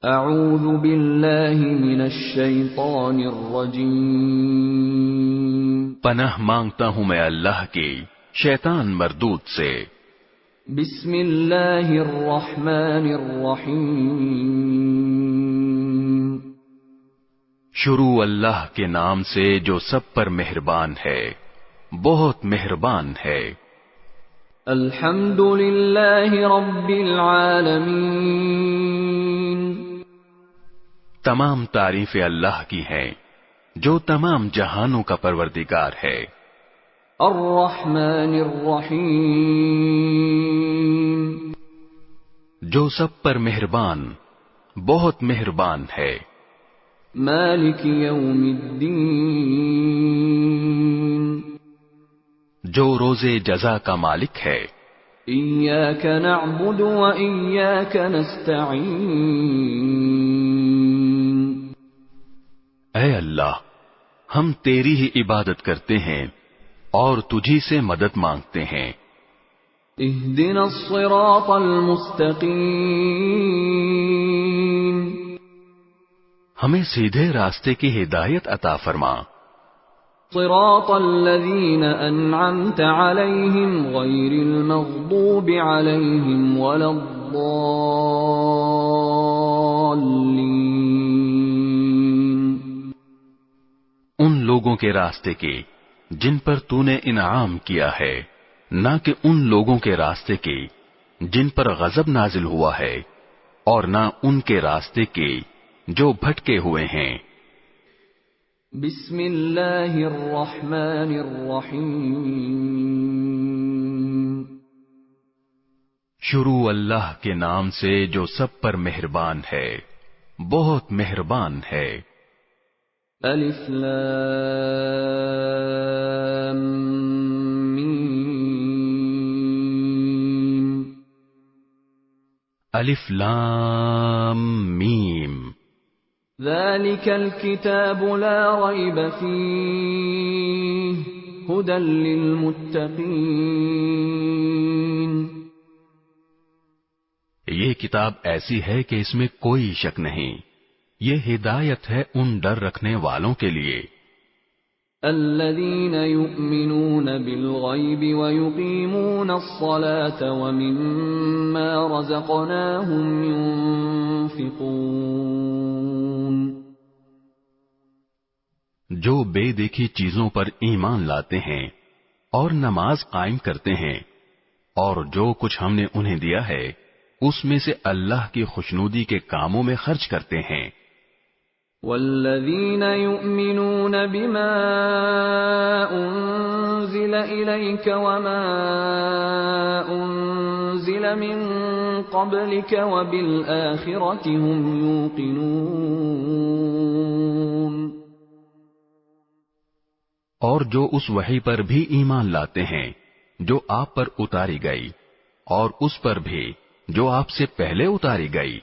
اعوذ باللہ من الشیطان الرجیم، پناہ مانگتا ہوں میں اللہ کی شیطان مردود سے۔ بسم اللہ الرحمن الرحیم، شروع اللہ کے نام سے جو سب پر مہربان ہے، بہت مہربان ہے۔ الحمد للہ رب العالمین، تمام تعریفیں اللہ کی ہیں جو تمام جہانوں کا پروردگار ہے۔ الرحمن الرحیم، جو سب پر مہربان، بہت مہربان ہے۔ مالک یوم الدین، جو روز جزا کا مالک ہے۔ ایاک نعبد و ایاک نستعین، اے اللہ، ہم تیری ہی عبادت کرتے ہیں اور تجھی سے مدد مانگتے ہیں۔ اہدنا الصراط المستقیم، ہمیں سیدھے راستے کی ہدایت عطا فرما۔ صراط الذین انعمت علیہم غیر المغضوب علیہم ولا الضالین، ان لوگوں کے راستے کی جن پر تو نے انعام کیا ہے، نہ کہ ان لوگوں کے راستے کی جن پر غضب نازل ہوا ہے، اور نہ ان کے راستے کی جو بھٹکے ہوئے ہیں۔ بسم اللہ الرحمن الرحیم، شروع اللہ کے نام سے جو سب پر مہربان ہے، بہت مہربان ہے۔ الف لام میم، الف لام میم، ذلك الكتاب لا ريب فيه هدى للمتقين، یہ کتاب ایسی ہے کہ اس میں کوئی شک نہیں، یہ ہدایت ہے ان ڈر رکھنے والوں کے لیے۔ الذين يؤمنون بالغيب ويقيمون الصلاة ومما رزقناهم ينفقون، جو بے دیکھی چیزوں پر ایمان لاتے ہیں اور نماز قائم کرتے ہیں، اور جو کچھ ہم نے انہیں دیا ہے اس میں سے اللہ کی خوشنودی کے کاموں میں خرچ کرتے ہیں۔ والذین یؤمنون بما انزل الیک وما انزل من قبلک وبالآخرة هم یوقنون، اور جو اس وحی پر بھی ایمان لاتے ہیں جو آپ پر اتاری گئی، اور اس پر بھی جو آپ سے پہلے اتاری گئی،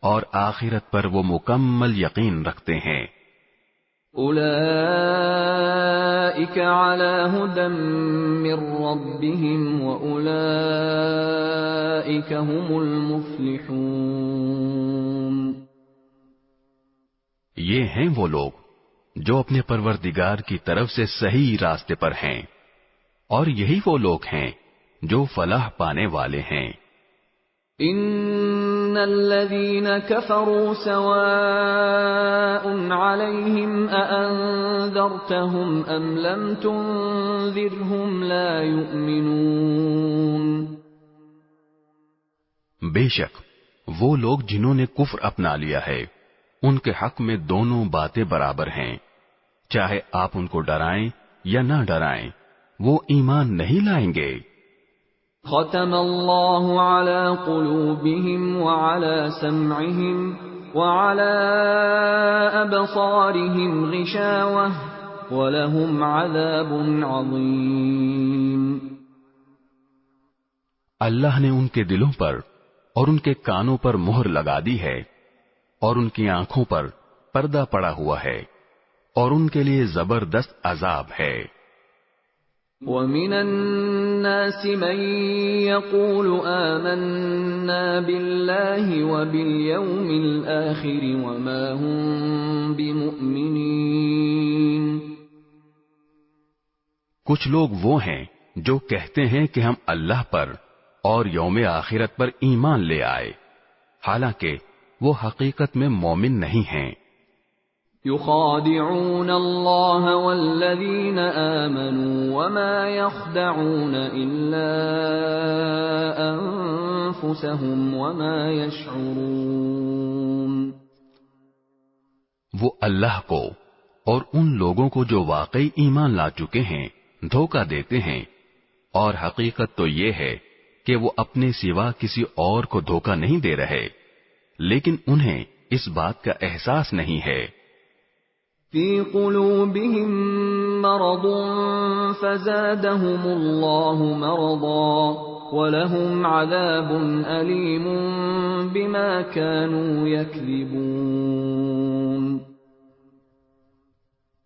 اور آخرت پر وہ مکمل یقین رکھتے ہیں۔ اولئک علی ھدی من ربہم واولئک هم المفلحون، یہ ہیں وہ لوگ جو اپنے پروردگار کی طرف سے صحیح راستے پر ہیں، اور یہی وہ لوگ ہیں جو فلاح پانے والے ہیں۔ ان الذين كفروا سواء عليهم أأنذرتهم ام لم تنذرهم لا يؤمنون، بے شک وہ لوگ جنہوں نے کفر اپنا لیا ہے ان کے حق میں دونوں باتیں برابر ہیں، چاہے آپ ان کو ڈرائیں یا نہ ڈرائیں، وہ ایمان نہیں لائیں گے۔ ختم اللہ علی قلوبہم وعلی سمعہم وعلی ابصارہم غشاوہ ولہم عذاب عظیم، اللہ نے ان کے دلوں پر اور ان کے کانوں پر مہر لگا دی ہے، اور ان کی آنکھوں پر پردہ پڑا ہوا ہے، اور ان کے لیے زبردست عذاب ہے۔ وَمِنَ النَّاسِ مَن يَقُولُ آمَنَّا بِاللَّهِ وَبِالْيَوْمِ الْآخِرِ وَمَا هُم بِمُؤْمِنِينَ۔ کچھ لوگ وہ ہیں جو کہتے ہیں کہ ہم اللہ پر اور یوم آخرت پر ایمان لے آئے، حالانکہ وہ حقیقت میں مومن نہیں ہیں۔ يخادعون الله والذين آمنوا وما يخدعون إلا أنفسهم وما يشعرون۔ وہ اللہ کو اور ان لوگوں کو جو واقعی ایمان لا چکے ہیں دھوکہ دیتے ہیں، اور حقیقت تو یہ ہے کہ وہ اپنے سوا کسی اور کو دھوکہ نہیں دے رہے، لیکن انہیں اس بات کا احساس نہیں ہے۔ فی قلوبہم مرض فزادہم اللہ مرضا ولہم عذاب علیم بما كانوا یکذبون۔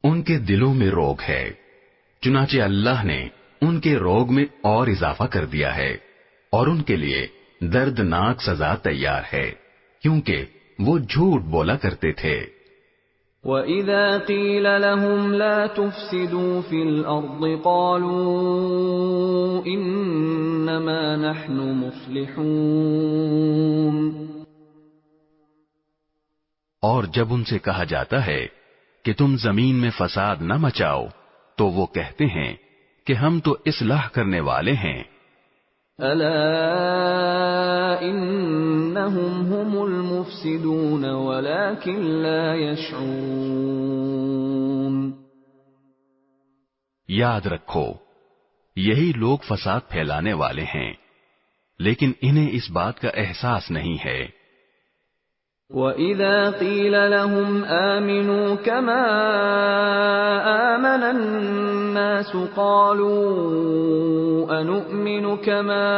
ان کے دلوں میں روگ ہے، چنانچہ اللہ نے ان کے روگ میں اور اضافہ کر دیا ہے، اور ان کے لیے دردناک سزا تیار ہے، کیونکہ وہ جھوٹ بولا کرتے تھے۔ وَإِذَا قِيلَ لَهُمْ لَا تُفْسِدُوا فِي الْأَرْضِ قَالُوا إِنَّمَا نَحْنُ مُصْلِحُونَ۔ اور جب ان سے کہا جاتا ہے کہ تم زمین میں فساد نہ مچاؤ تو وہ کہتے ہیں کہ ہم تو اصلاح کرنے والے ہیں۔ الا انہم هم المفسدون ولكن لا يشعرون۔ یاد رکھو، یہی لوگ فساد پھیلانے والے ہیں، لیکن انہیں اس بات کا احساس نہیں ہے۔ وَإِذَا قِيلَ لَهُمْ آمِنُوا كَمَا آمَنَ النَّاسُ قَالُوا أَنُؤْمِنُ كَمَا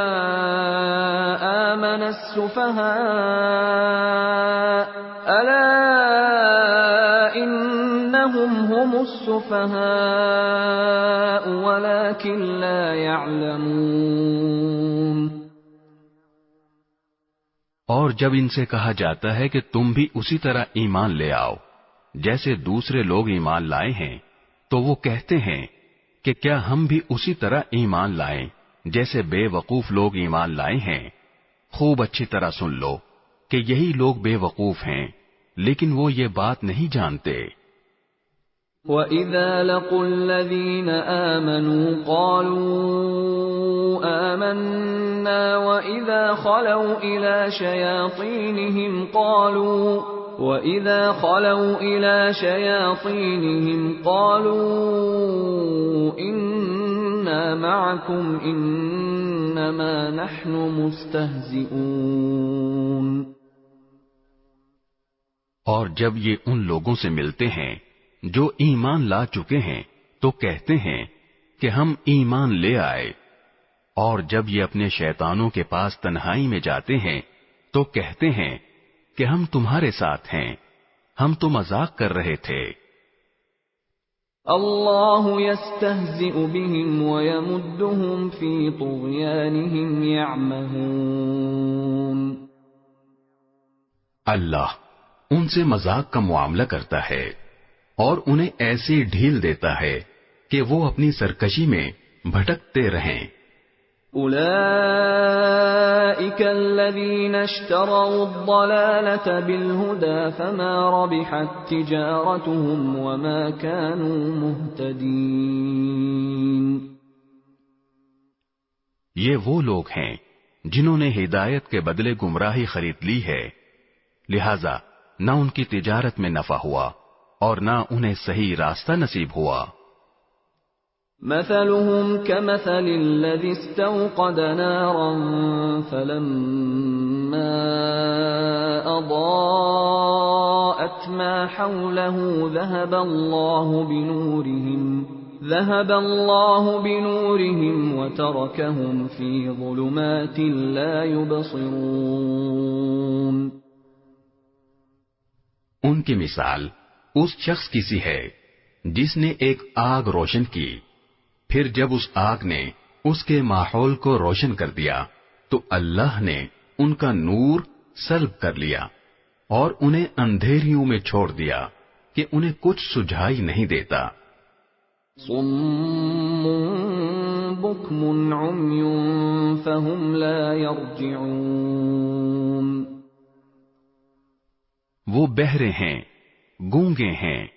آمَنَ السُّفَهَاءُ أَلَا إِنَّهُمْ هُمُ السُّفَهَاءُ وَلَكِنْ لَا يَعْلَمُونَ۔ اور جب ان سے کہا جاتا ہے کہ تم بھی اسی طرح ایمان لے آؤ جیسے دوسرے لوگ ایمان لائے ہیں، تو وہ کہتے ہیں کہ کیا ہم بھی اسی طرح ایمان لائیں جیسے بے وقوف لوگ ایمان لائے ہیں۔ خوب اچھی طرح سن لو کہ یہی لوگ بے وقوف ہیں، لیکن وہ یہ بات نہیں جانتے۔ وَإِذَا لَقُوا الَّذِينَ آمَنُوا قَالُوا آمَنَّا وَإِذَا خَلَوْا إِلَى شَيَاطِينِهِمْ قَالُوا إِنَّا مَعَكُمْ إِنَّمَا نَحْنُ مُسْتَهْزِئُونَ۔ اور جب یہ ان لوگوں سے ملتے ہیں جو ایمان لا چکے ہیں تو کہتے ہیں کہ ہم ایمان لے آئے، اور جب یہ اپنے شیطانوں کے پاس تنہائی میں جاتے ہیں تو کہتے ہیں کہ ہم تمہارے ساتھ ہیں، ہم تو مذاق کر رہے تھے۔ اللہ یستہزئ بہم ویمدہم فی طغیانہم یعمہون۔ اللہ ان سے مذاق کا معاملہ کرتا ہے اور انہیں ایسی ڈھیل دیتا ہے کہ وہ اپنی سرکشی میں بھٹکتے رہیں۔ اولئک الذین اشتروا الضلالة بالہدى فما ربحت تجارتهم وما كانوا مہتدین۔ یہ وہ لوگ ہیں جنہوں نے ہدایت کے بدلے گمراہی خرید لی ہے، لہذا نہ ان کی تجارت میں نفع ہوا اور نہ انہیں صحیح راستہ نصیب ہوا۔ مثلهم كمثل الذي استوقد نارا فلما أضاءت ما حوله ذهب الله بنورهم وتركهم في ظلمات لا يبصرون۔ ان کی مثال اس شخص کی سی ہے جس نے ایک آگ روشن کی، پھر جب اس آگ نے اس کے ماحول کو روشن کر دیا تو اللہ نے ان کا نور سلب کر لیا اور انہیں اندھیریوں میں چھوڑ دیا کہ انہیں کچھ سجھائی نہیں دیتا۔ صم بکم عمی فهم لا يرجعون، وہ بہرے ہیں، گونگے ہیں،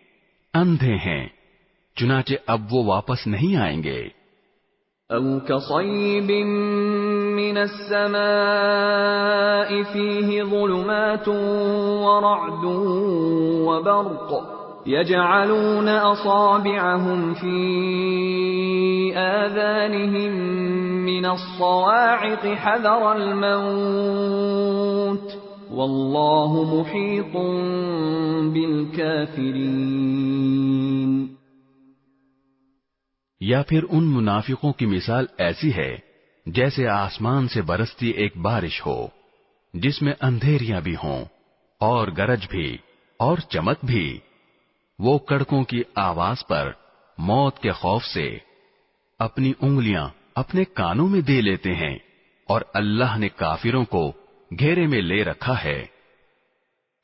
اندھے ہیں، چنانچہ اب وہ واپس نہیں آئیں گے۔ او كصيب من السماء فيه ظلمات ورعد وبرق يجعلون أصابعهم في آذانهم من الصواعق حذر الموت والله محيط بالكافرين۔ یا پھر ان منافقوں کی مثال ایسی ہے جیسے آسمان سے برستی ایک بارش ہو جس میں اندھیریاں بھی ہوں اور گرج بھی اور چمک بھی، وہ کڑکوں کی آواز پر موت کے خوف سے اپنی انگلیاں اپنے کانوں میں دے لیتے ہیں، اور اللہ نے کافروں کو گھیرے میں لے رکھا ہے۔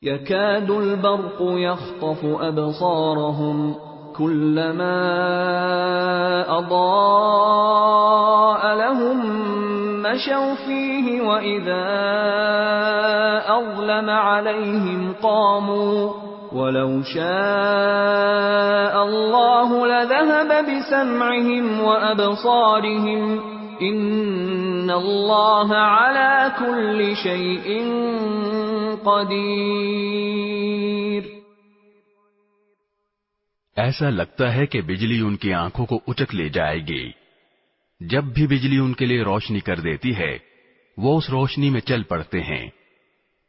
يكاد البرق يخطف أبصارهم كلما أضاء لهم مشوا فيه وإذا أظلم عليهم قاموا ولو شاء الله لذهب بسمعهم وأبصارهم إن الله على كل شيء قدير۔ ایسا لگتا ہے کہ بجلی ان کی آنکھوں کو اچک لے جائے گی، جب بھی بجلی ان کے لیے روشنی کر دیتی ہے وہ اس روشنی میں چل پڑتے ہیں،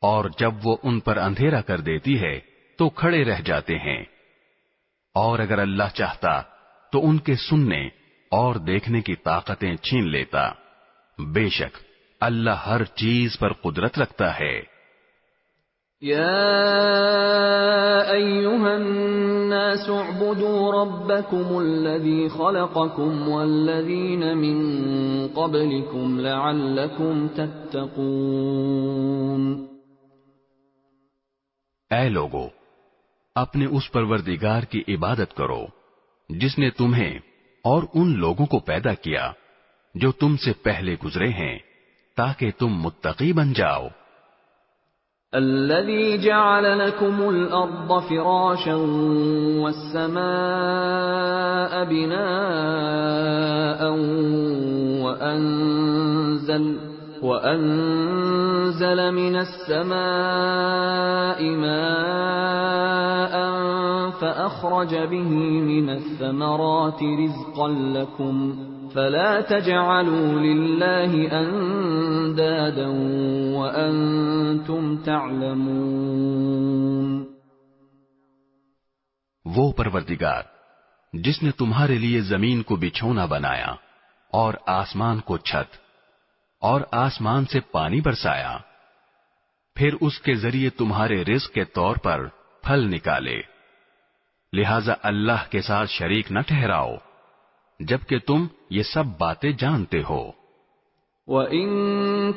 اور جب وہ ان پر اندھیرا کر دیتی ہے تو کھڑے رہ جاتے ہیں، اور اگر اللہ چاہتا تو ان کے سننے اور دیکھنے کی طاقتیں چھین لیتا، بے شک اللہ ہر چیز پر قدرت رکھتا ہے۔ يا أيها الناس اعبدوا ربكم الذي خلقكم والذين من قبلكم لعلكم تتقون۔ اے لوگو، اپنے اس پروردگار کی عبادت کرو جس نے تمہیں اور ان لوگوں کو پیدا کیا جو تم سے پہلے گزرے ہیں تاکہ تم متقی بن جاؤ۔ الذي جعل لكم الأرض فراشا والسماء بناء وأنزل من السماء ماء فأخرج به من الثمرات رزقا لكم فلا تجعلوا لله اندادا وانتم تعلمون۔ وہ پروردگار جس نے تمہارے لیے زمین کو بچھونا بنایا اور آسمان کو چھت اور آسمان سے پانی برسایا، پھر اس کے ذریعے تمہارے رزق کے طور پر پھل نکالے، لہذا اللہ کے ساتھ شریک نہ ٹھہراؤ جبکہ تم یہ سب باتیں جانتے ہو۔ وَإِن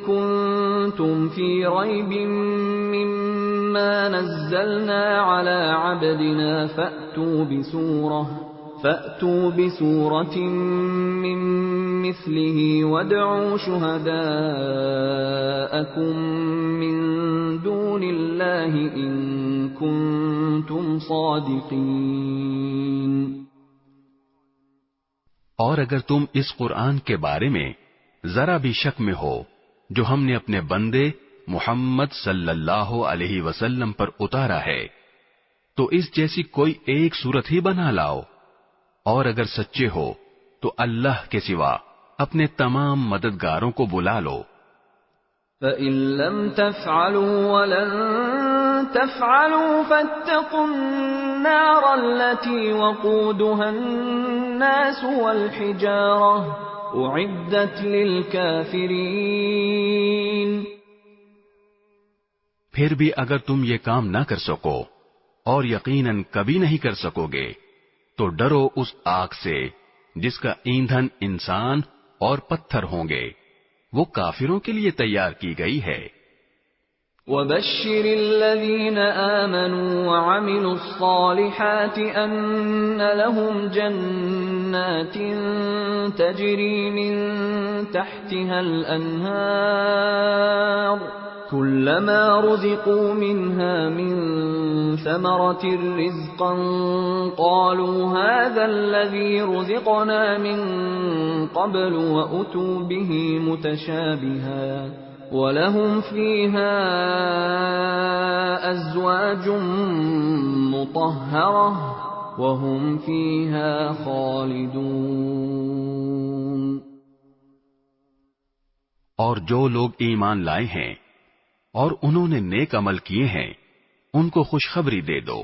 كُنتُمْ فِي رَيْبٍ مِّمَّا نَزَّلْنَا عَلَىٰ عَبْدِنَا فَأْتُوا بِسُورَةٍ مِّن مِّثْلِهِ وَادْعُوا شُهَدَاءَكُم مِّن دُونِ اللَّهِ إِن كُنتُمْ صَادِقِينَ۔ اور اگر تم اس قرآن کے بارے میں ذرا بھی شک میں ہو جو ہم نے اپنے بندے محمد صلی اللہ علیہ وسلم پر اتارا ہے تو اس جیسی کوئی ایک صورت ہی بنا لاؤ، اور اگر سچے ہو تو اللہ کے سوا اپنے تمام مددگاروں کو بلا لو۔ فَإِن لَّمْ تَفْعَلُوا وَلَن تَفْعَلُوا فَاتَّقُوا النَّارَ الَّتِي وَقُودُهَا النَّاسُ وَالْحِجَارَةُ أُعِدَّتْ لِلْكَافِرِينَ۔ پھر بھی اگر تم یہ کام نہ کر سکو اور یقیناً کبھی نہیں کر سکو گے تو ڈرو اس آگ سے جس کا ایندھن انسان اور پتھر ہوں گے، وہ کافروں کے لیے تیار کی گئی ہے۔ وَبَشِّرِ الَّذِينَ آمَنُوا وَعَمِلُوا الصَّالِحَاتِ أَنَّ لَهُمْ جَنَّاتٍ تَجْرِي مِن تَحْتِهَا الْأَنْهَارُ كُلَّمَا رُزِقُوا مِنْهَا مِن ثَمَرَةٍ رِزْقًا قَالُوا هَذَا الَّذِي رُزِقْنَا مِن قَبْلُ وَأُتُوا بِهِ مُتَشَابِهًا وَلَهُمْ فِيهَا أَزْوَاجٌ مُطَهَّرَةٌ وَهُمْ فِيهَا خَالِدُونَ۔ اور جو لوگ ایمان لائے ہیں اور انہوں نے نیک عمل کیے ہیں، ان کو خوشخبری دے دو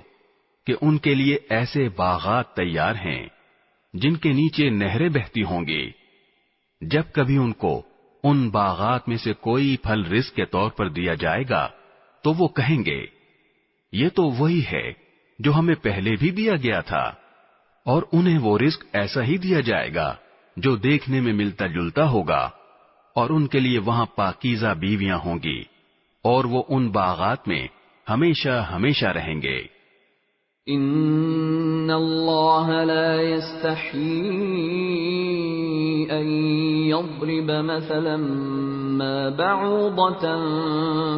کہ ان کے لیے ایسے باغات تیار ہیں جن کے نیچے نہریں بہتی ہوں گی۔ جب کبھی ان کو ان باغات میں سے کوئی پھل رزق کے طور پر دیا جائے گا تو وہ کہیں گے، یہ تو وہی ہے جو ہمیں پہلے بھی دیا گیا تھا، اور انہیں وہ رزق ایسا ہی دیا جائے گا جو دیکھنے میں ملتا جلتا ہوگا، اور ان کے لیے وہاں پاکیزہ بیویاں ہوں گی، اور وہ ان باغات میں ہمیشہ ہمیشہ رہیں گے۔ ان اللہ لا يستحيي ان يضرب مثلا ما بعوضة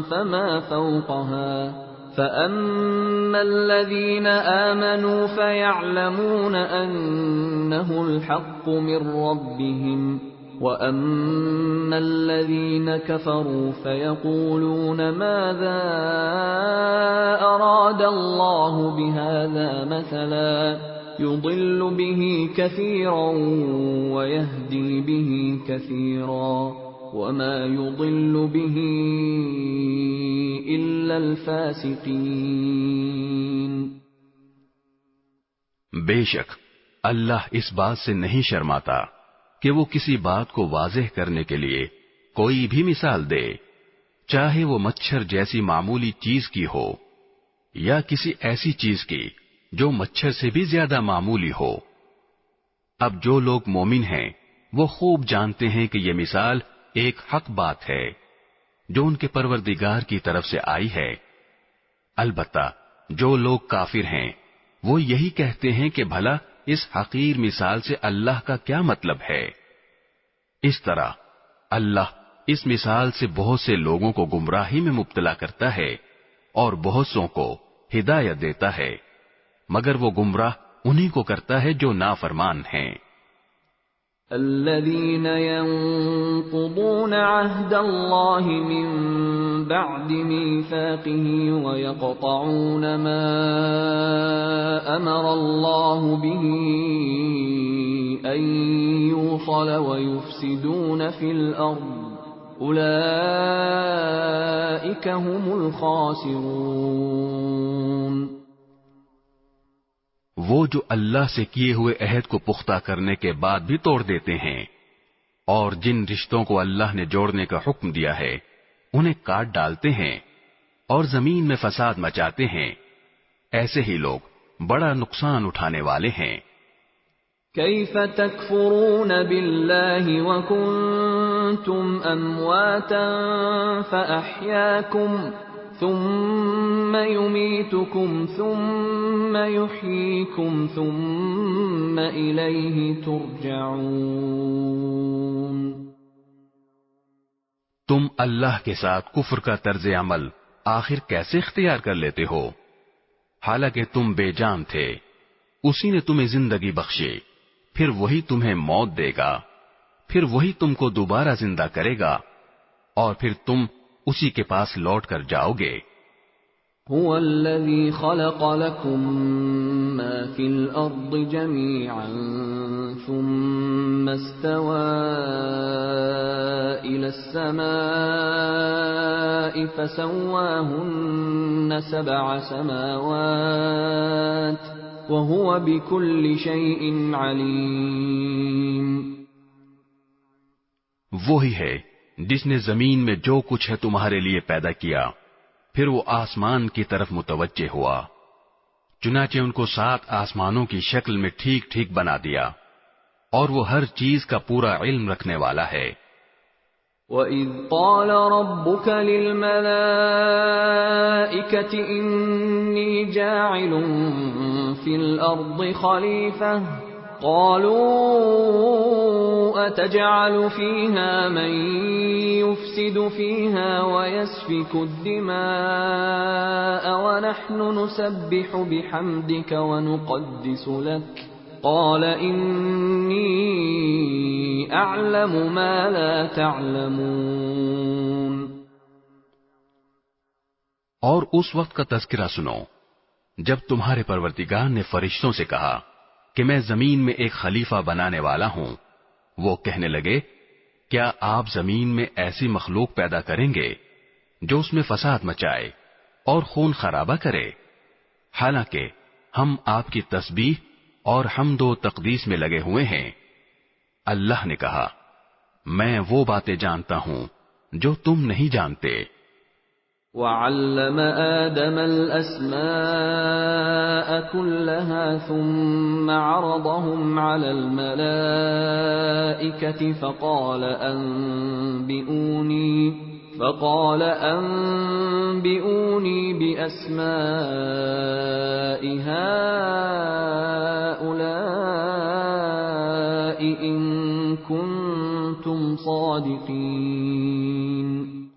فما فوقها فأما الذين آمنوا فيعلمون أنه الحق من ربهم وَأَمَّا الَّذِينَ كَفَرُوا فَيَقُولُونَ مَاذَا أَرَادَ اللَّهُ بِهَذَا مَثَلًا يُضِلُّ بِهِ كَثِيرًا وَيَهْدِي بِهِ كَثِيرًا وَمَا يُضِلُّ بِهِ إِلَّا الْفَاسِقِينَ۔ بے شک اللہ اس بات سے نہیں شرماتا کہ وہ کسی بات کو واضح کرنے کے لیے کوئی بھی مثال دے، چاہے وہ مچھر جیسی معمولی چیز کی ہو یا کسی ایسی چیز کی جو مچھر سے بھی زیادہ معمولی ہو۔ اب جو لوگ مومن ہیں وہ خوب جانتے ہیں کہ یہ مثال ایک حق بات ہے جو ان کے پروردگار کی طرف سے آئی ہے۔ البتہ جو لوگ کافر ہیں وہ یہی کہتے ہیں کہ بھلا اس حقیر مثال سے اللہ کا کیا مطلب ہے۔ اس طرح اللہ اس مثال سے بہت سے لوگوں کو گمراہی میں مبتلا کرتا ہے اور بہت سوں کو ہدایت دیتا ہے، مگر وہ گمراہ انہی کو کرتا ہے جو نافرمان ہیں۔ الذين ينقضون عهد الله من بعد ميثاقه ويقطعون ما أمر الله به أن يوصل ويفسدون في الأرض أولئك هم الخاسرون۔ وہ جو اللہ سے کیے ہوئے عہد کو پختہ کرنے کے بعد بھی توڑ دیتے ہیں اور جن رشتوں کو اللہ نے جوڑنے کا حکم دیا ہے انہیں کاٹ ڈالتے ہیں اور زمین میں فساد مچاتے ہیں، ایسے ہی لوگ بڑا نقصان اٹھانے والے ہیں۔ کیف تکفرون باللہ وکنتم امواتا فاحیاکم ثم يميتكم ثم يحييكم ثم إليه ترجعون۔ تم اللہ کے ساتھ کفر کا طرز عمل آخر کیسے اختیار کر لیتے ہو؟ حالانکہ تم بے جان تھے، اسی نے تمہیں زندگی بخشی، پھر وہی تمہیں موت دے گا، پھر وہی تم کو دوبارہ زندہ کرے گا، اور پھر تم اسی کے پاس لوٹ کر جاؤ گے۔ هو الذي خلق لكم ما في الأرض جميعا ثم استوى إلى السماء فسواهن 7 سماوات وهو بكل شيء عليم۔ وہی ہے جس نے زمین میں جو کچھ ہے تمہارے لیے پیدا کیا، پھر وہ آسمان کی طرف متوجہ ہوا، چنانچہ ان کو 7 آسمانوں کی شکل میں ٹھیک ٹھیک بنا دیا، اور وہ ہر چیز کا پورا علم رکھنے والا ہے۔ وَإِذْ قَالَ رَبُّكَ لِلْمَلَائِكَةِ إِنِّي جَاعِلٌ فِي الْأَرْضِ خَلِيفَةً قَالُوا أَتَجْعَلُ فِيهَا مَن يُفْسِدُ فِيهَا وَيَسْفِكُ الدِّمَاءَ وَنَحْنُ نُسَبِّحُ بِحَمْدِكَ وَنُقَدِّسُ لَكَ قال انی اعلم ما لا تعلمون۔ اور اس وقت کا تذکرہ سنو جب تمہارے پروردگار نے فرشتوں سے کہا کہ میں زمین میں ایک خلیفہ بنانے والا ہوں۔ وہ کہنے لگے کیا آپ زمین میں ایسی مخلوق پیدا کریں گے جو اس میں فساد مچائے اور خون خرابہ کرے، حالانکہ ہم آپ کی تسبیح اور حمد و تقدیس میں لگے ہوئے ہیں۔ اللہ نے کہا میں وہ باتیں جانتا ہوں جو تم نہیں جانتے۔ وَعَلَّمَ آدَمَ الْأَسْمَاءَ كُلَّهَا ثُمَّ عَرَضَهُمْ عَلَى الْمَلَائِكَةِ فقال أنبئوني بأسماء هؤلاء إن كنتم صادقين۔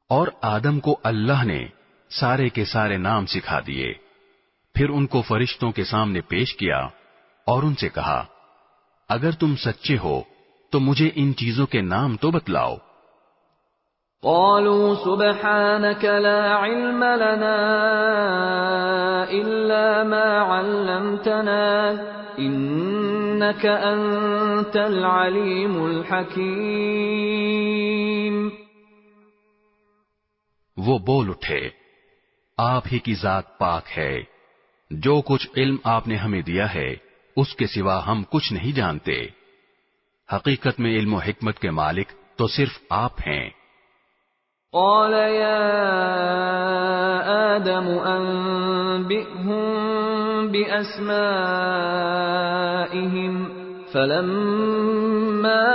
اور آدم کو اللہ نے سارے کے سارے نام سکھا دیے، پھر ان کو فرشتوں کے سامنے پیش کیا اور ان سے کہا اگر تم سچے ہو تو مجھے ان چیزوں کے نام تو بتلاؤ۔ قالوا سبحانك لا علم لنا إلا ما علمتنا إنك أنت العليم الحكيم۔ وہ بول اٹھے آپ ہی کی ذات پاک ہے، جو کچھ علم آپ نے ہمیں دیا ہے اس کے سوا ہم کچھ نہیں جانتے، حقیقت میں علم و حکمت کے مالک تو صرف آپ ہیں۔ قال يا آدم أنبئهم بأسمائهم فلما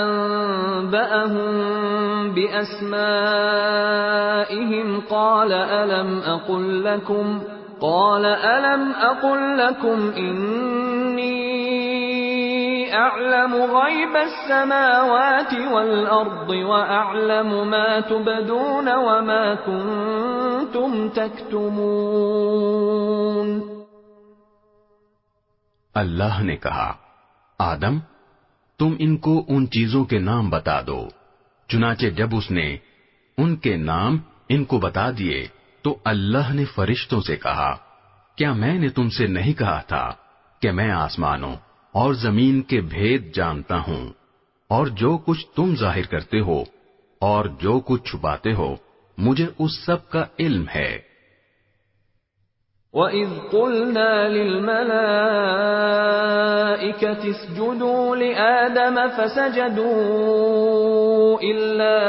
أنبأهم بأسمائهم قال ألم أقل لكم إني أعلم غيب السماوات والأرض وأعلم ما تبدون وما كنتم تكتمون۔ اللہ نے کہا آدم تم ان کو ان چیزوں کے نام بتا دو۔ چنانچہ جب اس نے ان کے نام ان کو بتا دیے تو اللہ نے فرشتوں سے کہا کیا میں نے تم سے نہیں کہا تھا کہ میں آسمانوں اور زمین کے بھید جانتا ہوں، اور جو کچھ تم ظاہر کرتے ہو اور جو کچھ چھپاتے ہو مجھے اس سب کا علم ہے۔ وَإِذْ قُلْنَا لِلْمَلَائِكَةِ اسْجُدُوا لِآدَمَ فَسَجَدُوا إِلَّا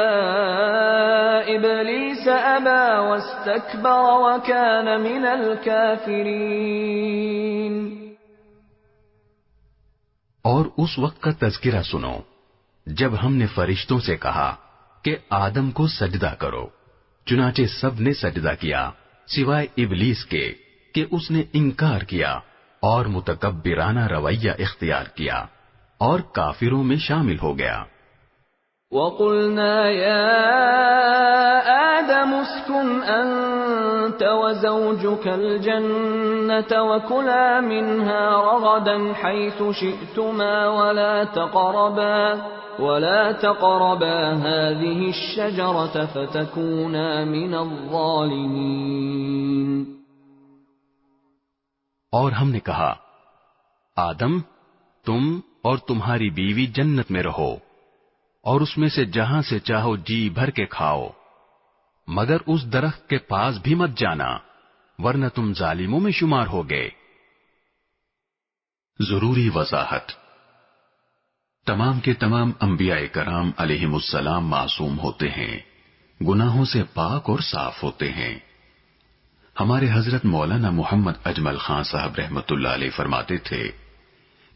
إِبْلِيسَ أَبَى وَاسْتَكْبَرَ وَكَانَ مِنَ الْكَافِرِينَ۔ اور اس وقت کا تذکرہ سنو جب ہم نے فرشتوں سے کہا کہ آدم کو سجدہ کرو، چنانچہ سب نے سجدہ کیا سوائے ابلیس کے کہ اس نے انکار کیا اور متکبرانہ رویہ اختیار کیا اور کافروں میں شامل ہو گیا۔ وَقُلْنَا يَا آدَمُ اسْكُنْ أَنْتَ وَزَوْجُكَ الْجَنَّةَ وَكُلَا مِنْهَا رَغَدًا حَيْثُ شِئْتُمَا وَلَا تَقْرَبَا هَذِهِ الشَّجَرَةَ فَتَكُونَا مِنَ الظَّالِمِينَ۔ اور ہم نے کہا آدم تم اور تمہاری بیوی جنت میں رہو اور اس میں سے جہاں سے چاہو جی بھر کے کھاؤ، مگر اس درخت کے پاس بھی مت جانا ورنہ تم ظالموں میں شمار ہو گئے۔ ضروری وضاحت، تمام کے تمام انبیاء کرام علیہم السلام معصوم ہوتے ہیں، گناہوں سے پاک اور صاف ہوتے ہیں، ہمارے حضرت مولانا محمد اجمل خان صاحب رحمت اللہ علیہ فرماتے تھے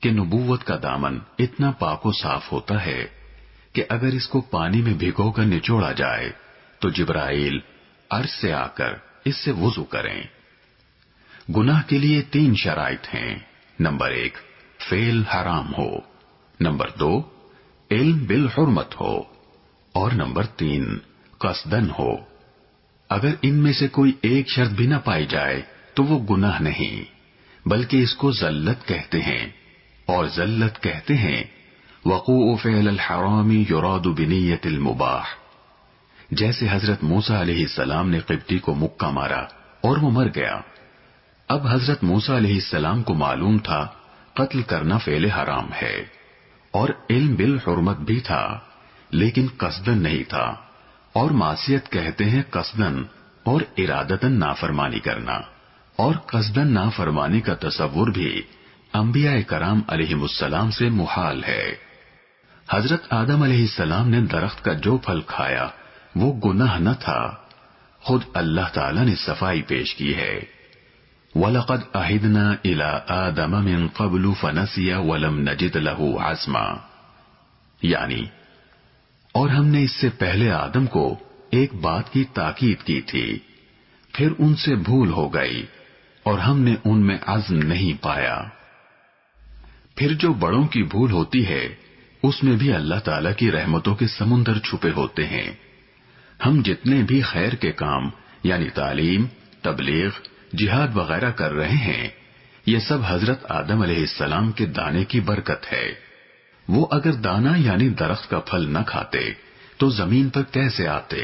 کہ نبوت کا دامن اتنا پاک و صاف ہوتا ہے کہ اگر اس کو پانی میں بھگو کر نچوڑا جائے تو جبرائیل عرش سے آ کر اس سے وضو کریں۔ گناہ کے لیے 3 شرائط ہیں۔ نمبر 1، فعل حرام ہو، نمبر 2، علم بالحرمت ہو، اور نمبر 3، قصدن ہو۔ اگر ان میں سے کوئی ایک شرط بھی نہ پائی جائے تو وہ گناہ نہیں، بلکہ اس کو ذلت کہتے ہیں، اور ذلت کہتے ہیں وقوع فعل الحرام یراد بنیت المباح۔ جیسے حضرت موسیٰ علیہ السلام نے قبطی کو مکہ مارا اور وہ مر گیا۔ اب حضرت موسیٰ علیہ السلام کو معلوم تھا قتل کرنا فعل حرام ہے، اور علم بالحرمت بھی تھا، لیکن قصدن نہیں تھا، اور معصیت کہتے ہیں قصدن اور ارادتن نافرمانی کرنا، اور قصدن نافرمانی کا تصور بھی انبیاء کرام علیہم السلام سے محال ہے۔ حضرت آدم علیہ السلام نے درخت کا جو پھل کھایا وہ گناہ نہ تھا، خود اللہ تعالی نے صفائی پیش کی ہے۔ وَلَقَدْ أَهِدْنَا إِلَىٰ آدَمَ مِن قَبْلُ فَنَسِيَ وَلَمْ نَجِدْ لَهُ عَزْمًا، یعنی اور ہم نے اس سے پہلے آدم کو ایک بات کی تاکید کی تھی، پھر ان سے بھول ہو گئی اور ہم نے ان میں عزم نہیں پایا۔ پھر جو بڑوں کی بھول ہوتی ہے اس میں بھی اللہ تعالی کی رحمتوں کے سمندر چھپے ہوتے ہیں۔ ہم جتنے بھی خیر کے کام یعنی تعلیم، تبلیغ، جہاد وغیرہ کر رہے ہیں، یہ سب حضرت آدم علیہ السلام کے دانے کی برکت ہے۔ وہ اگر دانا یعنی درخت کا پھل نہ کھاتے تو زمین پر کیسے آتے،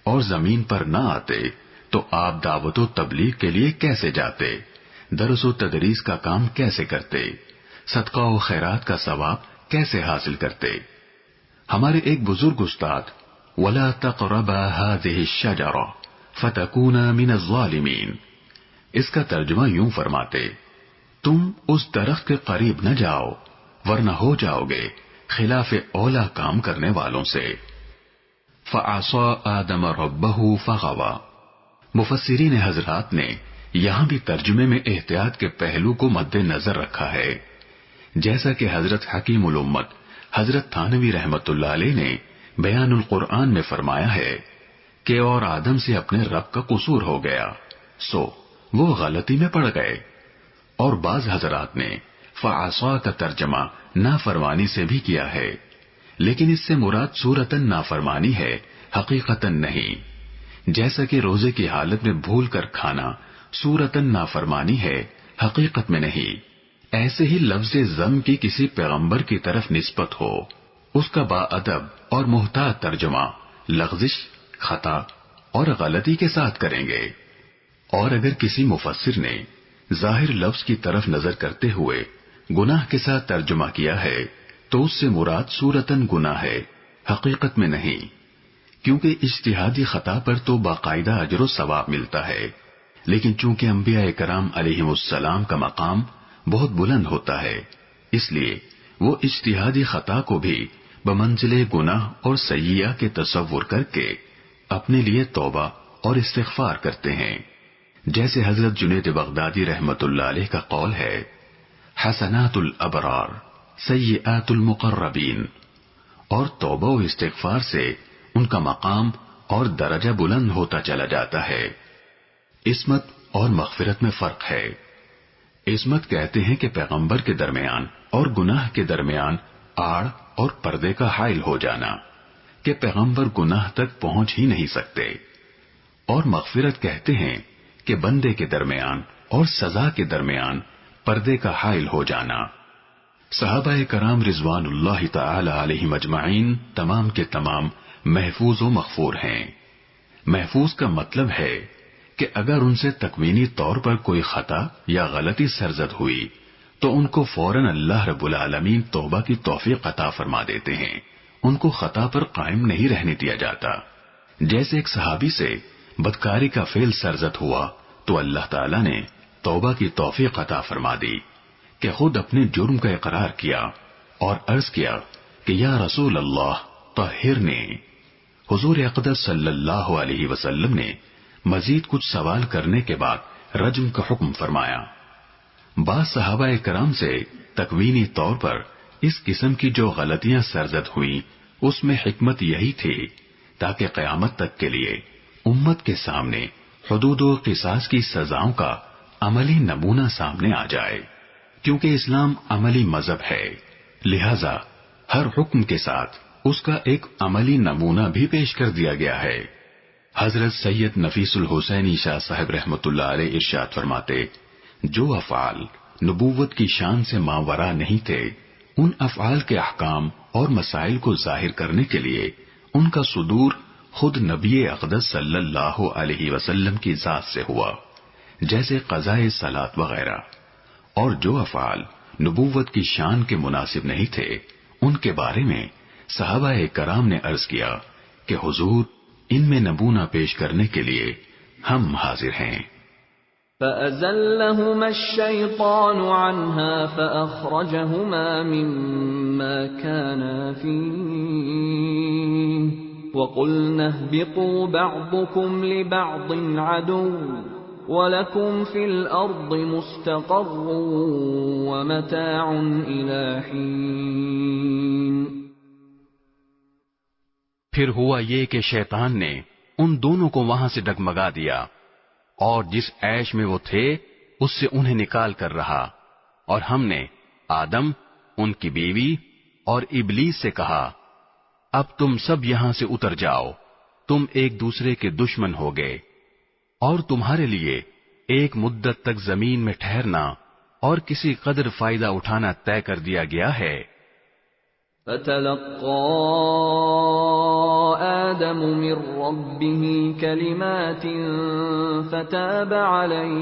اور زمین پر نہ آتے تو آپ دعوت و تبلیغ کے لیے کیسے جاتے، درس و تدریس کا کام کیسے کرتے، صدقہ و خیرات کا ثواب کیسے حاصل کرتے۔ ہمارے ایک بزرگ استاد وَلَا تَقْرَبَا هَٰذِهِ الشَّجَرَةَ فَتَكُونَا مِنَ الظَّالِمِينَ، اس کا ترجمہ یوں فرماتے، تم اس درخت کے قریب نہ جاؤ ورنہ ہو جاؤ گے خلاف اولا کام کرنے والوں سے۔ فَعَصَىٰ آدَمَ رَبَّهُ فَغَوَىٰ، مفسرین حضرات نے یہاں بھی ترجمے میں احتیاط کے پہلو کو مد نظر رکھا ہے، جیسا کہ حضرت حکیم الامت حضرت تھانوی رحمت اللہ علیہ نے بیان القرآن میں فرمایا ہے کہ اور آدم سے اپنے رب کا قصور ہو گیا سو وہ غلطی میں پڑ گئے۔ اور بعض حضرات نے فعصا کا ترجمہ نافرمانی سے بھی کیا ہے، لیکن اس سے مراد صورتاً نافرمانی ہے، حقیقتاً نہیں، جیسا کہ روزے کی حالت میں بھول کر کھانا صورتاً نافرمانی ہے، حقیقت میں نہیں۔ ایسے ہی لفظ ذم کی کسی پیغمبر کی طرف نسبت ہو، اس کا با ادب اور محتاط ترجمہ لغزش، خطا اور غلطی کے ساتھ کریں گے۔ اور اگر کسی مفسر نے ظاہر لفظ کی طرف نظر کرتے ہوئے گناہ کے ساتھ ترجمہ کیا ہے تو اس سے مراد صورتاً گناہ ہے، حقیقت میں نہیں، کیونکہ اجتہادی خطا پر تو باقاعدہ اجر و ثواب ملتا ہے، لیکن چونکہ انبیاء کرام علیہم السلام کا مقام بہت بلند ہوتا ہے، اس لیے وہ اجتہادی خطا کو بھی بمنزلے گناہ اور سیئہ کے تصور کر کے اپنے لیے توبہ اور استغفار کرتے ہیں، جیسے حضرت جنید بغدادی رحمت اللہ علیہ کا قول ہے، حسنات الابرار سیئات المقربین، اور توبہ و استغفار سے ان کا مقام اور درجہ بلند ہوتا چلا جاتا ہے۔ عصمت اور مغفرت میں فرق ہے۔ عصمت کہتے ہیں کہ پیغمبر کے درمیان اور گناہ کے درمیان آڑ اور پردے کا حائل ہو جانا، کہ پیغمبر گناہ تک پہنچ ہی نہیں سکتے، اور مغفرت کہتے ہیں کہ بندے کے درمیان اور سزا کے درمیان پردے کا حائل ہو جانا۔ صحابہ کرام رضوان اللہ تعالی علیہم اجمعین تمام کے تمام محفوظ و مغفور ہیں۔ محفوظ کا مطلب ہے کہ اگر ان سے تکوینی طور پر کوئی خطا یا غلطی سرزد ہوئی تو ان کو فوراً اللہ رب العالمین توبہ کی توفیق عطا فرما دیتے ہیں، ان کو خطا پر قائم نہیں رہنے دیا جاتا۔ جیسے ایک صحابی سے بدکاری کا فعل سرزد ہوا تو اللہ تعالی نے توبہ کی توفیق عطا فرما دی کہ خود اپنے جرم کا اقرار کیا اور عرض کیا کہ یا رسول اللہ طہرنی۔ حضور اقدس صلی اللہ علیہ وسلم نے مزید کچھ سوال کرنے کے بعد رجم کا حکم فرمایا۔ بعض صحابہ کرام سے تکوینی طور پر اس قسم کی جو غلطیاں سرزد ہوئیں اس میں حکمت یہی تھی تاکہ قیامت تک کے لیے امت کے سامنے حدود و قصاص کی سزاؤں کا عملی نمونہ سامنے آ جائے، کیونکہ اسلام عملی مذہب ہے، لہذا ہر حکم کے ساتھ اس کا ایک عملی نمونہ بھی پیش کر دیا گیا ہے۔ حضرت سید نفیس الحسینی شاہ صاحب رحمۃ اللہ علیہ ارشاد فرماتے، جو افعال نبوت کی شان سے ماورا نہیں تھے، ان افعال کے احکام اور مسائل کو ظاہر کرنے کے لیے ان کا صدور خود نبی اقدس صلی اللہ علیہ وسلم کی ذات سے ہوا، جیسے قضائے صلاۃ وغیرہ، اور جو افعال نبوت کی شان کے مناسب نہیں تھے ان کے بارے میں صحابہ کرام نے عرض کیا کہ حضور ان میں نمونہ پیش کرنے کے لیے ہم حاضر ہیں۔ فَأَزَلَّهُمَا الشَّيْطَانُ عَنْهَا فَأَخْرَجَهُمَا مِمَّا كَانَا فِيهِ وَقُلْنَا اهْبِطُوا بَعْضُكُمْ لِبَعْضٍ عَدُوٌّ وَلَكُمْ فِي الْأَرْضِ مُسْتَقَرٌّ وَمَتَاعٌ إِلَى حِينٍ۔ پھر ہوا یہ کہ شیطان نے ان دونوں کو وہاں سے ڈگمگا دیا اور جس عیش میں وہ تھے اس سے انہیں نکال کر رہا، اور ہم نے آدم، ان کی بیوی اور ابلیس سے کہا، اب تم سب یہاں سے اتر جاؤ، تم ایک دوسرے کے دشمن ہو گئے، اور تمہارے لیے ایک مدت تک زمین میں ٹھہرنا اور کسی قدر فائدہ اٹھانا طے کر دیا گیا ہے۔ فَتَلَقَّى آدَمُ مِن رَّبِّهِ كَلِمَاتٍ فَتَابَ عَلَيْهِ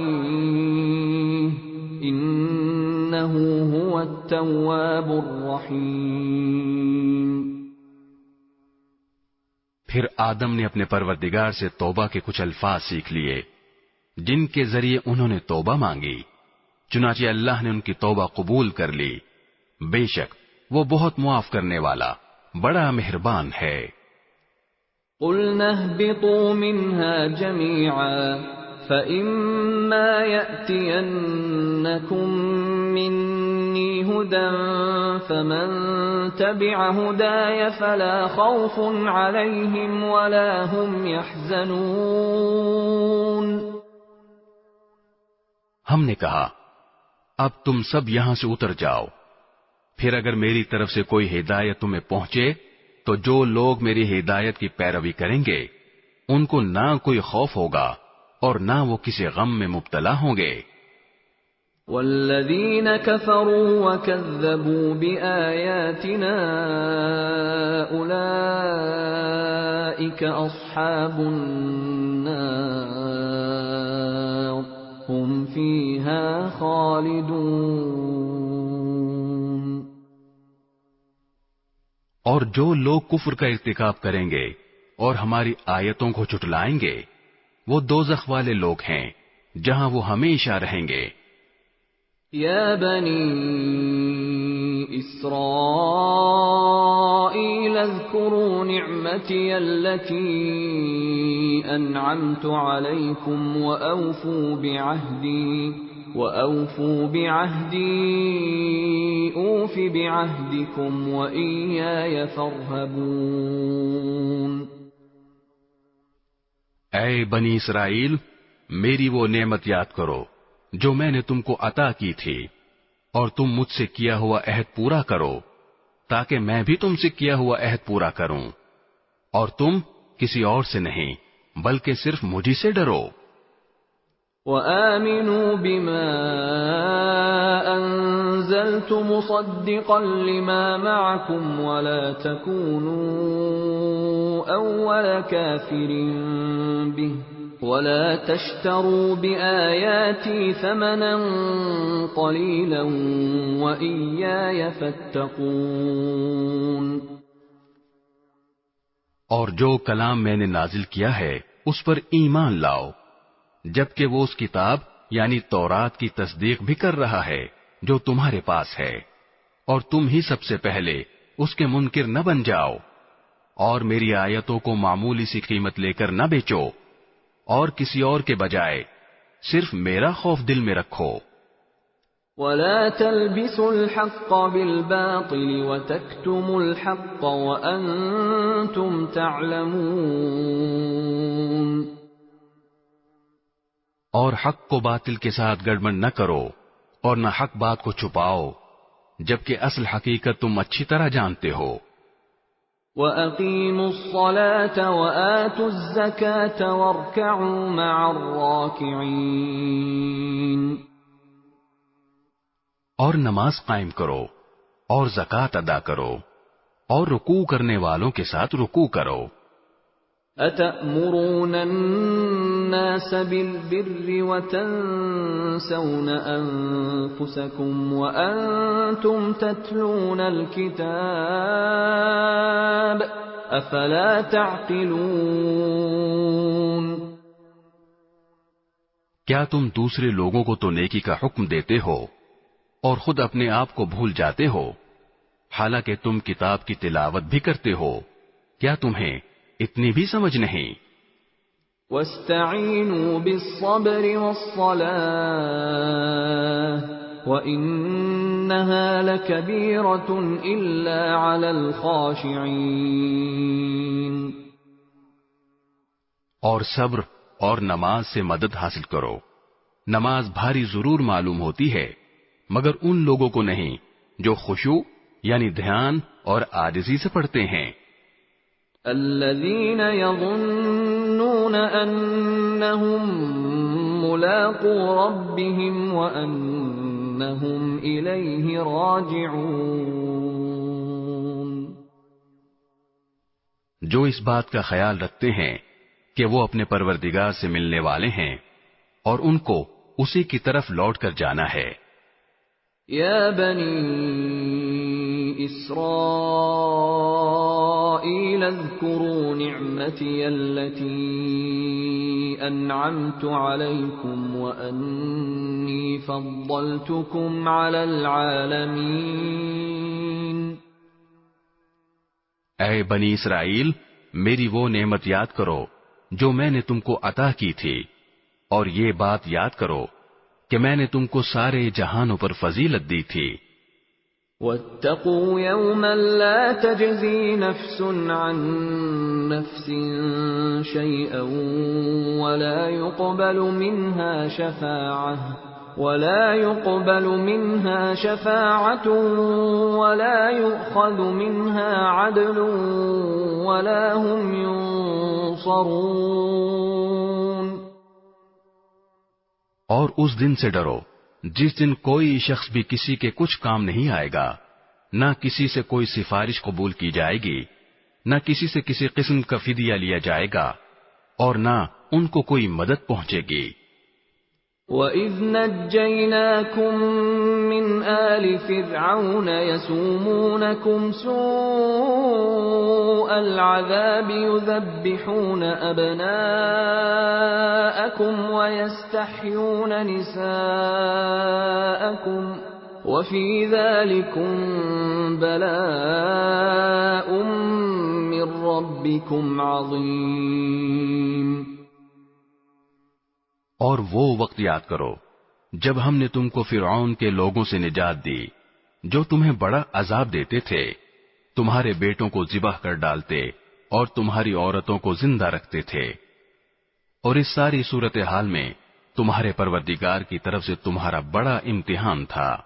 إِنَّهُ هُوَ التَّوَّابُ الرَّحِيمُ۔ پھر آدم نے اپنے پروردگار سے توبہ کے کچھ الفاظ سیکھ لیے جن کے ذریعے انہوں نے توبہ مانگی، چنانچہ اللہ نے ان کی توبہ قبول کر لی، بے شک وہ بہت معاف کرنے والا بڑا مہربان ہے۔ قُلْنَا اهْبِطُوا مِنْهَا جَمِيعًا فَإِمَّا يَأْتِيَنَّكُم مِّنِّي هُدًى فَمَن تَبِعَ هُدَايَ فَلَا خَوْفٌ عَلَيْهِمْ وَلَا هُمْ يَحْزَنُونَ۔ ہم نے کہا اب تم سب یہاں سے اتر جاؤ، پھر اگر میری طرف سے کوئی ہدایت تمہیں پہنچے تو جو لوگ میری ہدایت کی پیروی کریں گے ان کو نہ کوئی خوف ہوگا اور نہ وہ کسی غم میں مبتلا ہوں گے۔ والذین کفروا وکذبوا بآیاتنا اولئک اصحاب النار هم فیہا خالدون۔ اور جو لوگ کفر کا ارتکاب کریں گے اور ہماری آیتوں کو جھٹلائیں گے وہ دوزخ والے لوگ ہیں جہاں وہ ہمیشہ رہیں گے۔ یا بنی اسرائیل اذکروا نعمتی التي انعمت علیکم وأوفوا بعهدي أوف بعهدكم وإياي فارهبون۔ اے بنی اسرائیل، میری وہ نعمت یاد کرو جو میں نے تم کو عطا کی تھی، اور تم مجھ سے کیا ہوا عہد پورا کرو تاکہ میں بھی تم سے کیا ہوا عہد پورا کروں، اور تم کسی اور سے نہیں بلکہ صرف مجھی سے ڈرو۔ وآمنوا بما أنزلت مصدقا لما معكم ولا تكونوا أول كافر به ولا تشتروا بآياتي ثمنا قليلا وإياي فاتقون۔ اور جو کلام میں نے نازل کیا ہے اس پر ایمان لاؤ، جبکہ وہ اس کتاب یعنی تورات کی تصدیق بھی کر رہا ہے جو تمہارے پاس ہے، اور تم ہی سب سے پہلے اس کے منکر نہ بن جاؤ، اور میری آیتوں کو معمولی سی قیمت لے کر نہ بیچو، اور کسی اور کے بجائے صرف میرا خوف دل میں رکھو. وَلَا تَلْبِسُوا الْحَقَّ بِالْبَاطِلِ وَتَكْتُمُوا الْحَقَّ وَأَنْتُمْ تَعْلَمُونَ. اور حق کو باطل کے ساتھ گڑبڑ نہ کرو اور نہ حق بات کو چھپاؤ جبکہ اصل حقیقت تم اچھی طرح جانتے ہو. وَأَقِيمُوا الصَّلَاةَ وَآتُوا الزَّكَاةَ وَارْكَعُوا مَعَ الرَّاكِعِينَ. اور نماز قائم کرو اور زکوٰۃ ادا کرو اور رکوع کرنے والوں کے ساتھ رکوع کرو. أَتَأْمُرُونَ النَّاسَ بِالْبِرِّ وَتَنْسَوْنَ أَنفُسَكُمْ وَأَنْتُمْ تَتْلُونَ الْكِتَابَ أَفَلَا تَعْقِلُونَ. کیا تم دوسرے لوگوں کو تو نیکی کا حکم دیتے ہو اور خود اپنے آپ کو بھول جاتے ہو حالانکہ تم کتاب کی تلاوت بھی کرتے ہو؟ کیا تمہیں اتنی بھی سمجھ نہیں؟ وَاسْتَعِینُوا بِالصَّبْرِ وَالصَّلَاةِ وَإِنَّهَا لَكَبِيرَةٌ إِلَّا عَلَى الْخَاشِعِينَ. اور صبر اور نماز سے مدد حاصل کرو. نماز بھاری ضرور معلوم ہوتی ہے مگر ان لوگوں کو نہیں جو خشوع یعنی دھیان اور عاجزی سے پڑھتے ہیں. الذين يظنون أنهم ملاقو ربهم وأنهم إليه راجعون. جو اس بات کا خیال رکھتے ہیں کہ وہ اپنے پروردگار سے ملنے والے ہیں اور ان کو اسی کی طرف لوٹ کر جانا ہے. يا بني إسرائيل اذكروا نعمتي التي أنعمت عليكم وأني فضلتكم على العالمين. اے بنی اسرائیل میری وہ نعمت یاد کرو جو میں نے تم کو عطا کی تھی اور یہ بات یاد کرو کہ میں نے تم کو سارے جہانوں پر فضیلت دی تھی. وَاتَّقُوا يَوْمًا لَا تَجْزِي نَفْسٌ عَن نَفْسٍ شَيْئًا وَلَا يُقْبَلُ مِنْهَا شَفَاعَةٌ وَلَا يُؤْخَذُ مِنْهَا عَدْلٌ وَلَا هُمْ يُنصَرُونَ. اور اس دن سے ڈرو جس دن کوئی شخص بھی کسی کے کچھ کام نہیں آئے گا، نہ کسی سے کوئی سفارش قبول کی جائے گی، نہ کسی سے کسی قسم کا فدیہ لیا جائے گا اور نہ ان کو کوئی مدد پہنچے گی. وَإِذْ نَجَّيْنَاكُمْ مِنْ آلِ فِرْعَوْنَ يَسُومُونَكُمْ سُوءَ الْعَذَابِ يُذَبِّحُونَ أَبْنَاءَكُمْ وَيَسْتَحْيُونَ نِسَاءَكُمْ وَفِي ذَلِكُمْ بَلَاءٌ مِّن رَّبِّكُمْ عَظِيمٌ. اور وہ وقت یاد کرو جب ہم نے تم کو فرعون کے لوگوں سے نجات دی جو تمہیں بڑا عذاب دیتے تھے، تمہارے بیٹوں کو ذبح کر ڈالتے اور تمہاری عورتوں کو زندہ رکھتے تھے. اور اس ساری صورتحال میں تمہارے پروردگار کی طرف سے تمہارا بڑا امتحان تھا.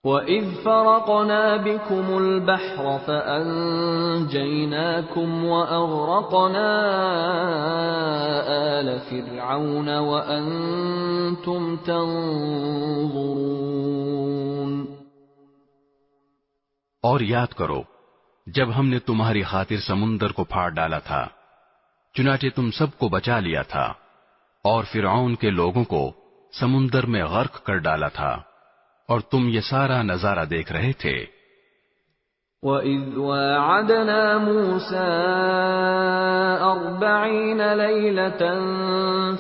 وَإِذْ فَرَقْنَا بِكُمُ الْبَحْرَ فَأَنْجَيْنَاكُمْ وَأَغْرَقْنَا آلَ فِرْعَوْنَ وَأَنْتُمْ تَنْظُرُونَ. اور یاد کرو جب ہم نے تمہاری خاطر سمندر کو پھاڑ ڈالا تھا، چنانچہ تم سب کو بچا لیا تھا اور فرعون کے لوگوں کو سمندر میں غرق کر ڈالا تھا اور تم یہ سارا نظارہ دیکھ رہے تھے. وَإِذْ وَاعَدْنَا مُوسَىٰ 40 لَيْلَةً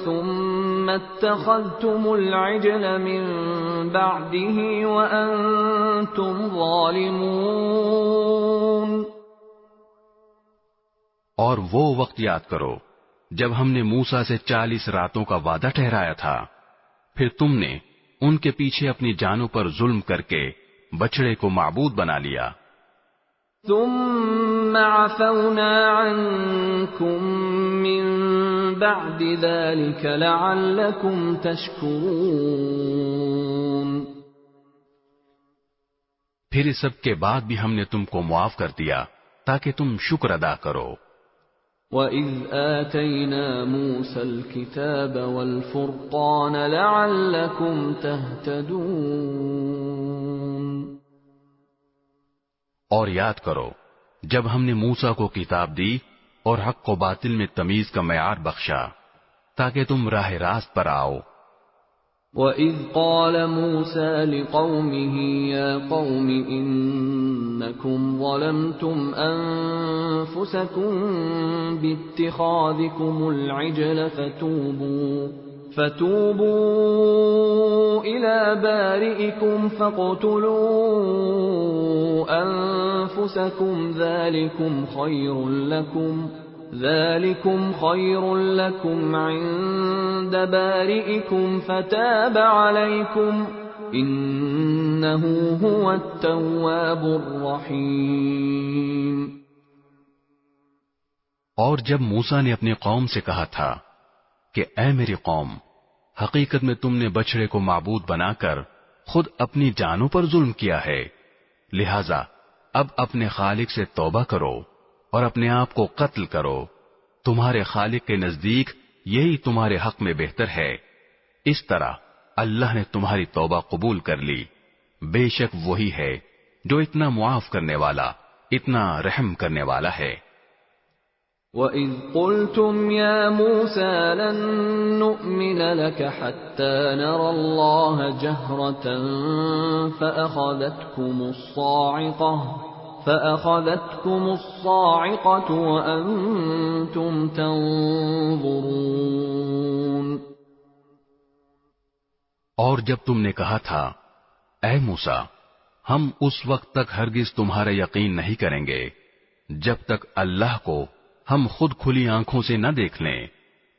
ثُمَّ اتَّخَذْتُمُ الْعِجْلَ مِن بَعْدِهِ وَأَنْتُمْ ظَالِمُونَ. اور وہ وقت یاد کرو جب ہم نے موسیٰ سے 40 راتوں کا وعدہ ٹھہرایا تھا، پھر تم نے ان کے پیچھے اپنی جانوں پر ظلم کر کے بچڑے کو معبود بنا لیا۔ ثم عفونا عنكم من بعد ذلك لعلكم تشكرون۔ پھر اس سب کے بعد بھی ہم نے تم کو معاف کر دیا تاکہ تم شکر ادا کرو۔ وَإِذْ آتَيْنَا مُوسَى الْكِتَابَ وَالْفُرْقَانَ لَعَلَّكُمْ تَهْتَدُونَ۔ اور یاد کرو جب ہم نے موسیٰ کو کتاب دی اور حق و باطل میں تمیز کا معیار بخشا تاکہ تم راہ راست پر آؤ۔ وَإِذْ قَالَ مُوسَى لِقَوْمِهِ يَا قَوْمِ إِنَّكُمْ ظَلَمْتُمْ أَنفُسَكُمْ بِاتِّخَاذِكُمُ الْعِجْلَ فَتُوبُوا إِلَى بَارِئِكُمْ فَاقْتُلُوا أَنفُسَكُمْ ذَلِكُمْ خَيْرٌ لَكُمْ عِندَ بَارِئِكُمْ فَتَابَ عَلَيْكُمْ إِنَّهُ هُوَ التَّوَّابُ الرَّحِيمُ۔ اور جب موسیٰ نے اپنی قوم سے کہا تھا کہ اے میری قوم، حقیقت میں تم نے بچڑے کو معبود بنا کر خود اپنی جانوں پر ظلم کیا ہے، لہذا اب اپنے خالق سے توبہ کرو اور اپنے آپ کو قتل کرو، تمہارے خالق کے نزدیک یہی تمہارے حق میں بہتر ہے۔ اس طرح اللہ نے تمہاری توبہ قبول کر لی، بے شک وہی ہے جو اتنا معاف کرنے والا، اتنا رحم کرنے والا ہے۔ وَإِذْ قُلْتُمْ يَا مُوسَى لَن نُّؤْمِنَ لَكَ حَتَّى نَرَى اللَّهَ جَهْرَةً فَأَخَذَتْكُمُ الصَّاعِقَةُ وَأَنْتُمْ تَنظُرُونَ۔ اور جب تم نے کہا تھا اے موسیٰ، ہم اس وقت تک ہرگز تمہارا یقین نہیں کریں گے جب تک اللہ کو ہم خود کھلی آنکھوں سے نہ دیکھ لیں،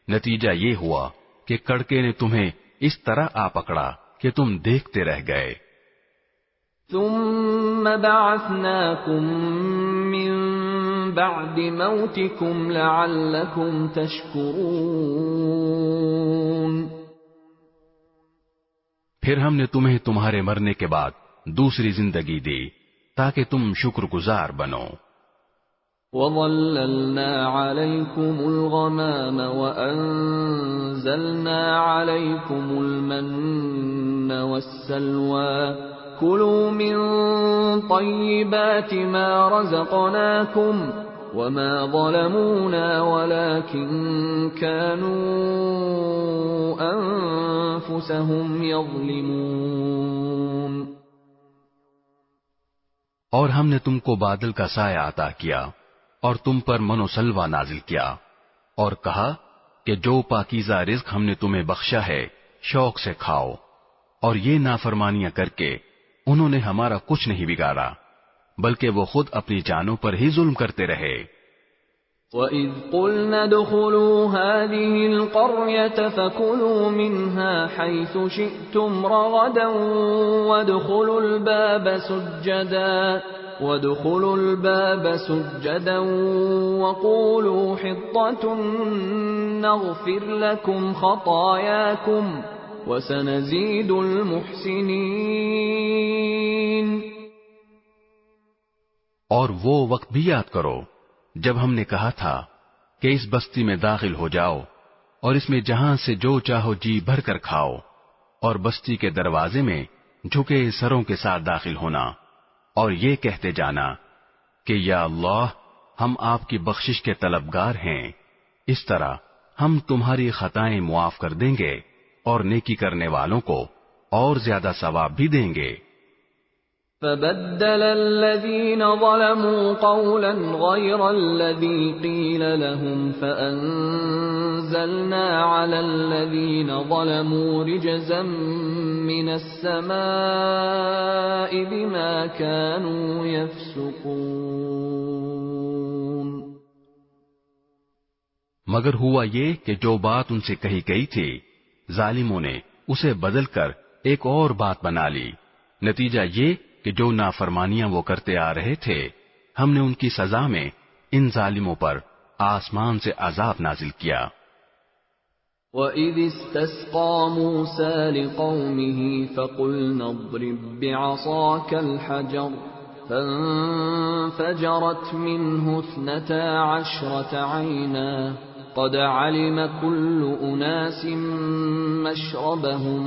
نتیجہ یہ ہوا کہ کڑکے نے تمہیں اس طرح آ پکڑا کہ تم دیکھتے رہ گئے۔ ثم بعثناكم من بعد موتكم لعلكم تشكرون۔ پھر ہم نے تمہیں تمہارے مرنے کے بعد دوسری زندگی دی تاکہ تم شکر گزار بنو۔ وَظَلَّلْنَا عَلَيْكُمُ الْغَمَامَ وَأَنزَلْنَا عَلَيْكُمُ الْمَنَّ وَالسَّلْوَىٰ كُلُوا مِن طَيِّبَاتِ مَا رَزَقْنَاكُمْ وَمَا ظَلَمُونَا وَلَٰكِن كَانُوا أَنفُسَهُمْ يَظْلِمُونَ۔ اور ہم نے تم کو بادل کا سایہ عطا کیا اور تم پر من و سلوہ نازل کیا اور کہا کہ جو پاکیزہ رزق ہم نے تمہیں بخشا ہے شوق سے کھاؤ، اور یہ نافرمانیاں کر کے انہوں نے ہمارا کچھ نہیں بگاڑا بلکہ وہ خود اپنی جانوں پر ہی ظلم کرتے رہے۔ وَإِذْ قُلْنَا ادْخُلُوا هَٰذِهِ الْقَرْيَةَ فَكُلُوا مِنْهَا حَيْثُ شِئْتُمْ رَغَدًا وَادْخُلُوا الْبَابَ سُجَّدًا وَقُولُوا حِطَّةٌ نَّغْفِرْ لَكُمْ خَطَايَاكُمْ وَسَنَزِيدُ الْمُحْسِنِينَ۔ اور وہ وقت بھی یاد کرو جب ہم نے کہا تھا کہ اس بستی میں داخل ہو جاؤ اور اس میں جہاں سے جو چاہو جی بھر کر کھاؤ، اور بستی کے دروازے میں جھکے سروں کے ساتھ داخل ہونا اور یہ کہتے جانا کہ یا اللہ ہم آپ کی بخشش کے طلبگار ہیں، اس طرح ہم تمہاری خطائیں معاف کر دیں گے اور نیکی کرنے والوں کو اور زیادہ ثواب بھی دیں گے۔ فَبَدَّلَ الَّذِينَ ظَلَمُوا قَوْلًا غَيْرَ الَّذِي قِيلَ لَهُمْ فَأَنزَلْنَا عَلَى الَّذِينَ ظَلَمُوا رِجْزًا مِّنَ السَّمَاءِ بِمَا كَانُوا يَفْسُقُونَ۔ مگر ہوا یہ کہ جو بات ان سے کہی گئی تھی ظالموں نے اسے بدل کر ایک اور بات بنا لی. نتیجہ یہ کہ جو نافرمانیاں وہ کرتے آ رہے تھے ہم نے ان کی سزا میں ان ظالموں پر آسمان سے عذاب نازل کیا. وَإِذِ اسْتَسْقَى مُوسَى لِقَوْمِهِ فَقُلْنَا اضْرِب بِّعَصَاكَ الْحَجَرَ فَانفَجَرَتْ مِنْهُ 12 عَيْنًا قَدْ عَلِمَ كُلُّ أُنَاسٍ مَّشْرَبَهُمْ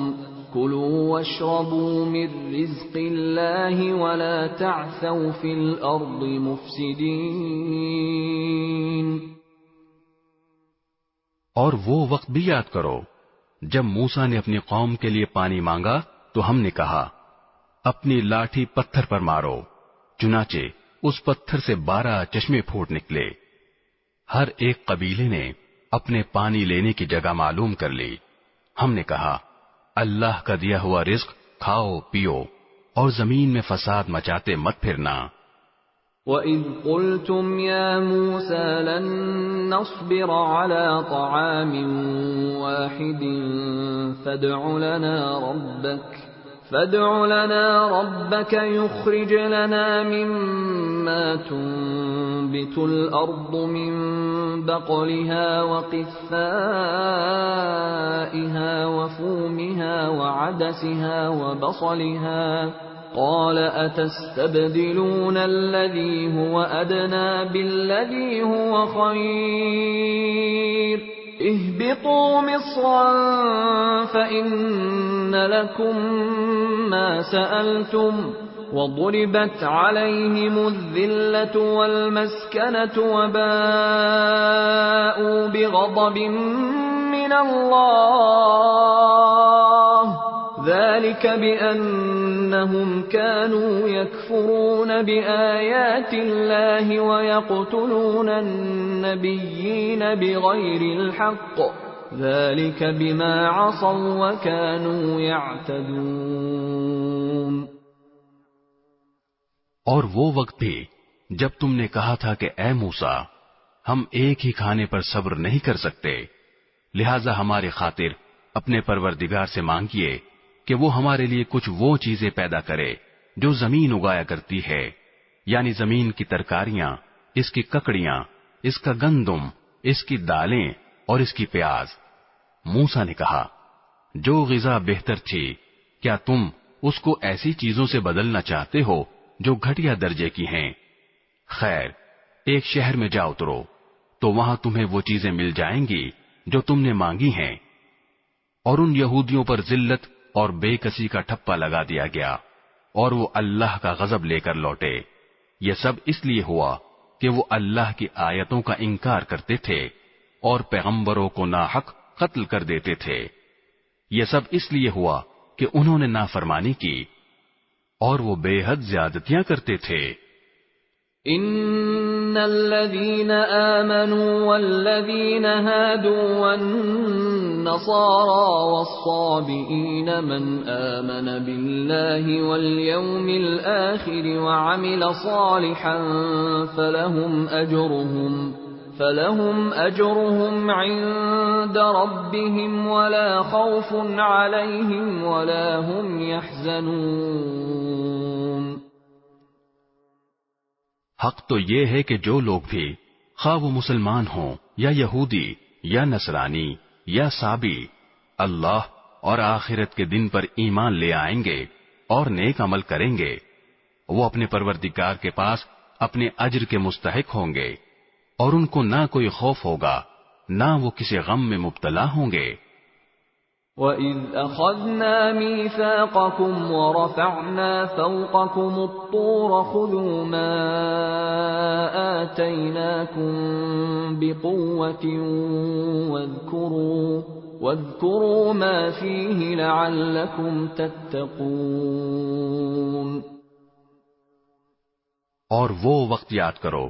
كُلُوا وَاشْرَبُوا مِن رِّزْقِ اللَّهِ وَلَا تَعْثَوْا فِي الْأَرْضِ مُفْسِدِينَ. اور وہ وقت بھی یاد کرو جب موسیٰ نے اپنی قوم کے لیے پانی مانگا تو ہم نے کہا اپنی لاٹھی پتھر پر مارو. چنانچہ اس پتھر سے 12 چشمے پھوٹ نکلے. ہر ایک قبیلے نے اپنے پانی لینے کی جگہ معلوم کر لی. ہم نے کہا اللہ کا دیا ہوا رزق کھاؤ پیو اور زمین میں فساد مچاتے مت پھرنا. وَإِذْ قُلْتُمْ يَا مُوسَى لَن نَّصْبِرَ عَلَىٰ طَعَامٍ وَاحِدٍ فَادْعُ لَنَا رَبَّكَ يُخْرِجْ لَنَا مِمَّا تُنبِتُ الْأَرْضُ مِن بَقْلِهَا وَقِثَّائِهَا وَفُومِهَا وَعَدَسِهَا وَبَصَلِهَا قَالَ أَتَسْتَبْدِلُونَ الَّذِي هُوَ أَدْنَىٰ بِالَّذِي هُوَ خَيْرٌ اهْبِطُوا مِصْرًا فَإِنَّ لَكُم مَّا سَأَلْتُمْ وَضُرِبَتْ عَلَيْهِمُ الذِّلَّةُ وَالْمَسْكَنَةُ وَبَاءُوا بِغَضَبٍ مِّنَ اللَّهِ ذَلِكَ بِأَنَّهُمْ كَانُوا يَكْفُرُونَ بِآيَاتِ اللَّهِ وَيَقْتُلُونَ النَّبِيِّينَ بِغَيْرِ الْحَقِّ ذَلِكَ بِمَا عَصَوا وَكَانُوا يَعْتَدُونَ. اور وہ وقت بھی جب تم نے کہا تھا کہ اے موسیٰ ہم ایک ہی کھانے پر صبر نہیں کر سکتے لہذا ہمارے خاطر اپنے پروردگار سے مانگیے کہ وہ ہمارے لیے کچھ وہ چیزیں پیدا کرے جو زمین اگایا کرتی ہے یعنی زمین کی ترکاریاں اس کی ککڑیاں اس کا گندم اس کی دالیں اور اس کی پیاز. موسیٰ نے کہا جو غذا بہتر تھی کیا تم اس کو ایسی چیزوں سے بدلنا چاہتے ہو جو گھٹیا درجے کی ہیں؟ خیر ایک شہر میں جا اترو تو وہاں تمہیں وہ چیزیں مل جائیں گی جو تم نے مانگی ہیں. اور ان یہودیوں پر ذلت اور بے کسی کا ٹھپا لگا دیا گیا اور وہ اللہ کا غضب لے کر لوٹے. یہ سب اس لیے ہوا کہ وہ اللہ کی آیتوں کا انکار کرتے تھے اور پیغمبروں کو ناحق قتل کر دیتے تھے. یہ سب اس لیے ہوا کہ انہوں نے نافرمانی کی اور وہ بے حد زیادتیاں کرتے تھے. ان الذين آمنوا والذين هادوا والنصارى والصابئين من آمن بالله واليوم الآخر وعمل صالحا فلهم أجرهم عند ربهم ولا خوف عليهم ولا هم يحزنون. حق تو یہ ہے کہ جو لوگ بھی خواہ وہ مسلمان ہوں یا یہودی یا نصرانی یا صابی اللہ اور آخرت کے دن پر ایمان لے آئیں گے اور نیک عمل کریں گے وہ اپنے پروردگار کے پاس اپنے اجر کے مستحق ہوں گے اور ان کو نہ کوئی خوف ہوگا نہ وہ کسی غم میں مبتلا ہوں گے. وَإِذْ أَخَذْنَا مِيثَاقَكُمْ وَرَفَعْنَا فَوْقَكُمُ الطُّورَ خُذُوا مَا آتَيْنَاكُمْ بِقُوَّةٍ وَاذْكُرُوا مَا فِيهِ لَعَلَّكُمْ تَتَّقُونَ. اور وہ وقت یاد کرو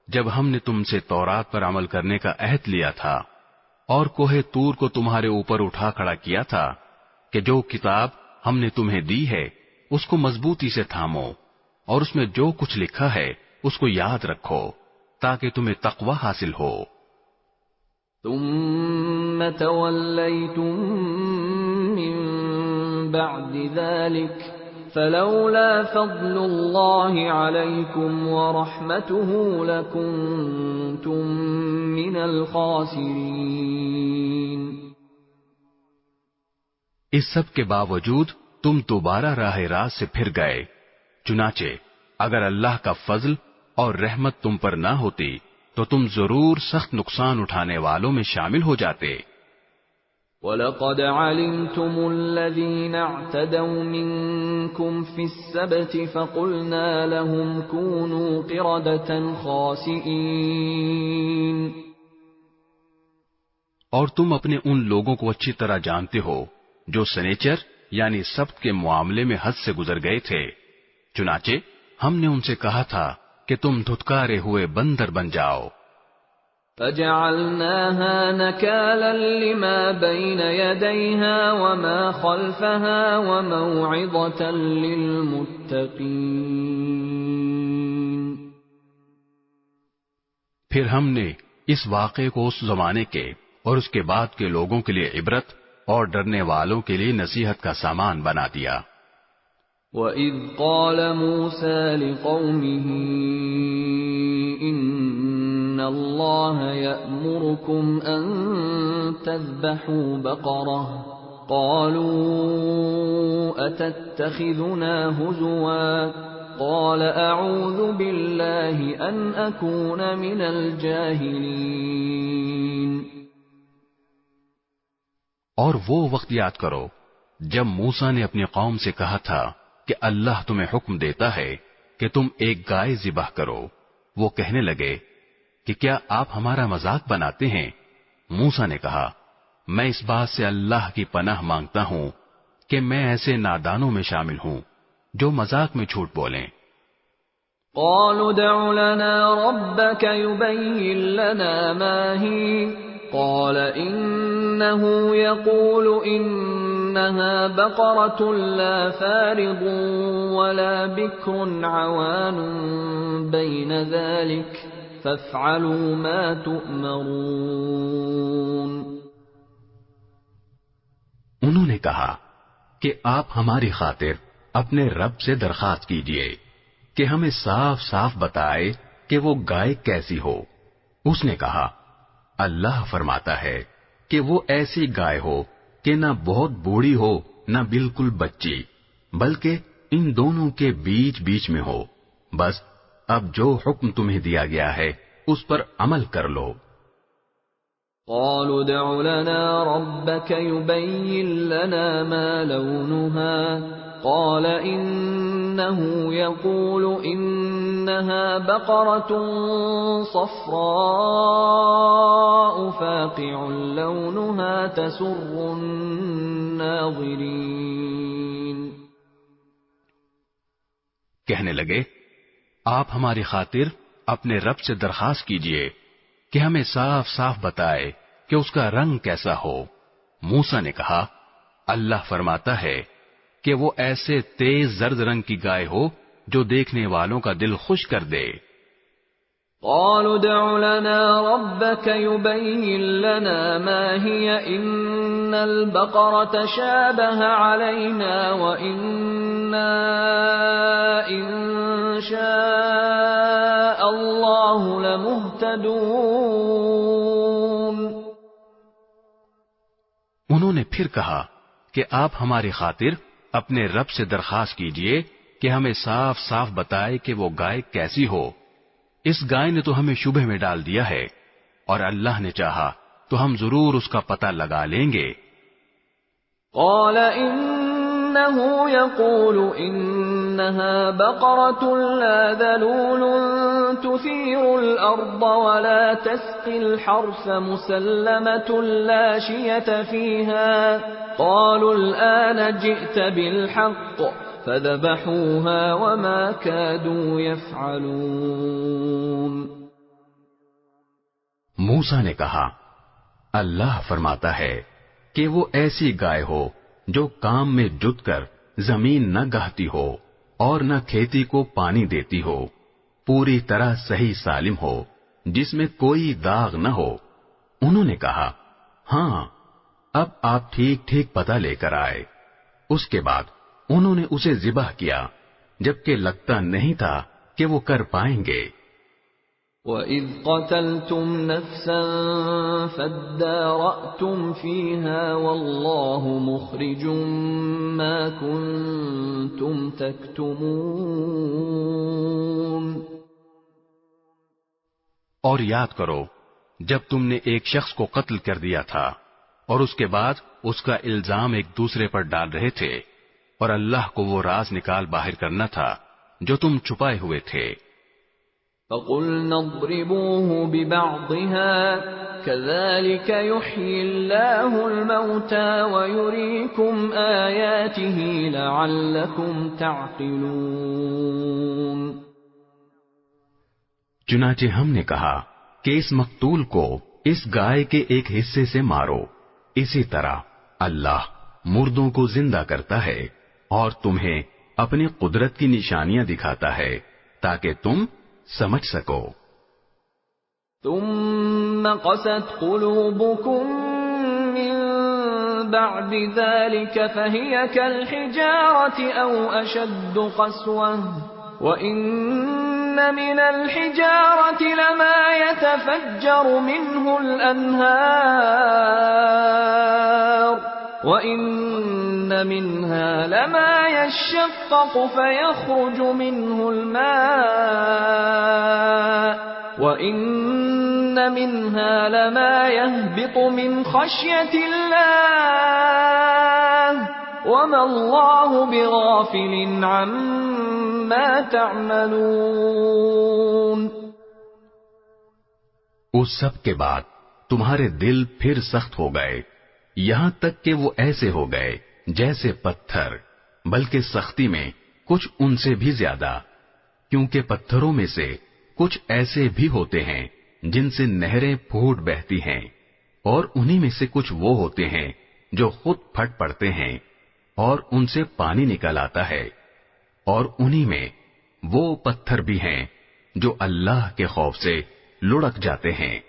جب ہم نے تم سے تورات پر عمل کرنے کا عہد لیا تھا اور کوہ طور کو تمہارے اوپر اٹھا کھڑا کیا تھا کہ جو کتاب ہم نے تمہیں دی ہے اس کو مضبوطی سے تھامو اور اس میں جو کچھ لکھا ہے اس کو یاد رکھو تاکہ تمہیں تقوی حاصل ہو. ثم توليتم من بعد ذلك فلولا فضل الله عليكم ورحمته لكنتم من الخاسرين۔ اس سب کے باوجود تم دوبارہ راہ راست سے پھر گئے، چنانچہ اگر اللہ کا فضل اور رحمت تم پر نہ ہوتی تو تم ضرور سخت نقصان اٹھانے والوں میں شامل ہو جاتے۔ وَلَقَدْ عَلِمْتُمُ الَّذِينَ اعْتَدَوْا مِنكُمْ فِي السَّبْتِ فَقُلْنَا لَهُمْ كُونُوا قِرَدَةً خَاسِئِينَ۔ اور تم اپنے ان لوگوں کو اچھی طرح جانتے ہو جو سنیچر یعنی سبت کے معاملے میں حد سے گزر گئے تھے، چنانچہ ہم نے ان سے کہا تھا کہ تم دھتکارے ہوئے بندر بن جاؤ۔ فَجَعَلْنَاهَا نَكَالًا لِمَا بَيْنَ يَدَيْهَا وَمَا خَلْفَهَا وَمَوْعِظَةً لِلْمُتَّقِينَ۔ پھر ہم نے اس واقعے کو اس زمانے کے اور اس کے بعد کے لوگوں کے لیے عبرت اور ڈرنے والوں کے لیے نصیحت کا سامان بنا دیا۔ وَإِذْ قَالَ مُوسَى لِقَوْمِهِ إِنَّ اللَّهَ يَأْمُرُكُمْ أَن تَذْبَحُوا بَقَرَةً قَالُوا أَتَتَّخِذُنَا هُزُوًا قَالَ أَعُوذُ بِاللَّهِ أَنْ أَكُونَ مِنَ الْجَاهِلِينَ۔ اور وہ وقت یاد کرو جب موسیٰ نے اپنی قوم سے کہا تھا کہ اللہ تمہیں حکم دیتا ہے کہ تم ایک گائے ذبح کرو۔ وہ کہنے لگے کہ کیا آپ ہمارا مذاق بناتے ہیں؟ موسیٰ نے کہا میں اس بات سے اللہ کی پناہ مانگتا ہوں کہ میں ایسے نادانوں میں شامل ہوں جو مذاق میں جھوٹ بولیں۔ قالوا ادع لنا ربك يبين لنا ما هي قال إنه يقول إنها بقرة لا فارض ولا بكر عوان بين ذلك فافعلوا ما تؤمرون۔ انہوں نے کہا کہ آپ ہماری خاطر اپنے رب سے درخواست کیجئے کہ ہمیں صاف صاف بتائے کہ وہ گائے کیسی ہو۔ اس نے کہا اللہ فرماتا ہے کہ وہ ایسی گائے ہو کہ نہ بہت بوڑھی ہو نہ بالکل بچی، بلکہ ان دونوں کے بیچ بیچ میں ہو۔ بس اب جو حکم تمہیں دیا گیا ہے اس پر عمل کر لو۔ قالوا ادع لنا ربك يبين لنا ما لونها قال إنه يقول إنها بقرة صفراء فاقع لونها تسر الناظرين۔ کہنے لگے آپ ہماری خاطر اپنے رب سے درخواست کیجئے کہ ہمیں صاف صاف بتائے کہ اس کا رنگ کیسا ہو۔ موسیٰ نے کہا اللہ فرماتا ہے کہ وہ ایسے تیز زرد رنگ کی گائے ہو جو دیکھنے والوں کا دل خوش کر دے۔ قالوا ادع لنا ربك يبين لنا ما هي إن البقرة شابه علينا وإنا إن شاء الله لمهتدون۔ انہوں نے پھر کہا کہ آپ ہماری خاطر اپنے رب سے درخواست کیجئے کہ ہمیں صاف صاف بتائے کہ وہ گائے کیسی ہو۔ اس گائے نے تو ہمیں شبہ میں ڈال دیا ہے اور اللہ نے چاہا تو ہم ضرور اس کا پتہ لگا لیں گے۔ قال إنه يقول إنها بقرة لا ذلول تثير الأرض ولا تسقي الحرث مسلمة لا شية فيها قالوا الآن جئت بالحق فذبحوها وما كادوا يفعلون۔ موسیٰ نے کہا اللہ فرماتا ہے کہ وہ ایسی گائے ہو جو کام میں جت کر زمین نہ گہتی ہو اور نہ کھیتی کو پانی دیتی ہو، پوری طرح صحیح سالم ہو، جس میں کوئی داغ نہ ہو۔ انہوں نے کہا ہاں اب آپ ٹھیک ٹھیک پتہ لے کر آئے۔ اس کے بعد انہوں نے اسے ذبح کیا جبکہ لگتا نہیں تھا کہ وہ کر پائیں گے۔ وَإِذْ قَتَلْتُمْ نَفْسًا فَادَّارَأْتُمْ فِيهَا وَاللَّهُ مُخْرِجٌ مَا كُنْتُمْ تَكْتُمُونَ۔ اور یاد کرو جب تم نے ایک شخص کو قتل کر دیا تھا اور اس کے بعد اس کا الزام ایک دوسرے پر ڈال رہے تھے، اور اللہ کو وہ راز نکال باہر کرنا تھا جو تم چھپائے ہوئے تھے۔ فَقُلْنَا اضْرِبُوهُ بِبَعْضِهَا كَذَلِكَ يُحْيِي اللَّهُ الْمَوْتَى وَيُرِيكُمْ آيَاتِهِ لَعَلَّكُمْ تَعْقِلُونَ۔ چنانچہ ہم نے کہا کہ اس مقتول کو اس گائے کے ایک حصے سے مارو، اسی طرح اللہ مردوں کو زندہ کرتا ہے اور تمہیں اپنی قدرت کی نشانیاں دکھاتا ہے تاکہ تم سمجھ سکو۔ ثم قست قلوبكم من بعد ذلك فهي كالحجارة أو أشد قسوة وإن من الحجارة لما يتفجر منه الأنهار وَإِنَّ مِنْهَا لَمَا يَشَّقَّقُ فَيَخْرُجُ مِنْهُ الْمَاءُ وَإِنَّ مِنْهَا لَمَا يَهْبِطُ مِنْ خَشْيَةِ اللَّهِ وَمَا اللَّهُ بِغَافِلٍ عَمَّا تَعْمَلُونَ۔ اس سب کے بعد تمہارے دل پھر سخت ہو گئے، یہاں تک کہ وہ ایسے ہو گئے جیسے پتھر، بلکہ سختی میں کچھ ان سے بھی زیادہ، کیونکہ پتھروں میں سے کچھ ایسے بھی ہوتے ہیں جن سے نہریں پھوٹ بہتی ہیں، اور انہی میں سے کچھ وہ ہوتے ہیں جو خود پھٹ پڑتے ہیں اور ان سے پانی نکل آتا ہے، اور انہی میں وہ پتھر بھی ہیں جو اللہ کے خوف سے لڑک جاتے ہیں،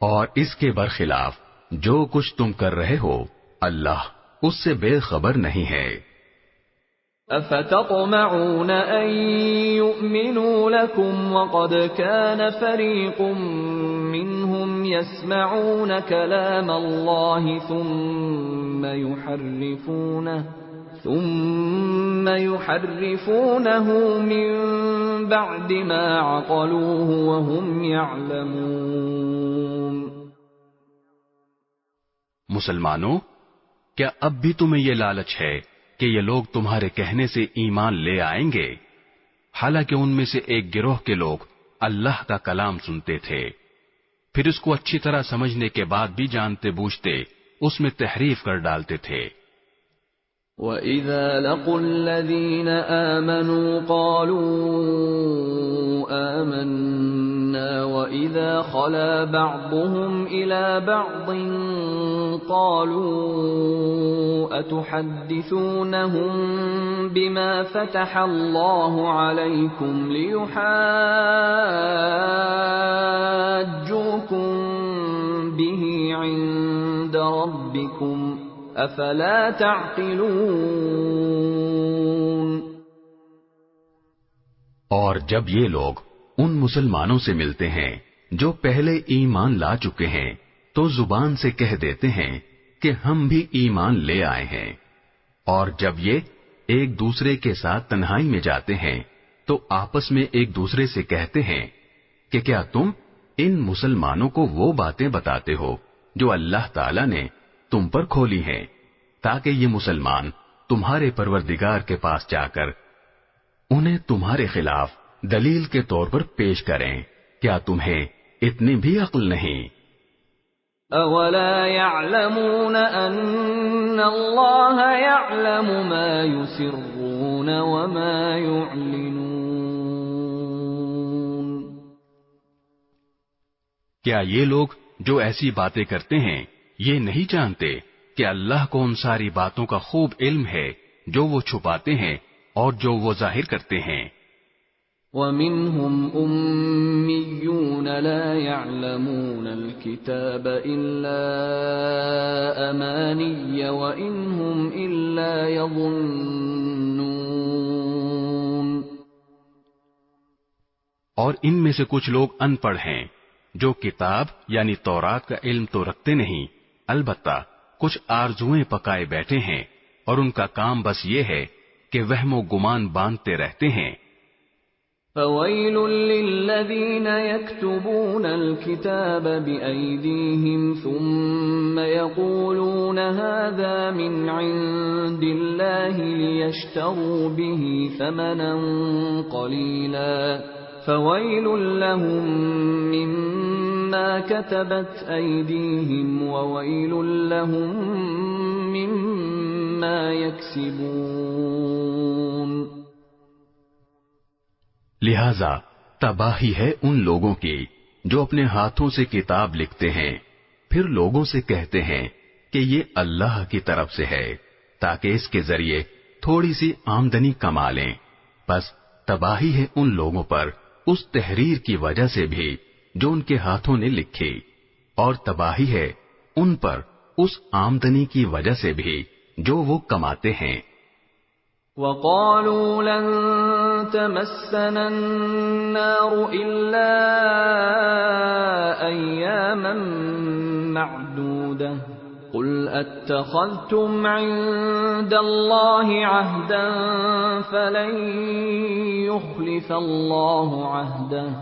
اور اس کے برخلاف جو کچھ تم کر رہے ہو اللہ اس سے بے خبر نہیں ہے۔ افتطمعون ان يؤمنوا لكم وقد كان فريق منهم يسمعون كلام الله ثم يحرفونه من بعد ما عقلوه وهم يعلمون۔ مسلمانوں، کیا اب بھی تمہیں یہ لالچ ہے کہ یہ لوگ تمہارے کہنے سے ایمان لے آئیں گے، حالانکہ ان میں سے ایک گروہ کے لوگ اللہ کا کلام سنتے تھے، پھر اس کو اچھی طرح سمجھنے کے بعد بھی جانتے بوجھتے اس میں تحریف کر ڈالتے تھے۔ وَإِذَا لَقُوا الَّذِينَ آمَنُوا قَالُوا آمَنَّا وَإِذَا خَلَا بَعْضُهُمْ إِلَى بَعْضٍ قَالُوا أَتُحَدِّثُونَهُم بِمَا فَتَحَ اللَّهُ عَلَيْكُمْ لِيُحَاجُّوكُم بِهِ عِندَ رَبِّكُمْ افلا تعقلون۔ اور جب یہ لوگ ان مسلمانوں سے ملتے ہیں جو پہلے ایمان لا چکے ہیں تو زبان سے کہہ دیتے ہیں کہ ہم بھی ایمان لے آئے ہیں، اور جب یہ ایک دوسرے کے ساتھ تنہائی میں جاتے ہیں تو آپس میں ایک دوسرے سے کہتے ہیں کہ کیا تم ان مسلمانوں کو وہ باتیں بتاتے ہو جو اللہ تعالی نے تم پر کھولی ہیں، تاکہ یہ مسلمان تمہارے پروردگار کے پاس جا کر انہیں تمہارے خلاف دلیل کے طور پر پیش کریں۔ کیا تمہیں اتنی بھی عقل نہیں؟ اولا يعلمون ان اللہ يعلم ما يسرون وما يعلنون۔ کیا یہ لوگ جو ایسی باتیں کرتے ہیں یہ نہیں جانتے کہ اللہ کو ان ساری باتوں کا خوب علم ہے جو وہ چھپاتے ہیں اور جو وہ ظاہر کرتے ہیں؟ وَمِنْهُمْ أُمِّيُّونَ لَا يَعْلَمُونَ الْكِتَابَ إِلَّا أَمَانِيَّ وَإِنْ هُمْ إِلَّا يَظُنُّونَ۔ اور ان میں سے کچھ لوگ ان پڑھ ہیں جو کتاب یعنی تورات کا علم تو رکھتے نہیں، البتہ کچھ آرزوئیں پکائے بیٹھے ہیں اور ان کا کام بس یہ ہے کہ وہم و گمان باندھتے رہتے ہیں۔ فَوَيْلٌ لِّلَّذِينَ يَكْتُبُونَ الْكِتَابَ بِأَيْدِيهِمْ ثُمَّ يَقُولُونَ هَٰذَا مِنْ عِندِ اللَّهِ لِيَشْتَرُوا بِهِ ثَمَنًا قَلِيلًا فَوَيْلٌ لَّهُم مِّمَّا كَتَبَتْ أَيْدِيهِمْ وَوَيْلٌ لَّهُم مِّمَّا يَكْسِبُونَ۔ لہذا تباہی ہے ان لوگوں کی جو اپنے ہاتھوں سے کتاب لکھتے ہیں پھر لوگوں سے کہتے ہیں کہ یہ اللہ کی طرف سے ہے تاکہ اس کے ذریعے تھوڑی سی آمدنی کما لیں، بس تباہی ہے ان لوگوں پر اس تحریر کی وجہ سے بھی جو ان کے ہاتھوں نے لکھی، اور تباہی ہے ان پر اس آمدنی کی وجہ سے بھی جو وہ کماتے ہیں۔ وَقَالُوا لَن تَمَسَّنَا النَّارُ إِلَّا أَيَّامًا مَّعْدُودَةً قُلْ أَتَّخَذْتُمْ عِندَ اللَّهِ عَهْدًا فَلَن يُخْلِفَ اللَّهُ عَهْدَهُ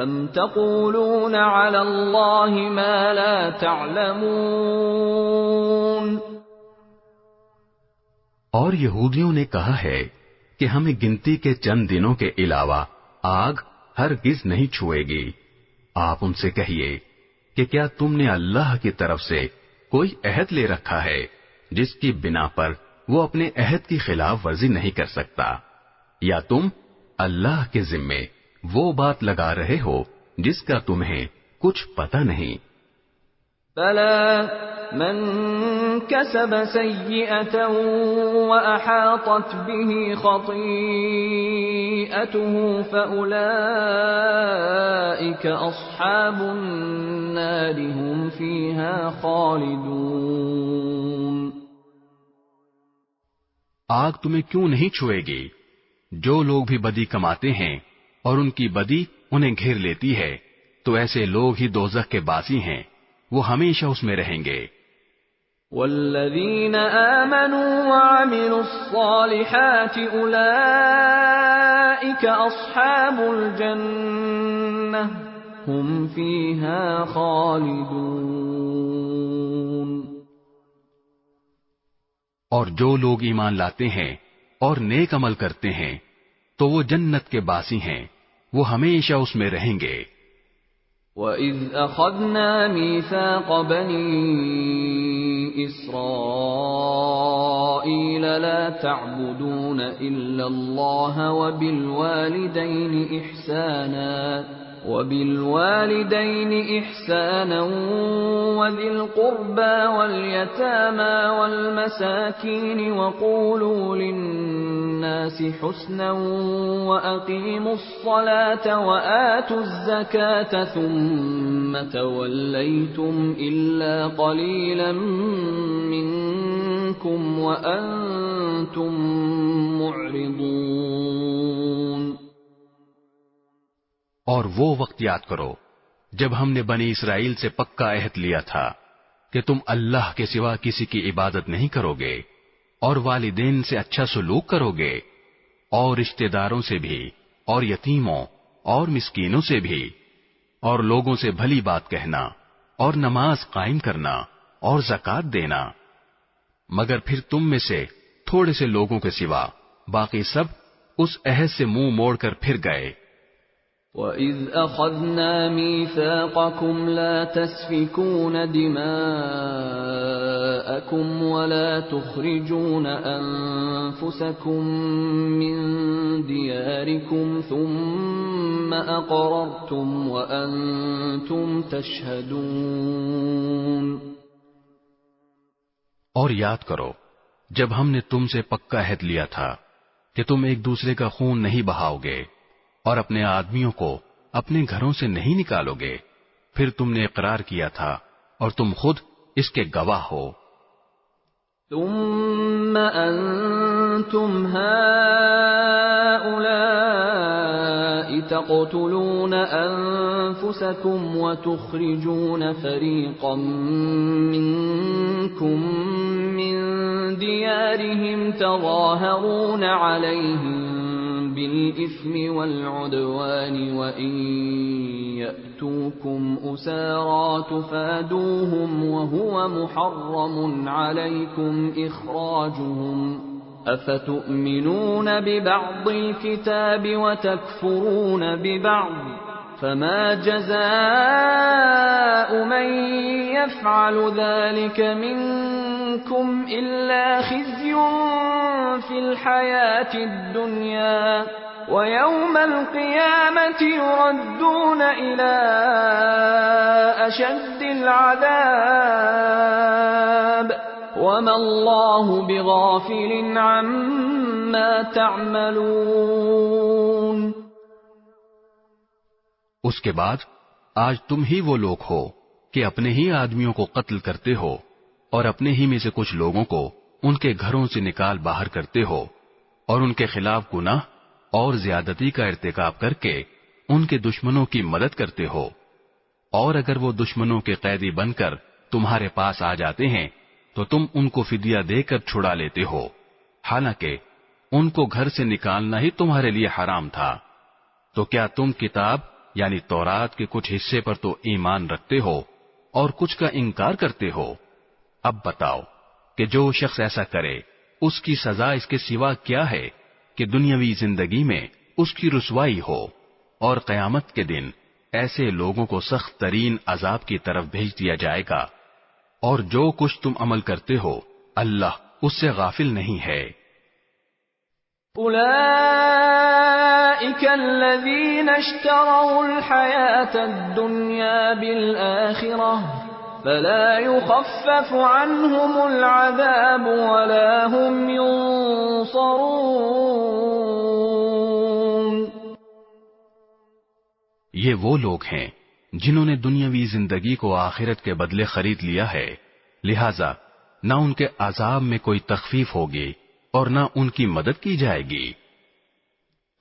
أَمْ تَقُولُونَ عَلَى اللَّهِ مَا لَا تَعْلَمُونَ۔ اور یہودیوں نے کہا ہے کہ ہمیں گنتی کے چند دنوں کے علاوہ آگ ہرگز نہیں چھوئے گی۔ آپ ان سے کہیے کہ کیا تم نے اللہ کی طرف سے کوئی عہد لے رکھا ہے جس کی بنا پر وہ اپنے عہد کی خلاف ورزی نہیں کر سکتا، یا تم اللہ کے ذمے وہ بات لگا رہے ہو جس کا تمہیں کچھ پتہ نہیں؟ بَلَى مَن كَسَبَ سَيِّئَةً وَأَحَاطَتْ بِهِ خَطِيئَتُهُ فَأُولَئِكَ أَصْحَابُ النَّارِ هُمْ فِيهَا خَالِدُونَ۔ آگ تمہیں کیوں نہیں چھوئے گی؟ جو لوگ بھی بدی کماتے ہیں اور ان کی بدی انہیں گھیر لیتی ہے تو ایسے لوگ ہی دوزخ کے باسی ہیں، وہ ہمیشہ اس میں رہیں گے۔ وَالَّذِينَ آمَنُوا وَعَمِلُوا الصَّالِحَاتِ أُولَئِكَ أَصْحَابُ الْجَنَّةِ هُمْ فِيهَا خَالِدُونَ۔ اور جو لوگ ایمان لاتے ہیں اور نیک عمل کرتے ہیں تو وہ جنت کے باسی ہیں، وہ ہمیشہ اس میں رہیں گے۔ وَإِذْ أَخَذْنَا مِيثَاقَ بَنِي إِسْرَائِيلَ لَا تَعْبُدُونَ إِلَّا اللَّهَ وَبِالْوَالِدَيْنِ إِحْسَانًا وَذِي الْقُرْبَى وَالْيَتَامَى وَالْمَسَاكِينِ وَقُولُوا لِلنَّاسِ حُسْنًا وَأَقِيمُوا الصَّلَاةَ وَآتُوا الزَّكَاةَ ثُمَّ تَوَلَّيْتُمْ إِلَّا قَلِيلًا مِّنكُمْ وَأَنتُم مُّعْرِضُونَ۔ اور وہ وقت یاد کرو جب ہم نے بنی اسرائیل سے پکا عہد لیا تھا کہ تم اللہ کے سوا کسی کی عبادت نہیں کرو گے اور والدین سے اچھا سلوک کرو گے اور رشتہ داروں سے بھی اور یتیموں اور مسکینوں سے بھی اور لوگوں سے بھلی بات کہنا اور نماز قائم کرنا اور زکوٰۃ دینا، مگر پھر تم میں سے تھوڑے سے لوگوں کے سوا باقی سب اس عہد سے منہ موڑ کر پھر گئے۔ وَإِذْ أَخَذْنَا مِيثَاقَكُمْ لَا تَسْفِكُونَ دِمَاءَكُمْ وَلَا تُخْرِجُونَ أَنفُسَكُمْ مِنْ دِيَارِكُمْ ثُمَّ أَقْرَرْتُمْ وَأَنْتُمْ تَشْهَدُونَ۔ اور یاد کرو جب ہم نے تم سے پکا عہد لیا تھا کہ تم ایک دوسرے کا خون نہیں بہاؤ گے اور اپنے آدمیوں کو اپنے گھروں سے نہیں نکالو گے، پھر تم نے اقرار کیا تھا اور تم خود اس کے گواہ ہو۔ ثم أنتم هؤلاء تقتلون أنفسكم وتخرجون فريقا منكم من ديارهم تظاهرون عليهم بالإثم والعدوان وإن يأتوكم أسارى تفادوهم وهو محرم عليكم إخراجهم أفتؤمنون ببعض الكتاب وتكفرون ببعض فما جزاء من يفعل ذلك منكم إلا خزي في الحياة الدنيا ويوم القيامة يردون إلى أشد العذاب وما الله بغافل عما تعملون۔ اس کے بعد آج تم ہی وہ لوگ ہو کہ اپنے ہی آدمیوں کو قتل کرتے ہو اور اپنے ہی میں سے کچھ لوگوں کو ان کے گھروں سے نکال باہر کرتے ہو اور ان کے خلاف گناہ اور زیادتی کا ارتکاب کر کے ان کے دشمنوں کی مدد کرتے ہو، اور اگر وہ دشمنوں کے قیدی بن کر تمہارے پاس آ جاتے ہیں تو تم ان کو فدیہ دے کر چھڑا لیتے ہو، حالانکہ ان کو گھر سے نکالنا ہی تمہارے لیے حرام تھا۔ تو کیا تم کتاب یعنی تورات کے کچھ حصے پر تو ایمان رکھتے ہو اور کچھ کا انکار کرتے ہو؟ اب بتاؤ کہ جو شخص ایسا کرے اس کی سزا اس کے سوا کیا ہے کہ دنیاوی زندگی میں اس کی رسوائی ہو، اور قیامت کے دن ایسے لوگوں کو سخت ترین عذاب کی طرف بھیج دیا جائے گا، اور جو کچھ تم عمل کرتے ہو اللہ اس سے غافل نہیں ہے۔ أولئك الذين اشتروا الحياة الدنيا بالآخرة فلا يخفف عنهم العذاب ولا هم ينصرون۔ یہ وہ لوگ ہیں جنہوں نے دنیاوی زندگی کو آخرت کے بدلے خرید لیا ہے، لہذا نہ ان کے عذاب میں کوئی تخفیف ہوگی اور نہ ان کی مدد کی جائے گی۔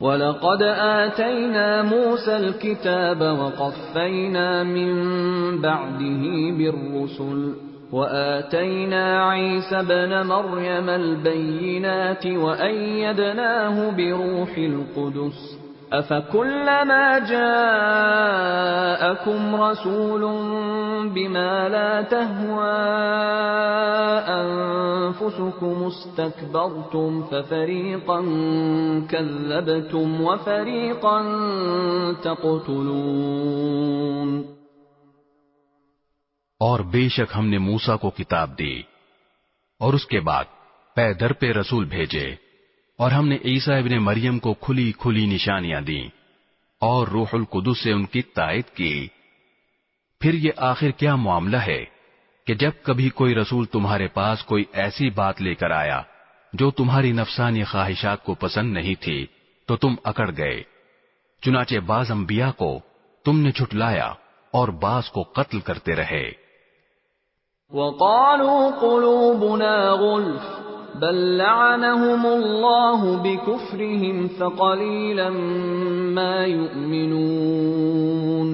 وَلَقَدْ آتَيْنَا مُوسَى الْكِتَابَ وَقَفَّيْنَا مِن بَعْدِهِ بِالرُّسُلِ وَآتَيْنَا عِيسَى ابْنَ مَرْيَمَ الْبَيِّنَاتِ وَأَيَّدْنَاهُ بِرُوحِ الْقُدُسِ أَفَكُلَّمَا جَاءَكُمْ رَسُولٌ بِمَا لَا تَهْوَى أَنفُسُكُمُ اسْتَكْبَرْتُمْ فَفَرِيقًا كَذَّبْتُمْ وَفَرِيقًا تَقْتُلُونَ۔ اور بے شک ہم نے موسیٰ کو کتاب دی اور اس کے بعد پے در پہ رسول بھیجے، اور ہم نے عیسیٰ ابن مریم کو کھلی کھلی نشانیاں دیں اور روح القدس سے ان کی تائید کی۔ پھر یہ آخر کیا معاملہ ہے کہ جب کبھی کوئی رسول تمہارے پاس کوئی ایسی بات لے کر آیا جو تمہاری نفسانی خواہشات کو پسند نہیں تھی تو تم اکڑ گئے، چنانچہ بعض انبیاء کو تم نے جھٹلایا اور بعض کو قتل کرتے رہے۔ وَقَالُوا قُلُوبُنَا غُلْفٌ بَل لَّعَنَهُمُ اللَّهُ بِكُفْرِهِمْ فَقَلِيلًا مَّا يُؤْمِنُونَ۔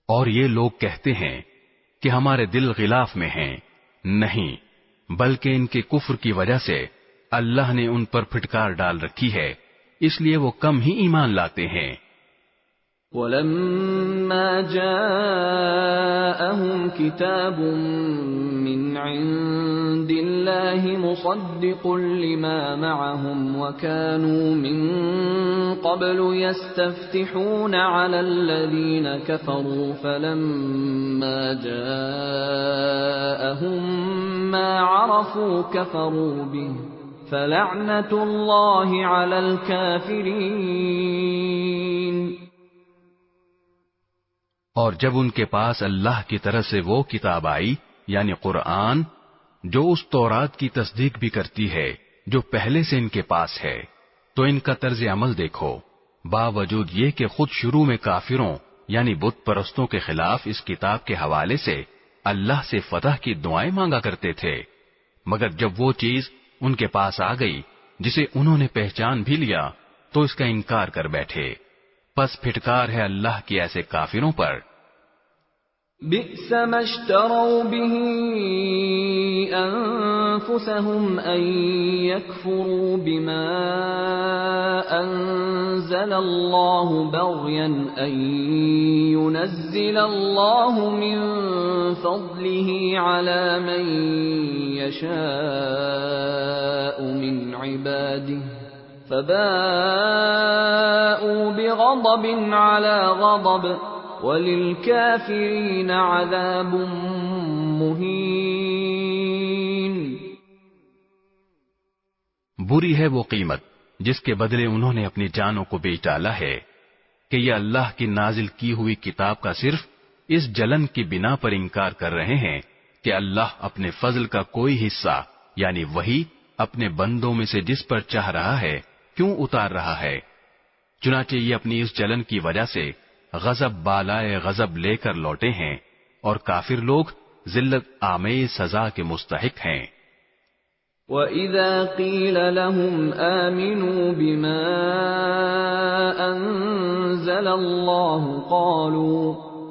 اور یہ لوگ کہتے ہیں کہ ہمارے دل غلاف میں ہیں، نہیں بلکہ ان کے کفر کی وجہ سے اللہ نے ان پر پھٹکار ڈال رکھی ہے، اس لیے وہ کم ہی ایمان لاتے ہیں۔ وَلَمَّا جَاءَهُمْ كِتَابٌ مِّنْ عِندِ اللَّهِ مُصَدِّقٌ لِّمَا مَعَهُمْ وَكَانُوا مِن قَبْلُ يَسْتَفْتِحُونَ عَلَى الَّذِينَ كَفَرُوا فَلَمَّا جَاءَهُم مَّا عَرَفُوا كَفَرُوا بِهِ فَلَعْنَةُ اللَّهِ عَلَى الْكَافِرِينَ۔ اور جب ان کے پاس اللہ کی طرف سے وہ کتاب آئی یعنی قرآن جو اس تورات کی تصدیق بھی کرتی ہے جو پہلے سے ان کے پاس ہے، تو ان کا طرز عمل دیکھو، باوجود یہ کہ خود شروع میں کافروں یعنی بت پرستوں کے خلاف اس کتاب کے حوالے سے اللہ سے فتح کی دعائیں مانگا کرتے تھے، مگر جب وہ چیز ان کے پاس آ گئی جسے انہوں نے پہچان بھی لیا تو اس کا انکار کر بیٹھے۔ پس پھٹکار ہے اللہ کی ایسے کافروں پر۔ بئس ما اشتروا به أنفسهم أن يكفروا بما أنزل الله بغيا أن ينزل الله من فضله على من يشاء من عباده فباءوا بغضب على غضب وَلِلْكَافِرِينَ عَذَابٌ مُهِينٌ۔ بری ہے وہ قیمت جس کے بدلے انہوں نے اپنی جانوں کو بیچ ڈالا ہے کہ یہ اللہ کی نازل کی ہوئی کتاب کا صرف اس جلن کی بنا پر انکار کر رہے ہیں کہ اللہ اپنے فضل کا کوئی حصہ یعنی وہی اپنے بندوں میں سے جس پر چاہ رہا ہے کیوں اتار رہا ہے۔ چنانچہ یہ اپنی اس جلن کی وجہ سے غضب بالائے غضب لے کر لوٹے ہیں اور کافر لوگ ذلت آمیز سزا کے مستحق ہیں۔ وَإِذَا قِيلَ لَهُمْ آمِنُوا بِمَا أَنزَلَ اللَّهُ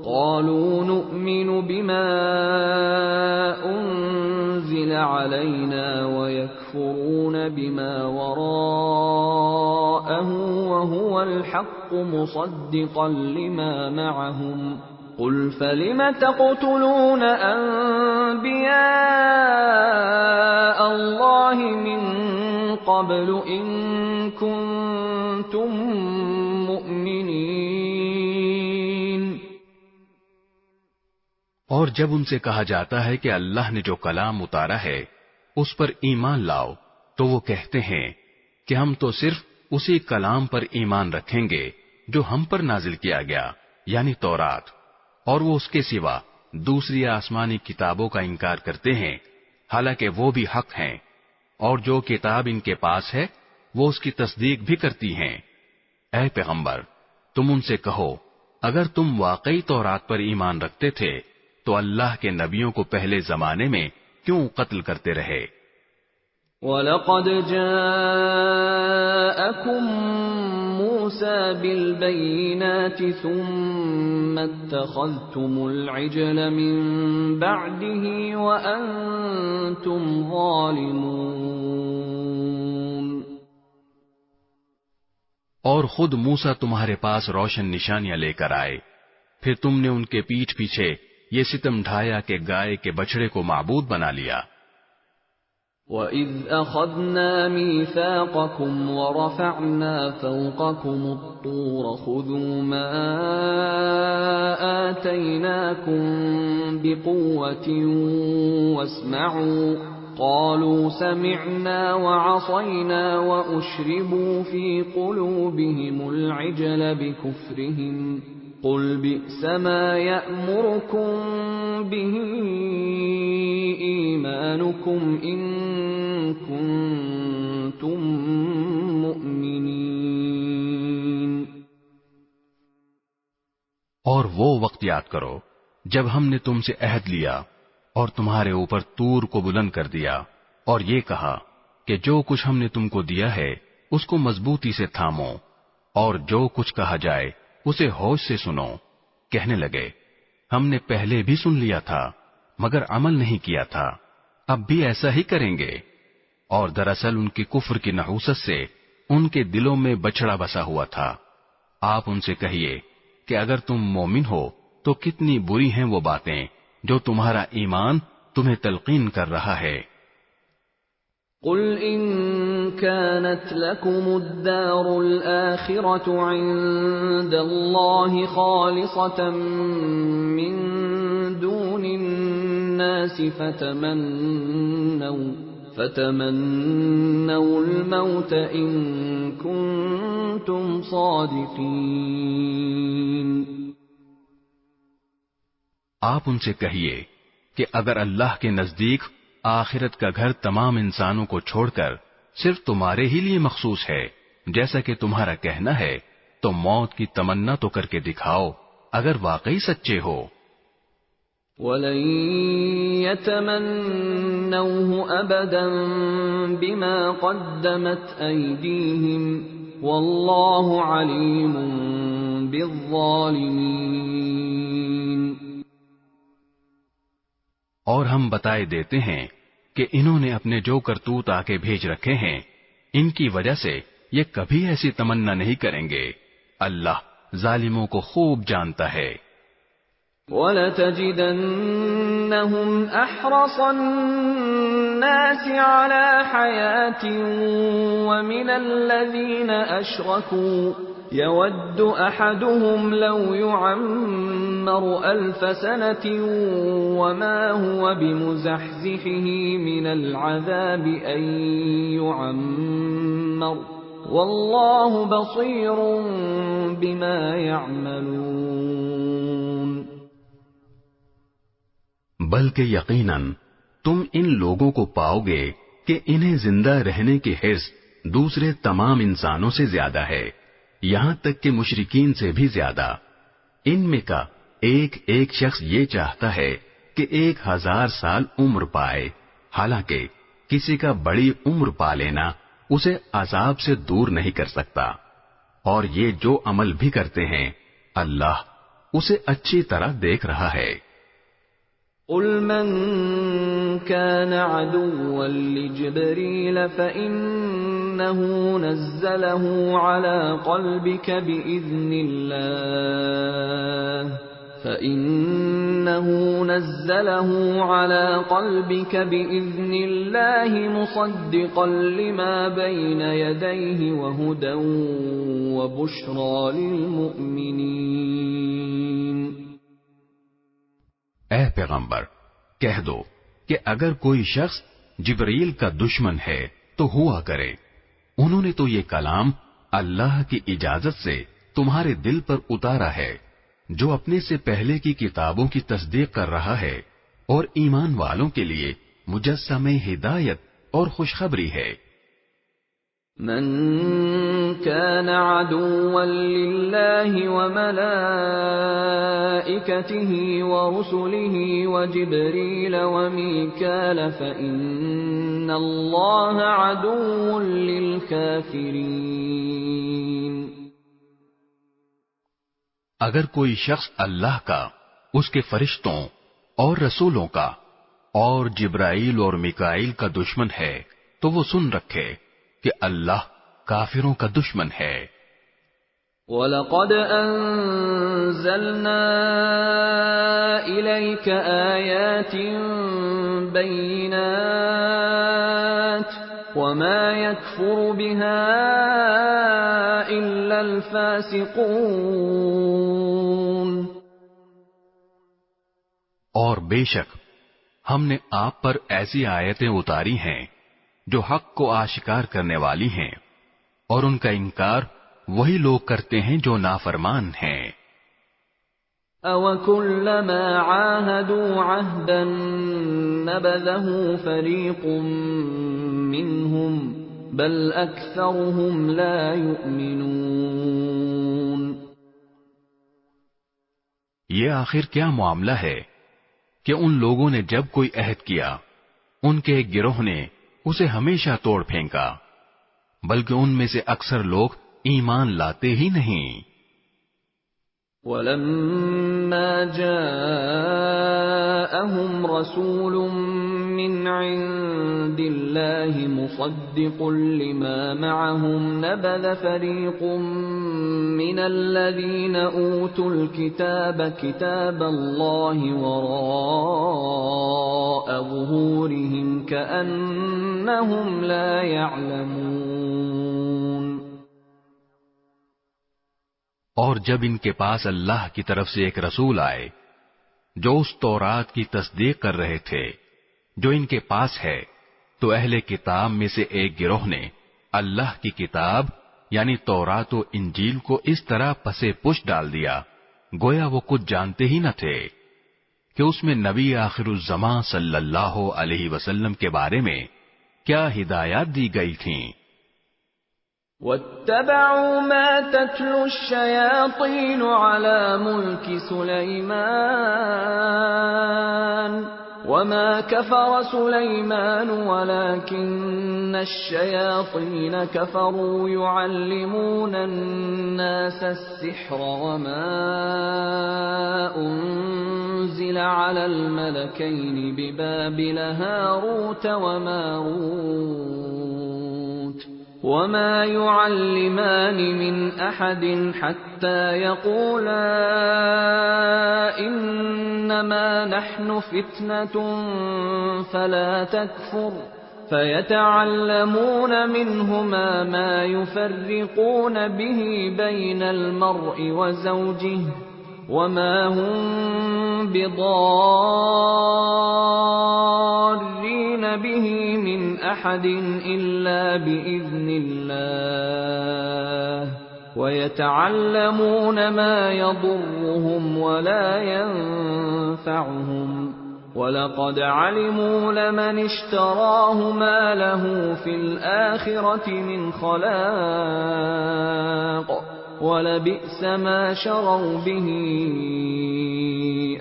قَالُوا نُؤْمِنُ بِمَا أُنزِلَ عَلَيْنَا وَيَكْفُرُونَ بِمَا وَرَاءَهُ وَهُوَ الْحَقُّ مُصَدِّقًا لِمَا مَعَهُمْ قُلْ فَلِمَ تَقْتُلُونَ أَنبِيَاءَ اللَّهِ مِن قَبْلُ إِن كُنتُم مُّؤْمِنِينَ۔ اور جب ان سے کہا جاتا ہے کہ اللہ نے جو کلام اتارا ہے اس پر ایمان لاؤ تو وہ کہتے ہیں کہ ہم تو صرف اسی کلام پر ایمان رکھیں گے جو ہم پر نازل کیا گیا یعنی تورات، اور وہ اس کے سوا دوسری آسمانی کتابوں کا انکار کرتے ہیں حالانکہ وہ بھی حق ہیں، اور جو کتاب ان کے پاس ہے وہ اس کی تصدیق بھی کرتی ہیں۔ اے پیغمبر تم ان سے کہو اگر تم واقعی تورات پر ایمان رکھتے تھے تو اللہ کے نبیوں کو پہلے زمانے میں کیوں قتل کرتے رہے؟ وَلَقَدْ جَاءَكُم مُّوسَىٰ بِالْبَيِّنَاتِ ثُمَّ اتَّخَذْتُمُ الْعِجْلَ مِن بَعْدِهِ وَأَنتُمْ ظَالِمُونَ۔ اور خود موسیٰ تمہارے پاس روشن نشانیاں لے کر آئے، پھر تم نے ان کے پیٹھ پیچھے یہ ستم ڈھایا کہ گائے کے بچڑے کو معبود بنا لیا۔ وَإِذْ أَخَذْنَا مِيثَاقَكُمْ وَرَفَعْنَا فَوْقَكُمُ الطُّورَ خُذُوا مَا آتَيْنَاكُمْ بِقُوَّةٍ وَاسْمَعُوا قَالُوا سَمِعْنَا وَعَصَيْنَا وَأُشْرِبُوا فِي قُلُوبِهِمُ الْعِجْلَ بِكُفْرِهِمْ قُلْ بِئْسَ مَا يَأْمُرُكُمْ بِهِ إِيمَانُكُمْ إِن كُنتُم مُّؤْمِنِينَ۔ اور وہ وقت یاد کرو جب ہم نے تم سے عہد لیا اور تمہارے اوپر طور کو بلند کر دیا اور یہ کہا کہ جو کچھ ہم نے تم کو دیا ہے اس کو مضبوطی سے تھامو اور جو کچھ کہا جائے اسے ہوش سے سنو۔ کہنے لگے ہم نے پہلے بھی سن لیا تھا مگر عمل نہیں کیا تھا، اب بھی ایسا ہی کریں گے۔ اور دراصل ان کی کفر کی نحوست سے ان کے دلوں میں بچڑا بسا ہوا تھا۔ آپ ان سے کہیے کہ اگر تم مومن ہو تو کتنی بری ہیں وہ باتیں جو تمہارا ایمان تمہیں تلقین کر رہا ہے۔ قُلْ إِن كَانَتْ لَكُمُ الدَّارُ الْآخِرَةُ عِندَ اللَّهِ خَالِصَةً مِّن دُونِ النَّاسِ فَتَمَنَّوُا الْمَوْتَ إِن كُنتُمْ صَادِقِينَ۔ آپ ان سے کہیے کہ اگر اللہ کے نزدیک آخرت کا گھر تمام انسانوں کو چھوڑ کر صرف تمہارے ہی لیے مخصوص ہے، جیسا کہ تمہارا کہنا ہے تو موت کی تمنا تو کر کے دکھاؤ اگر واقعی سچے ہو۔ وَلَن يَتَمَنَّوْهُ أَبَدًا بِمَا قَدَّمَتْ أَيْدِيهِمْ وَاللَّهُ عَلِيمٌ بِالظَّالِمِينَ۔ اور ہم بتائے دیتے ہیں کہ انہوں نے اپنے جو کرتوت آگے بھیج رکھے ہیں ان کی وجہ سے یہ کبھی ایسی تمنا نہیں کریں گے، اللہ ظالموں کو خوب جانتا ہے۔ وَلَتَجِدَنَّهُمْ أَحْرَصَ النَّاسِ عَلَى حَيَاةٍ وَمِنَ الَّذِينَ أَشْرَكُوا يَوَدُّ أَحَدُهُمْ لَوْ يُعَمَّرُ 1000 سَنَةٍ وَمَا هُوَ بِمُزَحْزِحِهِ مِنَ الْعَذَابِ أَن يُعَمَّرَ وَاللَّهُ بَصِيرٌ بِمَا يَعْمَلُونَ۔ بلکہ یقیناً تم ان لوگوں کو پاؤ گے کہ انہیں زندہ رہنے کی حرص دوسرے تمام انسانوں سے زیادہ ہے، یہاں تک کہ مشرکین سے بھی زیادہ۔ ان میں کا ایک ایک شخص یہ چاہتا ہے کہ 1000 سال عمر پائے، حالانکہ کسی کا بڑی عمر پا لینا اسے عذاب سے دور نہیں کر سکتا، اور یہ جو عمل بھی کرتے ہیں اللہ اسے اچھی طرح دیکھ رہا ہے۔ قُلْ مَنْ كَانَ عَدُوًّا لِجِبْرِيلَ فَإِنَّهُ نَزَّلَهُ عَلَى قَلْبِكَ بِإِذْنِ اللَّهِ مُصَدِّقًا لِمَا بَيْنَ يَدَيْهِ وَهُدًى وَبُشْرَى لِلْمُؤْمِنِينَ۔ اے پیغمبر کہہ دو کہ اگر کوئی شخص جبرائیل کا دشمن ہے تو ہوا کرے، انہوں نے تو یہ کلام اللہ کی اجازت سے تمہارے دل پر اتارا ہے، جو اپنے سے پہلے کی کتابوں کی تصدیق کر رہا ہے، اور ایمان والوں کے لیے مجسمہ ہدایت اور خوشخبری ہے۔ من كان عدوا لله وملائكته ورسله وجبريل وميكال فإن الله عدو للكافرين۔ اگر کوئی شخص اللہ کا، اس کے فرشتوں اور رسولوں کا اور جبرائیل اور میکائیل کا دشمن ہے تو وہ سن رکھے کہ اللہ کافروں کا دشمن ہے۔ وَلَقَدْ أَنزَلْنَا إِلَيْكَ آيَاتٍ بَيِّنَاتٍ وَمَا يَكْفُرُ بِهَا إِلَّا الْفَاسِقُونَ۔ اور بے شک ہم نے آپ پر ایسی آیتیں اتاری ہیں جو حق کو آشکار کرنے والی ہیں، اور ان کا انکار وہی لوگ کرتے ہیں جو نافرمان ہیں۔ أَوَكُلَّمَا عَاهَدُوا عَهْدًا نَبَذَهُ فَرِيقٌ مِّنْهُمْ بَلْ أَكْثَرُهُمْ لَا يُؤْمِنُونَ۔ یہ آخر کیا معاملہ ہے کہ ان لوگوں نے جب کوئی عہد کیا ان کے ایک گروہ نے اسے ہمیشہ توڑ پھینکا، بلکہ ان میں سے اکثر لوگ ایمان لاتے ہی نہیں۔ وَلَمَّا جَاءَهُمْ رَسُولٌ مِّنْ عِندِ اللَّهِ مُصَدِّقٌ لِمَا مَعَهُمْ نَبَذَ فَرِيقٌ مِّنَ الَّذِينَ أُوتُوا الْكِتَابَ كِتَابَ اللَّهِ وَرَاءَ ظُهُورِهِمْ كَأَنَّهُمْ لَا يَعْلَمُونَ۔ اور جب ان کے پاس اللہ کی طرف سے ایک رسول آئے جو اس تورات کی تصدیق کر رہے تھے جو ان کے پاس ہے، تو اہل کتاب میں سے ایک گروہ نے اللہ کی کتاب یعنی تورات و انجیل کو اس طرح پسے پش ڈال دیا گویا وہ کچھ جانتے ہی نہ تھے کہ اس میں نبی آخر الزماں صلی اللہ علیہ وسلم کے بارے میں کیا ہدایات دی گئی تھیں۔ واتبعوا ما تتلو الشياطين على ملك سليمان وما كفر سليمان ولكن الشياطين كفروا يعلمون الناس السحر وما أنزل على الملكين ببابل هاروت وماروت وما يعلمان من أحد حتى يقولا إنما نحن فتنة فلا تكفر فيتعلمون منهما ما يفرقون به بين المرء وزوجه وما هم بضارين به من أحد إلا بإذن الله ويتعلمون ما يضرهم ولا ينفعهم وَلَقَدْ عَلِمُوا لَمَنِ اشْتَرَاهُ مَا لَهُ فِي الْآخِرَةِ مِنْ خَلَاقٍ وَلَبِئْسَ مَا شَرَوْا بِهِ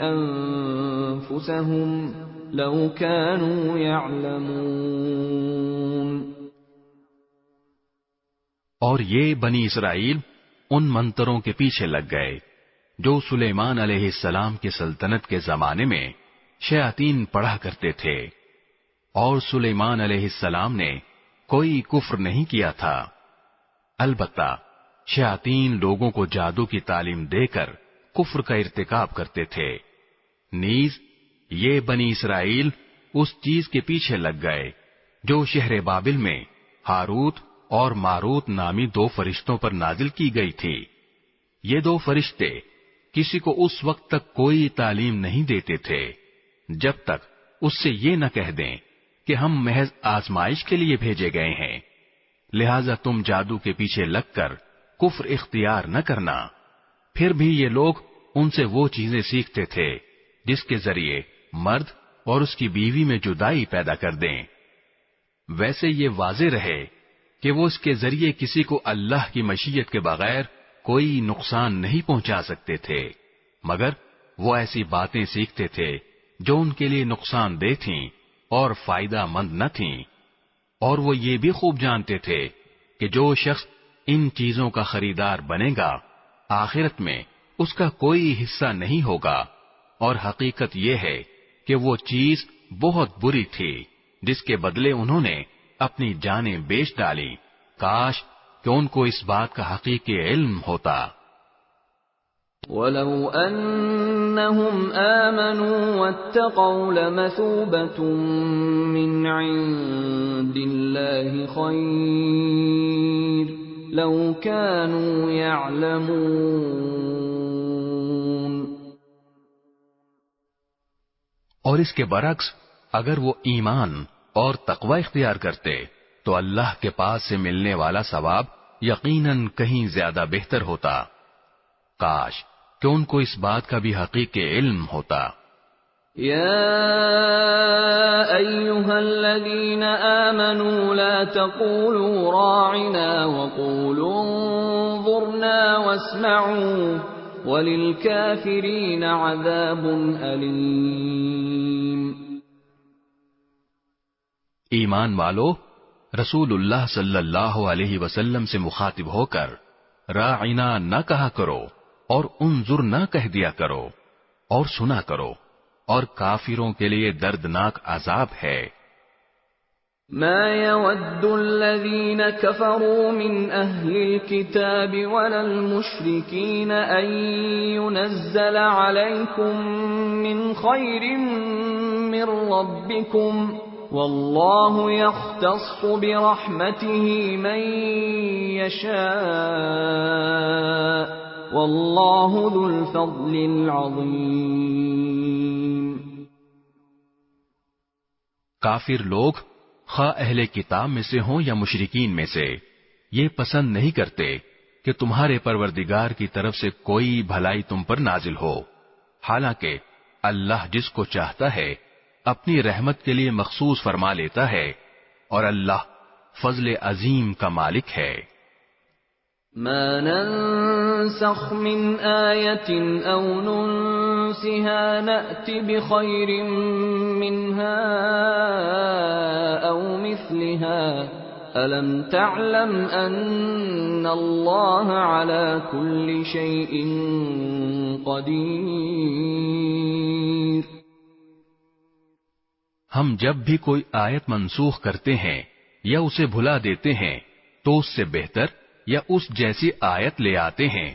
أَنفُسَهُمْ لَوْ كَانُوا يَعْلَمُونَ۔ اور یہ بنی اسرائیل ان منتروں کے پیچھے لگ گئے جو سلیمان علیہ السلام کی سلطنت کے زمانے میں شیاطین پڑھا کرتے تھے، اور سلیمان علیہ السلام نے کوئی کفر نہیں کیا تھا، البتہ شیاطین لوگوں کو جادو کی تعلیم دے کر کفر کا ارتکاب کرتے تھے۔ نیز یہ بنی اسرائیل اس چیز کے پیچھے لگ گئے جو شہر بابل میں ہاروت اور ماروت نامی دو فرشتوں پر نازل کی گئی تھی۔ یہ دو فرشتے کسی کو اس وقت تک کوئی تعلیم نہیں دیتے تھے جب تک اس سے یہ نہ کہہ دیں کہ ہم محض آزمائش کے لیے بھیجے گئے ہیں، لہذا تم جادو کے پیچھے لگ کر کفر اختیار نہ کرنا۔ پھر بھی یہ لوگ ان سے وہ چیزیں سیکھتے تھے جس کے ذریعے مرد اور اس کی بیوی میں جدائی پیدا کر دیں۔ ویسے یہ واضح رہے کہ وہ اس کے ذریعے کسی کو اللہ کی مشیت کے بغیر کوئی نقصان نہیں پہنچا سکتے تھے، مگر وہ ایسی باتیں سیکھتے تھے جو ان کے لیے نقصان دہ تھیں اور فائدہ مند نہ تھیں، اور وہ یہ بھی خوب جانتے تھے کہ جو شخص ان چیزوں کا خریدار بنے گا آخرت میں اس کا کوئی حصہ نہیں ہوگا، اور حقیقت یہ ہے کہ وہ چیز بہت بری تھی جس کے بدلے انہوں نے اپنی جانیں بیچ ڈالی۔ کاش کہ ان کو اس بات کا حقیقی علم ہوتا۔ وَلَوْ أَنَّهُمْ آمَنُوا وَاتَّقَوْا لَمَثُوبَةٌ مِّنْ عِندِ اللَّهِ خَيْرٌ لَوْ كَانُوا يَعْلَمُونَ۔ اور اس کے برعکس اگر وہ ایمان اور تقوی اختیار کرتے تو اللہ کے پاس سے ملنے والا ثواب یقیناً کہیں زیادہ بہتر ہوتا۔ کاش کہ ان کو اس بات کا بھی حقیقی علم ہوتا۔ یا ایھا الذین آمنوا لا تقولوا راعنا وقولوا انظرنا واسمعوا وللکافرین عذاب علیم۔ ایمان والو، رسول اللہ صلی اللہ علیہ وسلم سے مخاطب ہو کر راعنا نہ کہا کرو اور انظر نہ کہہ دیا کرو، اور سنا کرو، اور کافروں کے لیے دردناک عذاب ہے۔ ما يود الذين كفروا من أهل الكتاب ولا المشركين أن ينزل عليكم من خير من ربكم والله يختص برحمته من يشاء والله ذو الفضل العظيم۔ کافر لوگ خواہ اہل کتاب میں سے ہوں یا مشرکین میں سے یہ پسند نہیں کرتے کہ تمہارے پروردگار کی طرف سے کوئی بھلائی تم پر نازل ہو، حالانکہ اللہ جس کو چاہتا ہے اپنی رحمت کے لیے مخصوص فرما لیتا ہے، اور اللہ فضل عظیم کا مالک ہے۔ ما ننسخ من آية أو ننسها نأت بخير منها أو مثلها ألم تعلم أن الله على كل شيء قدير۔ ہم جب بھی کوئی آیت منسوخ کرتے ہیں یا اسے بھلا دیتے ہیں تو اس سے بہتر یا اس جیسی آیت لے آتے ہیں۔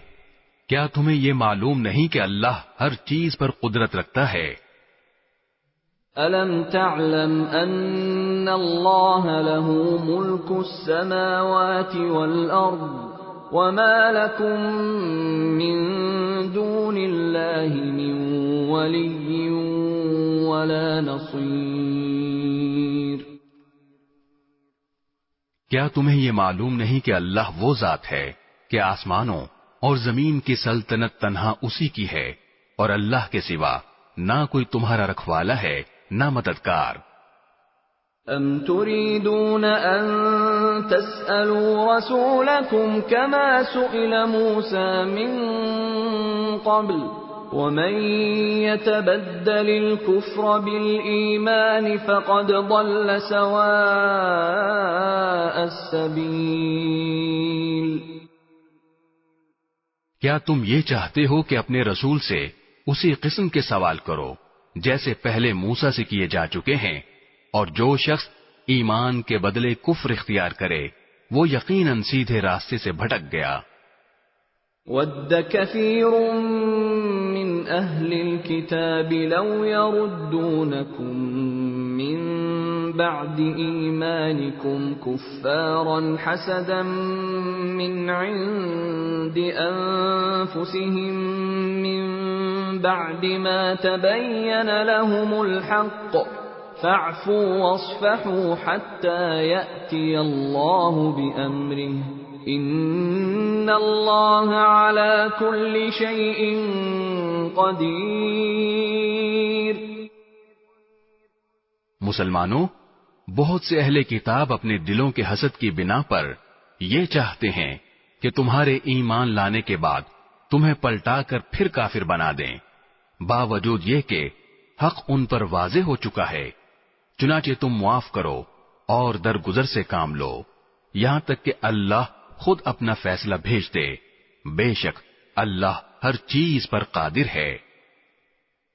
کیا تمہیں یہ معلوم نہیں کہ اللہ ہر چیز پر قدرت رکھتا ہے؟ أَلَمْ تَعْلَمْ أَنَّ اللَّهَ لَهُ مُلْكُ السَّمَاوَاتِ وَالْأَرْضِ وَمَا لَكُمْ مِنْ دُونِ اللَّهِ مِنْ وَلِيٍّ وَلَا نَصِيرٍ۔ کیا تمہیں یہ معلوم نہیں کہ اللہ وہ ذات ہے کہ آسمانوں اور زمین کی سلطنت تنہا اسی کی ہے، اور اللہ کے سوا نہ کوئی تمہارا رکھوالا ہے نہ مددگار۔ ام تريدون ان تسألوا رسولكم كما سئل موسى من قبل ومن يتبدل الكفر بالإيمان فقد ضل سواء السبيل۔ کیا تم یہ چاہتے ہو کہ اپنے رسول سے اسی قسم کے سوال کرو جیسے پہلے موسیٰ سے کیے جا چکے ہیں، اور جو شخص ایمان کے بدلے کفر اختیار کرے وہ یقیناً سیدھے راستے سے بھٹک گیا۔ وَدَّ كَثِيرٌ مِّنْ أَهْلِ الْكِتَابِ لَوْ يَرُدُّونَكُمْ مِّن بَعْدِ إِيمَانِكُمْ كُفَّارًا حَسَدًا مِّنْ عِندِ أَنفُسِهِم مِّن بَعْدِ مَا تَبَيَّنَ لَهُمُ الْحَقُّ فَاعْفُوا وَاصْفَحُوا حَتَّى يَأْتِيَ اللَّهُ بِأَمْرِهِ إِنَّ اللَّهَ عَلَى كُلِّ شَيْءٍ قَدِيرٌ۔ مسلمانوں، بہت سے اہل کتاب اپنے دلوں کے حسد کی بنا پر یہ چاہتے ہیں کہ تمہارے ایمان لانے کے بعد تمہیں پلٹا کر پھر کافر بنا دیں، باوجود یہ کہ حق ان پر واضح ہو چکا ہے۔ چنانچہ تم معاف کرو اور درگزر سے کام لو یہاں تک کہ اللہ خود اپنا فیصلہ بھیج دے، بے شک اللہ ہر چیز پر قادر ہے۔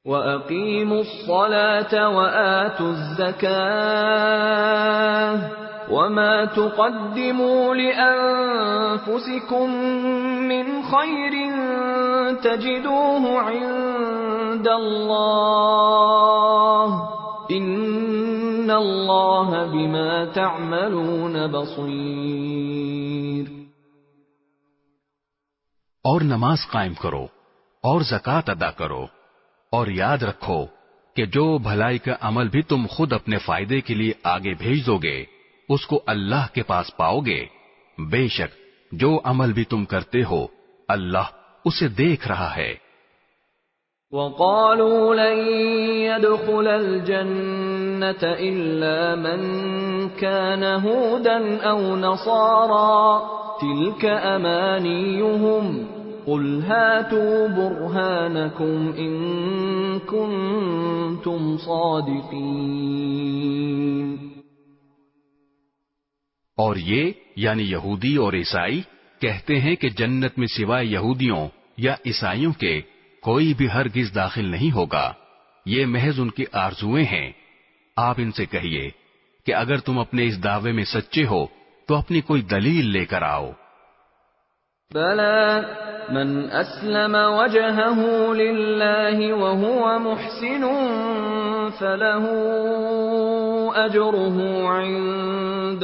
وَأَقِيمُوا الصَّلَاةَ وَآتُوا الزَّكَاةَ وَمَا تُقَدِّمُوا لِأَنفُسِكُم مِّنْ خَيْرٍ تَجِدُوهُ عِندَ اللَّهِ إِنَّ اللَّهَ بِمَا تَعْمَلُونَ بَصِيرٌ۔ اور نماز قائم کرو اور زکوٰۃ ادا کرو، اور یاد رکھو کہ جو بھلائی کا عمل بھی تم خود اپنے فائدے کے لیے آگے بھیج دو گے اس کو اللہ کے پاس پاؤ گے، بے شک جو عمل بھی تم کرتے ہو اللہ اسے دیکھ رہا ہے۔ وَقَالُوا لَن يَدْخُلَ الْجَنَّةَ إِلَّا مَن كَانَ هُودًا أَوْ نَصَارَىٰ تِلْكَ أَمَانِيُّهُمْ قُلْ هَاتُوا بُرْهَانَكُمْ إِن كُنتُمْ صَادِقِينَ۔ اور یہ یعنی یہودی اور عیسائی کہتے ہیں کہ جنت میں سوائے یہودیوں یا عیسائیوں کے کوئی بھی ہرگز داخل نہیں ہوگا، یہ محض ان کی آرزویں ہیں۔ آپ ان سے کہیے کہ اگر تم اپنے اس دعوے میں سچے ہو تو اپنی کوئی دلیل لے کر آؤ۔ بَلَى مَنْ أَسْلَمَ وَجْهَهُ لِلَّهِ وَهُوَ مُحْسِنٌ فَلَهُ أَجْرُهُ عِندَ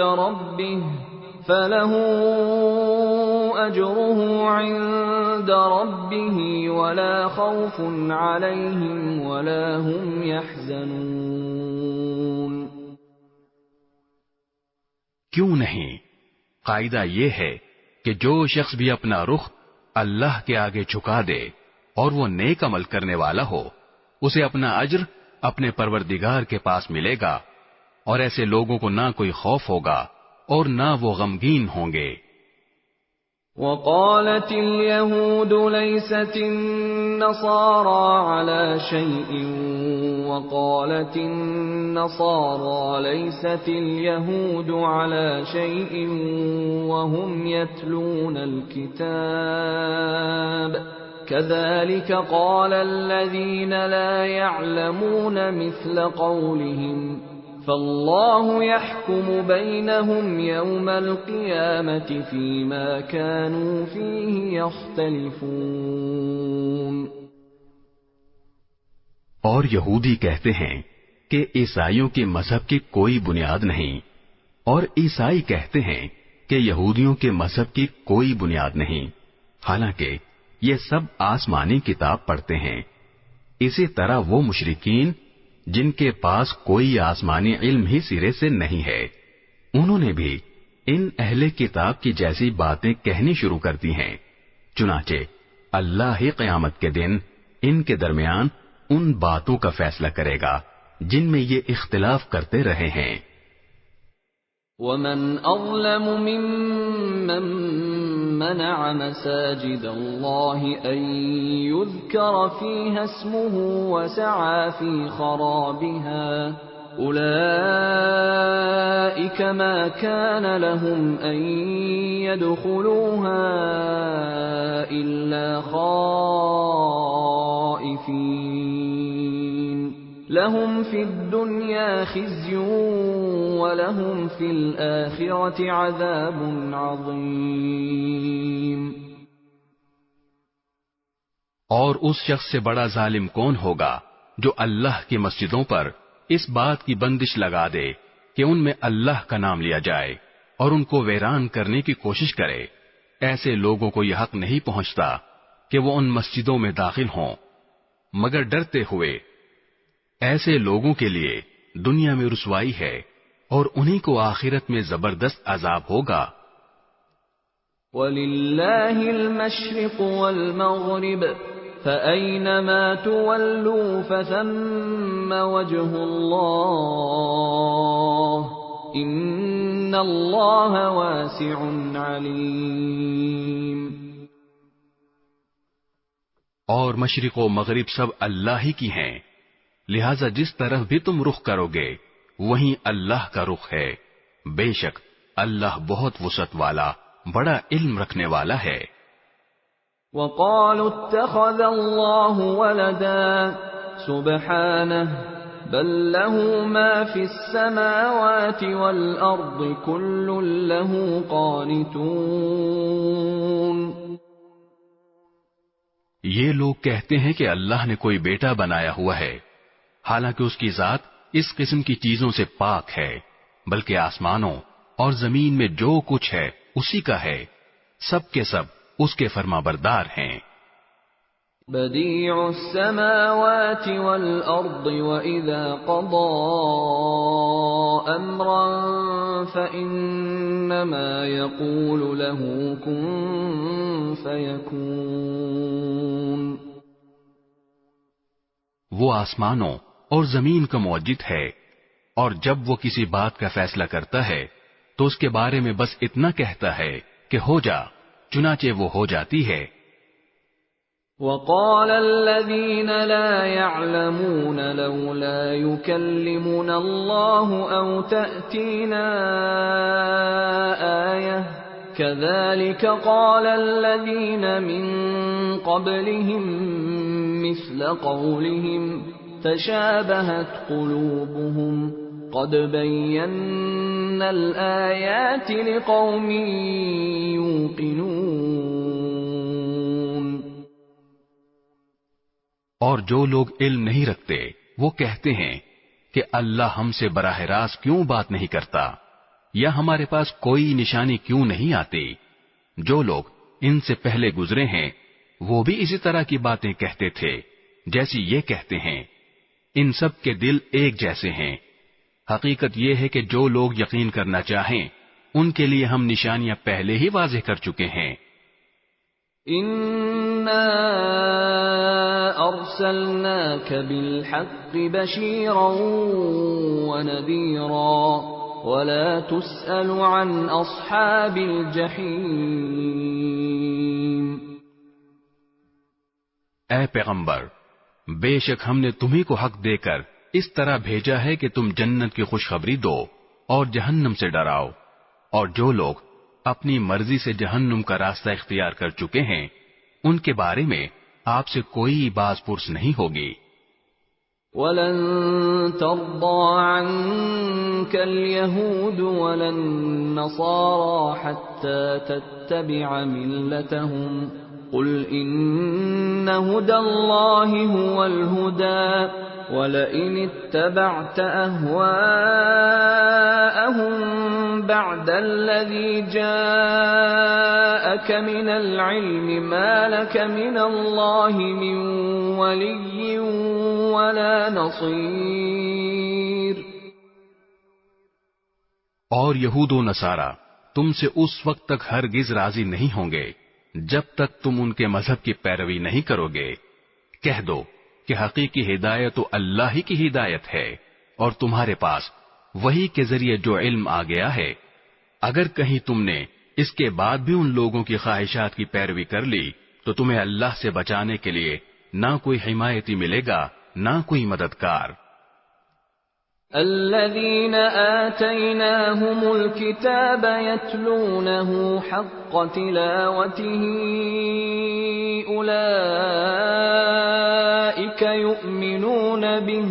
رَبِّهِ وَلَا خَوْفٌ عَلَيْهِمْ وَلَا هُمْ يَحْزَنُونَ۔ کیوں نہیں؟ قاعدہ یہ ہے کہ جو شخص بھی اپنا رخ اللہ کے آگے جھکا دے اور وہ نیک عمل کرنے والا ہو اسے اپنا اجر اپنے پروردگار کے پاس ملے گا، اور ایسے لوگوں کو نہ کوئی خوف ہوگا اور نہ وہ غمگین ہوں گے۔ وقالت اليهود ليست النصارى على شيء وقالت النصارى ليست اليهود على شيء وهم يتلون الكتاب كذلك قال الذين لا يعلمون مثل قولهم فالله يحكم بينهم يوم القيامة فيما كانوا فيه يختلفون. اور یہودی کہتے ہیں کہ عیسائیوں کے مذہب کی کوئی بنیاد نہیں، اور عیسائی کہتے ہیں کہ یہودیوں کے مذہب کی کوئی بنیاد نہیں، حالانکہ یہ سب آسمانی کتاب پڑھتے ہیں. اسی طرح وہ مشرکین جن کے پاس کوئی آسمانی علم ہی سرے سے نہیں ہے، انہوں نے بھی ان اہل کتاب کی جیسی باتیں کہنی شروع کر دی ہیں. چنانچہ اللہ ہی قیامت کے دن ان کے درمیان ان باتوں کا فیصلہ کرے گا جن میں یہ اختلاف کرتے رہے ہیں. وَمَنْ أَظْلَمُ مِمَّن مَّنَعَ مَسَاجِدَ اللَّهِ أَن يُذْكَرَ فِيهَا اسْمُهُ وَسَعَى فِي خَرَابِهَا أُولَئِكَ مَا كَانَ لَهُمْ أَن يَدْخُلُوهَا إِلَّا خَائِفِينَ لَهُمْ فِي الدُّنْيَا خِزْيٌ وَلَهُمْ فِي الْآخِرَةِ عَذَابٌ عَظِيمٌ. اور اس شخص سے بڑا ظالم کون ہوگا جو اللہ کی مسجدوں پر اس بات کی بندش لگا دے کہ ان میں اللہ کا نام لیا جائے اور ان کو ویران کرنے کی کوشش کرے. ایسے لوگوں کو یہ حق نہیں پہنچتا کہ وہ ان مسجدوں میں داخل ہوں مگر ڈرتے ہوئے. ایسے لوگوں کے لیے دنیا میں رسوائی ہے اور انہی کو آخرت میں زبردست عذاب ہوگا. وَلِلَّهِ الْمَشْرِقُ وَالْمَغْرِبُ فَأَيْنَمَا تُوَلُّوا فَثَمَّ وَجْهُ اللَّهِ إِنَّ اللَّهَ وَاسِعٌ عَلِيمٌ. اور مشرق و مغرب سب اللہ ہی کی ہیں، لہذا جس طرف بھی تم رخ کرو گے وہیں اللہ کا رخ ہے. بے شک اللہ بہت وسعت والا بڑا علم رکھنے والا ہے. وَقَالُوا اتَّخَذَ اللَّهُ وَلَدًا سُبْحَانَهُ بَل لَّهُ مَا فِي السَّمَاوَاتِ وَالْأَرْضِ كُلٌّ لَّهُ قَانِتُونَ. یہ لوگ کہتے ہیں کہ اللہ نے کوئی بیٹا بنایا ہوا ہے، حالانکہ اس کی ذات اس قسم کی چیزوں سے پاک ہے، بلکہ آسمانوں اور زمین میں جو کچھ ہے اسی کا ہے، سب کے سب اس کے فرما بردار ہیں. بدیع السماوات والارض واذا قضى امرا فانما يقول له كن فيكون. وہ آسمانوں اور زمین کا موجد ہے، اور جب وہ کسی بات کا فیصلہ کرتا ہے تو اس کے بارے میں بس اتنا کہتا ہے کہ ہو جا، چنانچہ وہ ہو جاتی ہے. وقال الذين لا يعلمون لولا يكلمنا الله أو تأتينا آية كذلك قال الذين من قبلهم مثل قولهم تشابهت قلوبهم قد بينا الآيات لقوم يوقنون. اور جو لوگ علم نہیں رکھتے وہ کہتے ہیں کہ اللہ ہم سے براہ راست کیوں بات نہیں کرتا، یا ہمارے پاس کوئی نشانی کیوں نہیں آتی. جو لوگ ان سے پہلے گزرے ہیں وہ بھی اسی طرح کی باتیں کہتے تھے جیسی یہ کہتے ہیں. ان سب کے دل ایک جیسے ہیں. حقیقت یہ ہے کہ جو لوگ یقین کرنا چاہیں ان کے لیے ہم نشانیاں پہلے ہی واضح کر چکے ہیں. اِنَّا أَرْسَلْنَاكَ بِالْحَقِّ بَشِيرًا وَنَذِيرًا وَلَا تُسْأَلُ عَنْ أَصْحَابِ الْجَحِيمِ. اے پیغمبر، بے شک ہم نے تمہیں کو حق دے کر اس طرح بھیجا ہے کہ تم جنت کی خوشخبری دو اور جہنم سے ڈراؤ، اور جو لوگ اپنی مرضی سے جہنم کا راستہ اختیار کر چکے ہیں ان کے بارے میں آپ سے کوئی باز پرس نہیں ہوگی۔ وَلَن تَرْضَىٰ عَنكَ الْيَهُودُ وَلَا النَّصَارَىٰ حَتَّىٰ تَتَّبِعَ مِلَّتَهُمْ قُلْ إِنَّ هُدَى اللَّهِ هُوَ الْهُدَىٰ وَلَئِنِ اتَّبَعْتَ أَهْوَاءَهُم بَعْدَ الَّذِي جَاءَكَ مِنَ الْعِلْمِ مَا لَكَ مِنَ اللَّهِ مِن وَلِيٍّ وَلَا نَصِيرٍ۔ اور یہود و نصارہ تم سے اس وقت تک ہرگز راضی نہیں ہوں گے جب تک تم ان کے مذہب کی پیروی نہیں کرو گے۔ کہہ دو کہ حقیقی ہدایت تو اللہ ہی کی ہدایت ہے، اور تمہارے پاس وہی کے ذریعے جو علم آ گیا ہے، اگر کہیں تم نے اس کے بعد بھی ان لوگوں کی خواہشات کی پیروی کر لی تو تمہیں اللہ سے بچانے کے لیے نہ کوئی حمایتی ملے گا نہ کوئی مددگار۔ الذين آتيناهم الكتاب يتلونه حق تلاوته أولئك يؤمنون به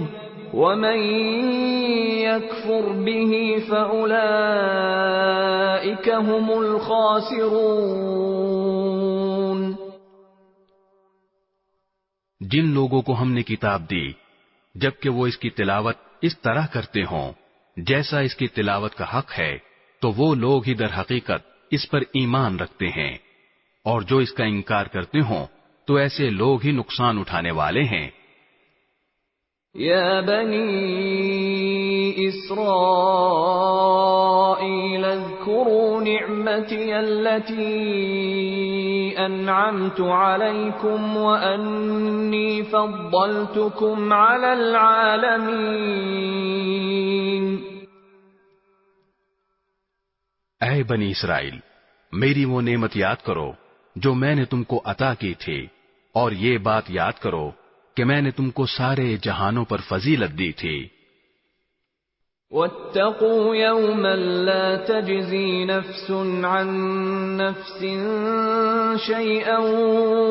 ومن يكفر به فأولئك هم الخاسرون۔ جن لوگوں کو ہم نے کتاب دی جبکہ وہ اس کی تلاوت اس طرح کرتے ہوں جیسا اس کی تلاوت کا حق ہے، تو وہ لوگ ہی در حقیقت اس پر ایمان رکھتے ہیں، اور جو اس کا انکار کرتے ہوں تو ایسے لوگ ہی نقصان اٹھانے والے ہیں۔ یا بنی اسرائیل اذکروا نعمتی التي انعمت علیکم وانی فضلتکم علی العالمین۔ اے بنی اسرائیل، میری وہ نعمت یاد کرو جو میں نے تم کو عطا کی تھی، اور یہ بات یاد کرو کہ میں نے تم کو سارے جہانوں پر فضیلت دی تھی۔ وَاتَّقُوا يَوْمًا لَا تَجْزِي نَفْسٌ عَن نَّفْسٍ شَيْئًا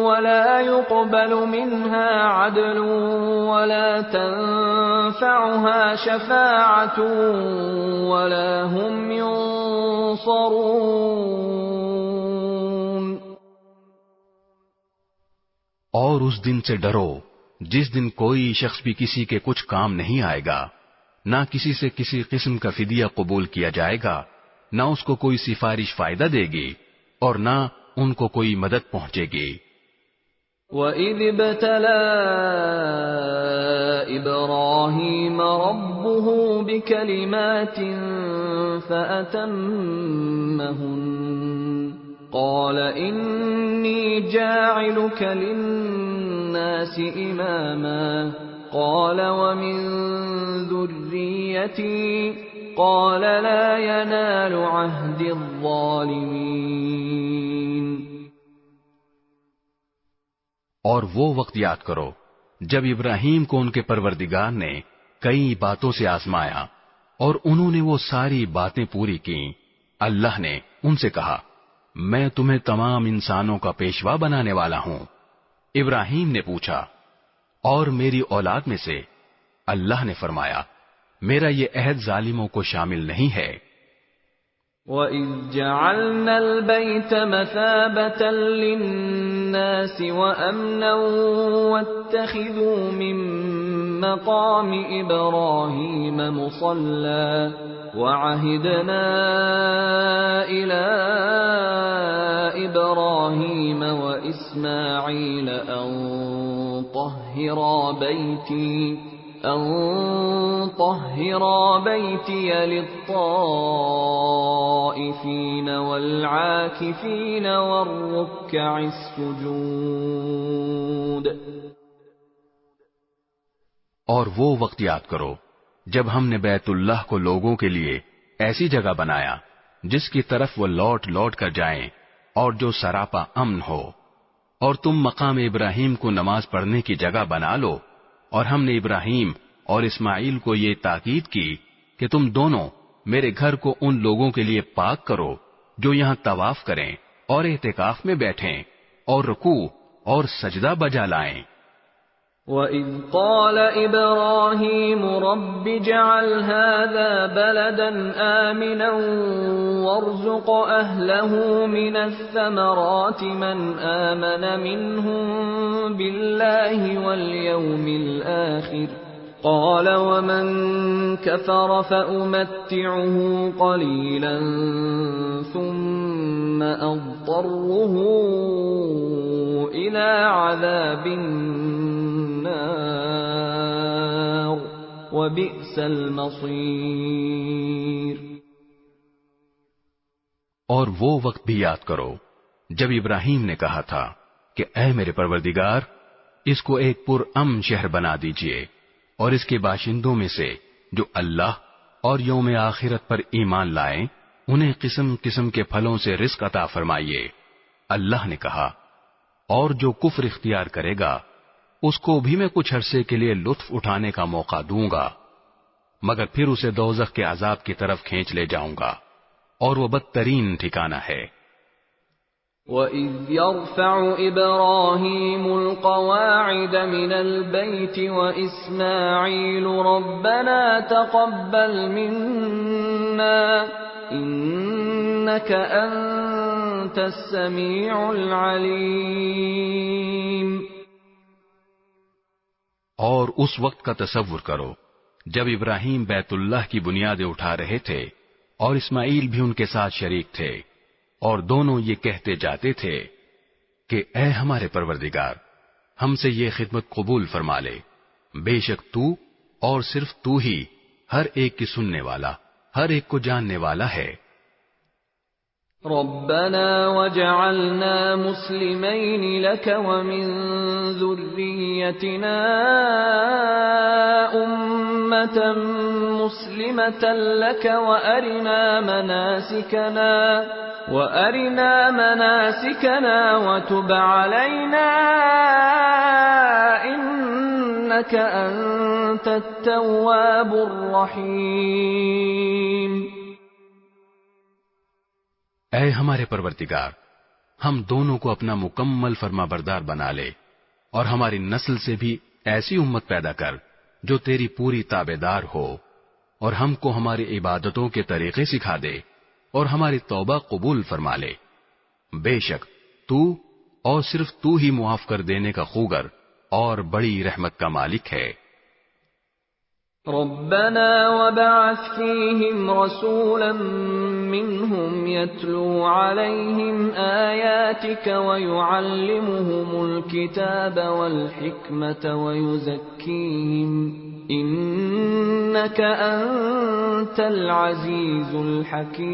وَلَا يُقْبَلُ مِنْهَا عَدْلٌ وَلَا تَنفَعُهَا شَفَاعَةٌ وَلَا هُمْ يُنصَرُونَ۔ اور اس دن سے ڈرو جس دن کوئی شخص بھی کسی کے کچھ کام نہیں آئے گا، نہ کسی سے کسی قسم کا فدیہ قبول کیا جائے گا، نہ اس کو کوئی سفارش فائدہ دے گی اور نہ ان کو کوئی مدد پہنچے گی۔ وَإِذِ ابْتَلَىٰ إِبْرَاهِيمَ رَبُّهُ بِكَلِمَاتٍ فَأَتَمَّهُنَّ قَالَ إِنِّي جَاعِلُكَ لِلنَّاسِ إِمَامًا قَالَ وَمِن ذُرِّيَّتِي قَالَ لَا يَنَالُ عَهْدِ الظَّالِمِينَ۔ اور وہ وقت یاد کرو جب ابراہیم کو ان کے پروردگار نے کئی باتوں سے آزمایا اور انہوں نے وہ ساری باتیں پوری کی۔ اللہ نے ان سے کہا، میں تمہیں تمام انسانوں کا پیشوا بنانے والا ہوں۔ ابراہیم نے پوچھا، اور میری اولاد میں سے؟ اللہ نے فرمایا، میرا یہ عہد ظالموں کو شامل نہیں ہے۔ وَإِذْ جَعَلْنَا الْبَيْتَ مَثَابَةً لِلنَّاسِ وَأَمْنًا وَاتَّخِذُوا مِن مَّقَامِ إِبْرَاهِيمَ مُصَلًّى وَعَهِدْنَا إِلَىٰ إِبْرَاهِيمَ وَإِسْمَاعِيلَ أَن طَهِّرَا بَيْتِيَ لِلطَّائِفِينَ وَالْعَاكِفِينَ وَالرُّكَّعِ السُّجُودِ۔ اور وہ وقت یاد کرو جب ہم نے بیت اللہ کو لوگوں کے لیے ایسی جگہ بنایا جس کی طرف وہ لوٹ لوٹ کر جائیں اور جو سراپا امن ہو، اور تم مقام ابراہیم کو نماز پڑھنے کی جگہ بنا لو، اور ہم نے ابراہیم اور اسماعیل کو یہ تاکید کی کہ تم دونوں میرے گھر کو ان لوگوں کے لیے پاک کرو جو یہاں طواف کریں اور اعتکاف میں بیٹھیں اور رکوع اور سجدہ بجا لائیں۔ وَإِذْ قَالَ إِبْرَاهِيمُ رَبِّ اجْعَلْ هَذَا بَلَدًا آمِنًا وَارْزُقْ أَهْلَهُ مِنَ الثَّمَرَاتِ مَنْ آمَنَ مِنْهُمْ بِاللَّهِ وَالْيَوْمِ الْآخِرِ قَالَ وَمَنْ كَفَرَ فَأُمَتِّعُهُ قَلِيلًا ثُمَّ أَضْطَرُّهُ إِلَى عَذَابِ النَّارِ وَبِئْسَ الْمَصِيرُ۔ اور وہ وقت بھی یاد کرو جب ابراہیم نے کہا تھا کہ اے میرے پروردگار، اس کو ایک پرامن شہر بنا دیجئے، اور اس کے باشندوں میں سے جو اللہ اور یوم آخرت پر ایمان لائیں انہیں قسم قسم کے پھلوں سے رزق عطا فرمائیے۔ اللہ نے کہا، اور جو کفر اختیار کرے گا اس کو بھی میں کچھ عرصے کے لیے لطف اٹھانے کا موقع دوں گا، مگر پھر اسے دوزخ کے عذاب کی طرف کھینچ لے جاؤں گا، اور وہ بدترین ٹھکانہ ہے۔ وَإِذْ يَرْفَعُ إِبْرَاهِيمُ الْقَوَاعِدَ مِنَ الْبَيْتِ وَإِسْمَاعِيلُ رَبَّنَا تَقَبَّلْ مِنَّا إِنَّكَ أَنْتَ السَّمِيعُ الْعَلِيمُ۔ اور اس وقت کا تصور کرو جب ابراہیم بیت اللہ کی بنیادیں اٹھا رہے تھے اور اسماعیل بھی ان کے ساتھ شریک تھے، اور دونوں یہ کہتے جاتے تھے کہ اے ہمارے پروردگار، ہم سے یہ خدمت قبول فرما لے، بے شک تو اور صرف تو ہی ہر ایک کی سننے والا، ہر ایک کو جاننے والا ہے۔ ربنا وجعلنا مسلمين لك ومن ذريتنا أمة مسلمة لك وأرنا مناسكنا وتب علينا إنك أنت التواب الرحيم۔ اے ہمارے پروردگار، ہم دونوں کو اپنا مکمل فرما بردار بنا لے، اور ہماری نسل سے بھی ایسی امت پیدا کر جو تیری پوری تابعدار ہو، اور ہم کو ہماری عبادتوں کے طریقے سکھا دے، اور ہماری توبہ قبول فرما لے۔ بے شک تو اور صرف تو ہی معاف کر دینے کا خوگر اور بڑی رحمت کا مالک ہے۔ ربنا وبعث فيهم رسولا منهم يتلو عليهم آياتك ويعلمهم الكتاب والحكمة ويزكيهم إنك أنت العزيز الحكيم۔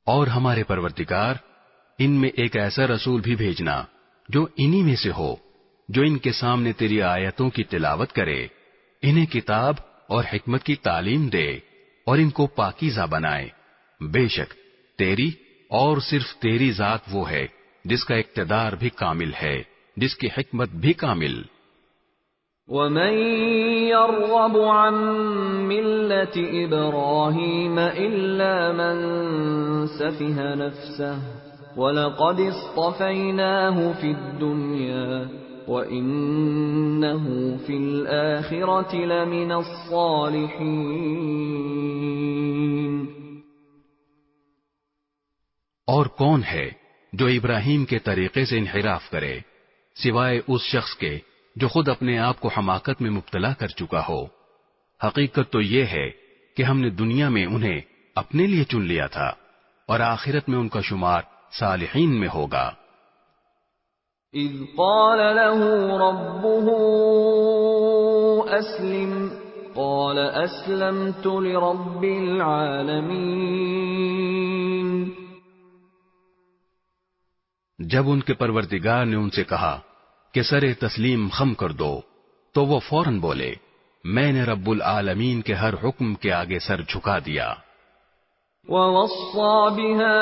اور ہمارے پروردگار، ان میں ایک ایسا رسول بھی بھیجنا جو انہی میں سے ہو، جو ان کے سامنے تیری آیتوں کی تلاوت کرے، انہیں کتاب اور حکمت کی تعلیم دے، اور ان کو پاکیزہ بنائے۔ بے شک تیری اور صرف تیری ذات وہ ہے جس کا اقتدار بھی کامل ہے، جس کی حکمت بھی کامل۔ وَمَن يَرْغَبُ عَن مِّلَّةِ إِبْرَاهِيمَ إِلَّا مَن سَفِهَ نَفْسَهُ وَلَقَدِ اصْطَفَيْنَاهُ فِي الدُّنْيَا وَإِنَّهُ فِي الْآخِرَةِ لَمِنَ الصَّالِحِينَ۔ اور کون ہے جو ابراہیم کے طریقے سے انحراف کرے سوائے اس شخص کے جو خود اپنے آپ کو حماقت میں مبتلا کر چکا ہو۔ حقیقت تو یہ ہے کہ ہم نے دنیا میں انہیں اپنے لیے چن لیا تھا، اور آخرت میں ان کا شمار صالحین میں ہوگا۔ اذ قال له ربه اسلم قال اسلمت لرب العالمین۔ جب ان کے پروردگار نے ان سے کہا کہ سر تسلیم خم کر دو، تو وہ فوراً بولے، میں نے رب العالمین کے ہر حکم کے آگے سر جھکا دیا۔ وَوَصَّى بِهَا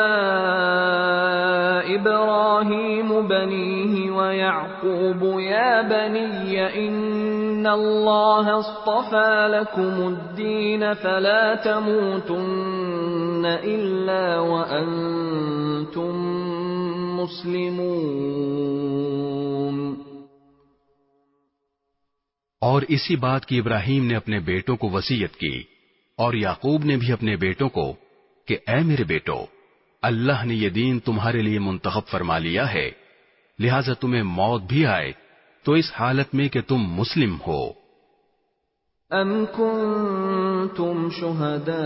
إِبْرَاهِيمُ بَنِيهِ وَيَعْقُوبُ يَا بَنِيَّ إِنَّ اللَّهَ اصْطَفَى لَكُمُ الدِّينَ فَلَا تَمُوتُنَّ إِلَّا وَأَنْتُمْ مُسْلِمُونَ۔ اور اسی بات کی ابراہیم نے اپنے بیٹوں کو وصیت کی، اور یعقوب نے بھی اپنے بیٹوں کو کہ اے میرے بیٹو، اللہ نے یہ دین تمہارے لیے منتخب فرما لیا ہے، لہذا تمہیں موت بھی آئے تو اس حالت میں کہ تم مسلم ہو۔ أَمْ كُنْتُمْ شُهَدَاءَ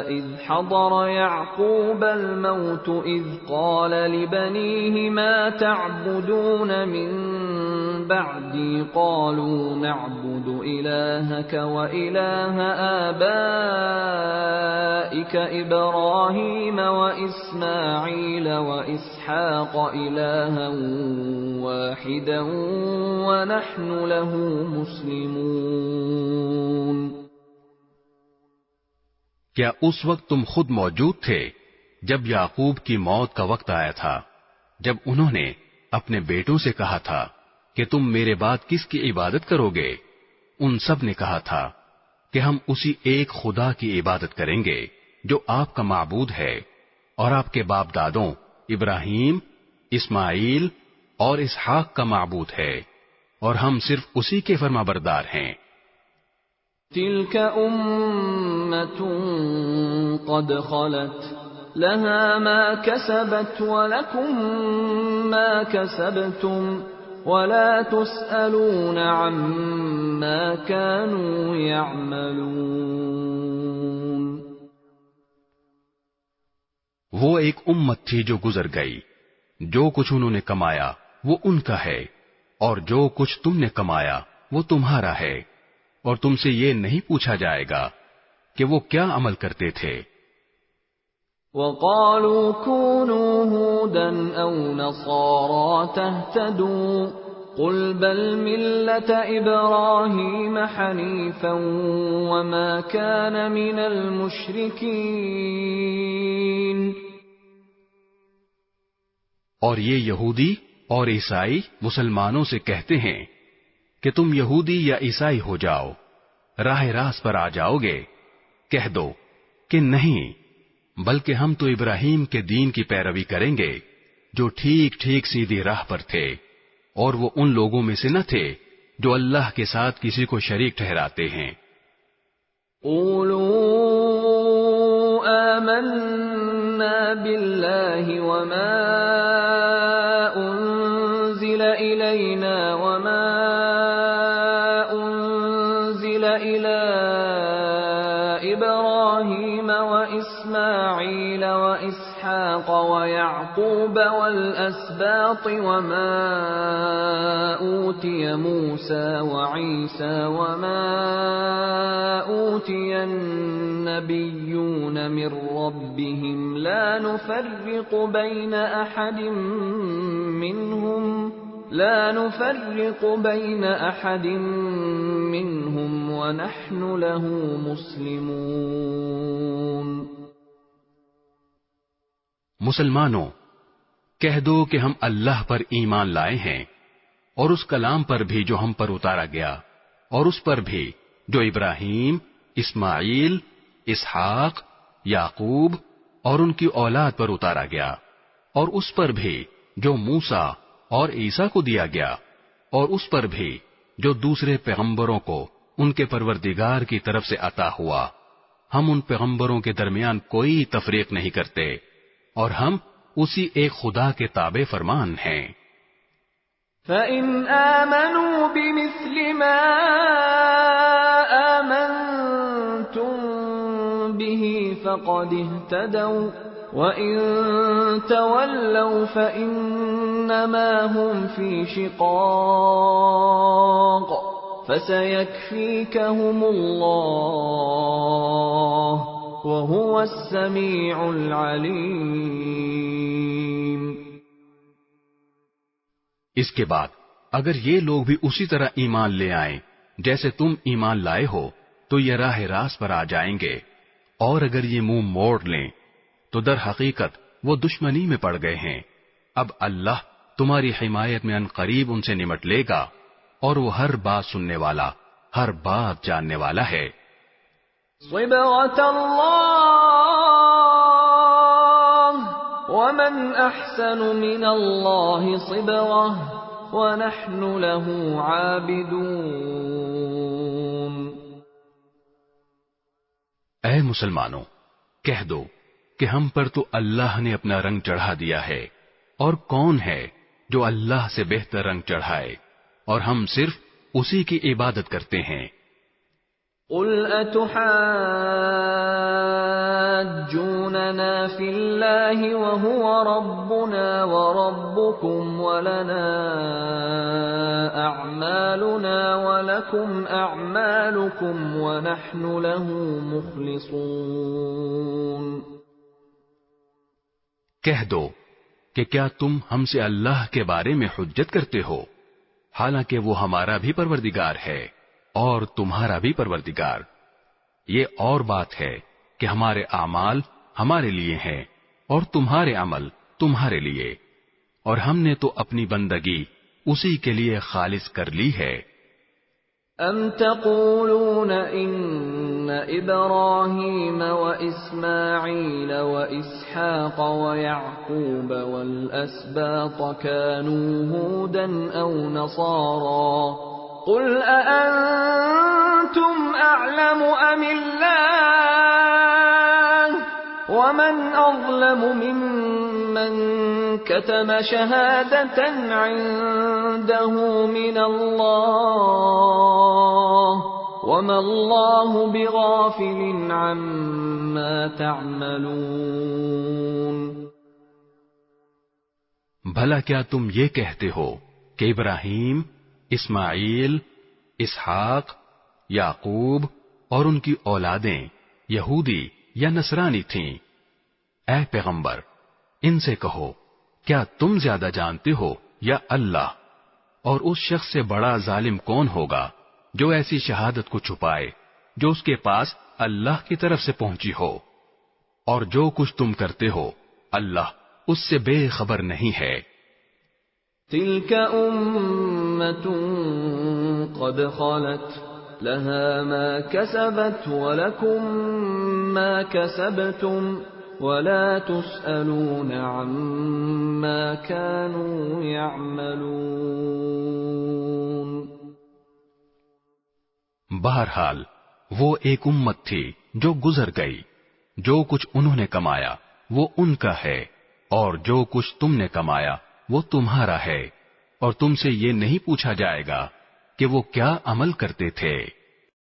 إِذْ حَضَرَ يَعْقُوبَ الْمَوْتُ إِذْ قَالَ لِبَنِيهِ مَا تَعْبُدُونَ مِنْ بَعْدِي قَالُوا نَعْبُدُ إِلَٰهَكَ وَإِلَٰهَ آبَائِكَ إِبْرَاهِيمَ وَإِسْمَاعِيلَ وَإِسْحَاقَ إِلَٰهًا وَاحِدًا وَنَحْنُ لَهُ مُسْلِمُونَ۔ کیا اس وقت تم خود موجود تھے جب یعقوب کی موت کا وقت آیا تھا، جب انہوں نے اپنے بیٹوں سے کہا تھا کہ تم میرے بعد کس کی عبادت کرو گے؟ ان سب نے کہا تھا کہ ہم اسی ایک خدا کی عبادت کریں گے جو آپ کا معبود ہے اور آپ کے باپ دادوں ابراہیم، اسماعیل اور اسحاق کا معبود ہے، اور ہم صرف اسی کے فرمانبردار ہیں۔ تِلْكَ أُمَّةٌ قَدْ خَلَتْ لَهَا مَا كَسَبَتْ وَلَكُمْ مَا كَسَبْتُمْ وَلَا تُسْأَلُونَ عَمَّا كَانُوا يَعْمَلُونَ۔ وہ ایک امت تھی جو گزر گئی، جو کچھ انہوں نے کمایا وہ ان کا ہے، اور جو کچھ تم نے کمایا وہ تمہارا ہے، اور تم سے یہ نہیں پوچھا جائے گا کہ وہ کیا عمل کرتے تھے۔ وَقَالُوا كُونُوا هُودًا أَوْ نَصَارَىٰ تَهْتَدُوا قُلْ بَلْ مِلَّةَ إِبْرَاهِيمَ حَنِيفًا وَمَا كَانَ مِنَ الْمُشْرِكِينَ۔ اور یہ یہودی اور عیسائی مسلمانوں سے کہتے ہیں کہ تم یہودی یا عیسائی ہو جاؤ، راہ راست پر آ جاؤ گے۔ کہہ دو کہ نہیں، بلکہ ہم تو ابراہیم کے دین کی پیروی کریں گے جو ٹھیک ٹھیک سیدھی راہ پر تھے، اور وہ ان لوگوں میں سے نہ تھے جو اللہ کے ساتھ کسی کو شریک ٹھہراتے ہیں۔ قولوا آمنا باللہ وما انزل الینا وما انزل الی ابراہیم واسماعیل واسحاق ویعقوب والاسباط وما اوتی موسى وعیسى وما اوتی النبیون من ربهم لا نفرق بین احد منهم ونحن له مسلمون۔ مسلمانوں، کہہ دو کہ ہم اللہ پر ایمان لائے ہیں، اور اس کلام پر بھی جو ہم پر اتارا گیا، اور اس پر بھی جو ابراہیم، اسماعیل، اسحاق، یعقوب اور ان کی اولاد پر اتارا گیا، اور اس پر بھی جو موسیٰ اور عیسیٰ کو دیا گیا، اور اس پر بھی جو دوسرے پیغمبروں کو ان کے پروردگار کی طرف سے عطا ہوا۔ ہم ان پیغمبروں کے درمیان کوئی تفریق نہیں کرتے، اور ہم اسی ایک خدا کے تابع فرمان ہیں۔ فَإِنْ آمَنُوا بِمِثْلِ مَا آمَنْتُمْ بِهِ فَقَدِ اهْتَدَوْا وَإِنْ تَوَلَّوْا فَإِنَّمَا هُمْ فِي شِقَاقٍ فَسَيَكْفِيكَهُمُ اللَّهُ وَهُوَ السَّمِيعُ الْعَلِيمُ۔ اس کے بعد اگر یہ لوگ بھی اسی طرح ایمان لے آئیں جیسے تم ایمان لائے ہو، تو یہ راہ راست پر آ جائیں گے، اور اگر یہ منہ موڑ لیں تو در حقیقت وہ دشمنی میں پڑ گئے ہیں۔ اب اللہ تمہاری حمایت میں ان قریب ان سے نمٹ لے گا، اور وہ ہر بات سننے والا، ہر بات جاننے والا ہے۔ صبغة الله ومن أحسن من الله صبغة ونحن له عابدون۔ اے مسلمانوں، کہہ دو کہ ہم پر تو اللہ نے اپنا رنگ چڑھا دیا ہے، اور کون ہے جو اللہ سے بہتر رنگ چڑھائے، اور ہم صرف اسی کی عبادت کرتے ہیں۔ قل أتحاجوننا في الله وهو ربنا وربكم ولنا أعمالنا ولكم أعمالكم ونحن له مخلصون۔ کہہ دو کہ کیا تم ہم سے اللہ کے بارے میں حجت کرتے ہو، حالانکہ وہ ہمارا بھی پروردگار ہے اور تمہارا بھی پروردگار۔ یہ اور بات ہے کہ ہمارے اعمال ہمارے لیے ہیں اور تمہارے عمل تمہارے لیے، اور ہم نے تو اپنی بندگی اسی کے لیے خالص کر لی ہے۔ ام تقولون ان ابراہیم واسماعیل واسحاق ویعقوب والاسباط كانوا هودا او نصارا قل أأنتم أعلم أم الله ومن أظلم ممن كتم شهادة عنده من الله وما الله بغافل عما تعملون۔ بھلا کیا تم یہ کہتے ہو کہ ابراہیم، اسماعیل، اسحاق، یعقوب اور ان کی اولادیں یہودی یا نصرانی تھیں؟ اے پیغمبر، ان سے کہو کیا تم زیادہ جانتے ہو یا اللہ؟ اور اس شخص سے بڑا ظالم کون ہوگا جو ایسی شہادت کو چھپائے جو اس کے پاس اللہ کی طرف سے پہنچی ہو؟ اور جو کچھ تم کرتے ہو اللہ اس سے بے خبر نہیں ہے۔ تلك أمة قد خلت لها ما كسبت ولكم ما كسبتم ولا تسألون عما كانوا يعملون۔ بہرحال وہ ایک امت تھی جو گزر گئی، جو کچھ انہوں نے کمایا وہ ان کا ہے، اور جو کچھ تم نے کمایا وہ تمہارا ہے، اور تم سے یہ نہیں پوچھا جائے گا کہ وہ کیا عمل کرتے تھے۔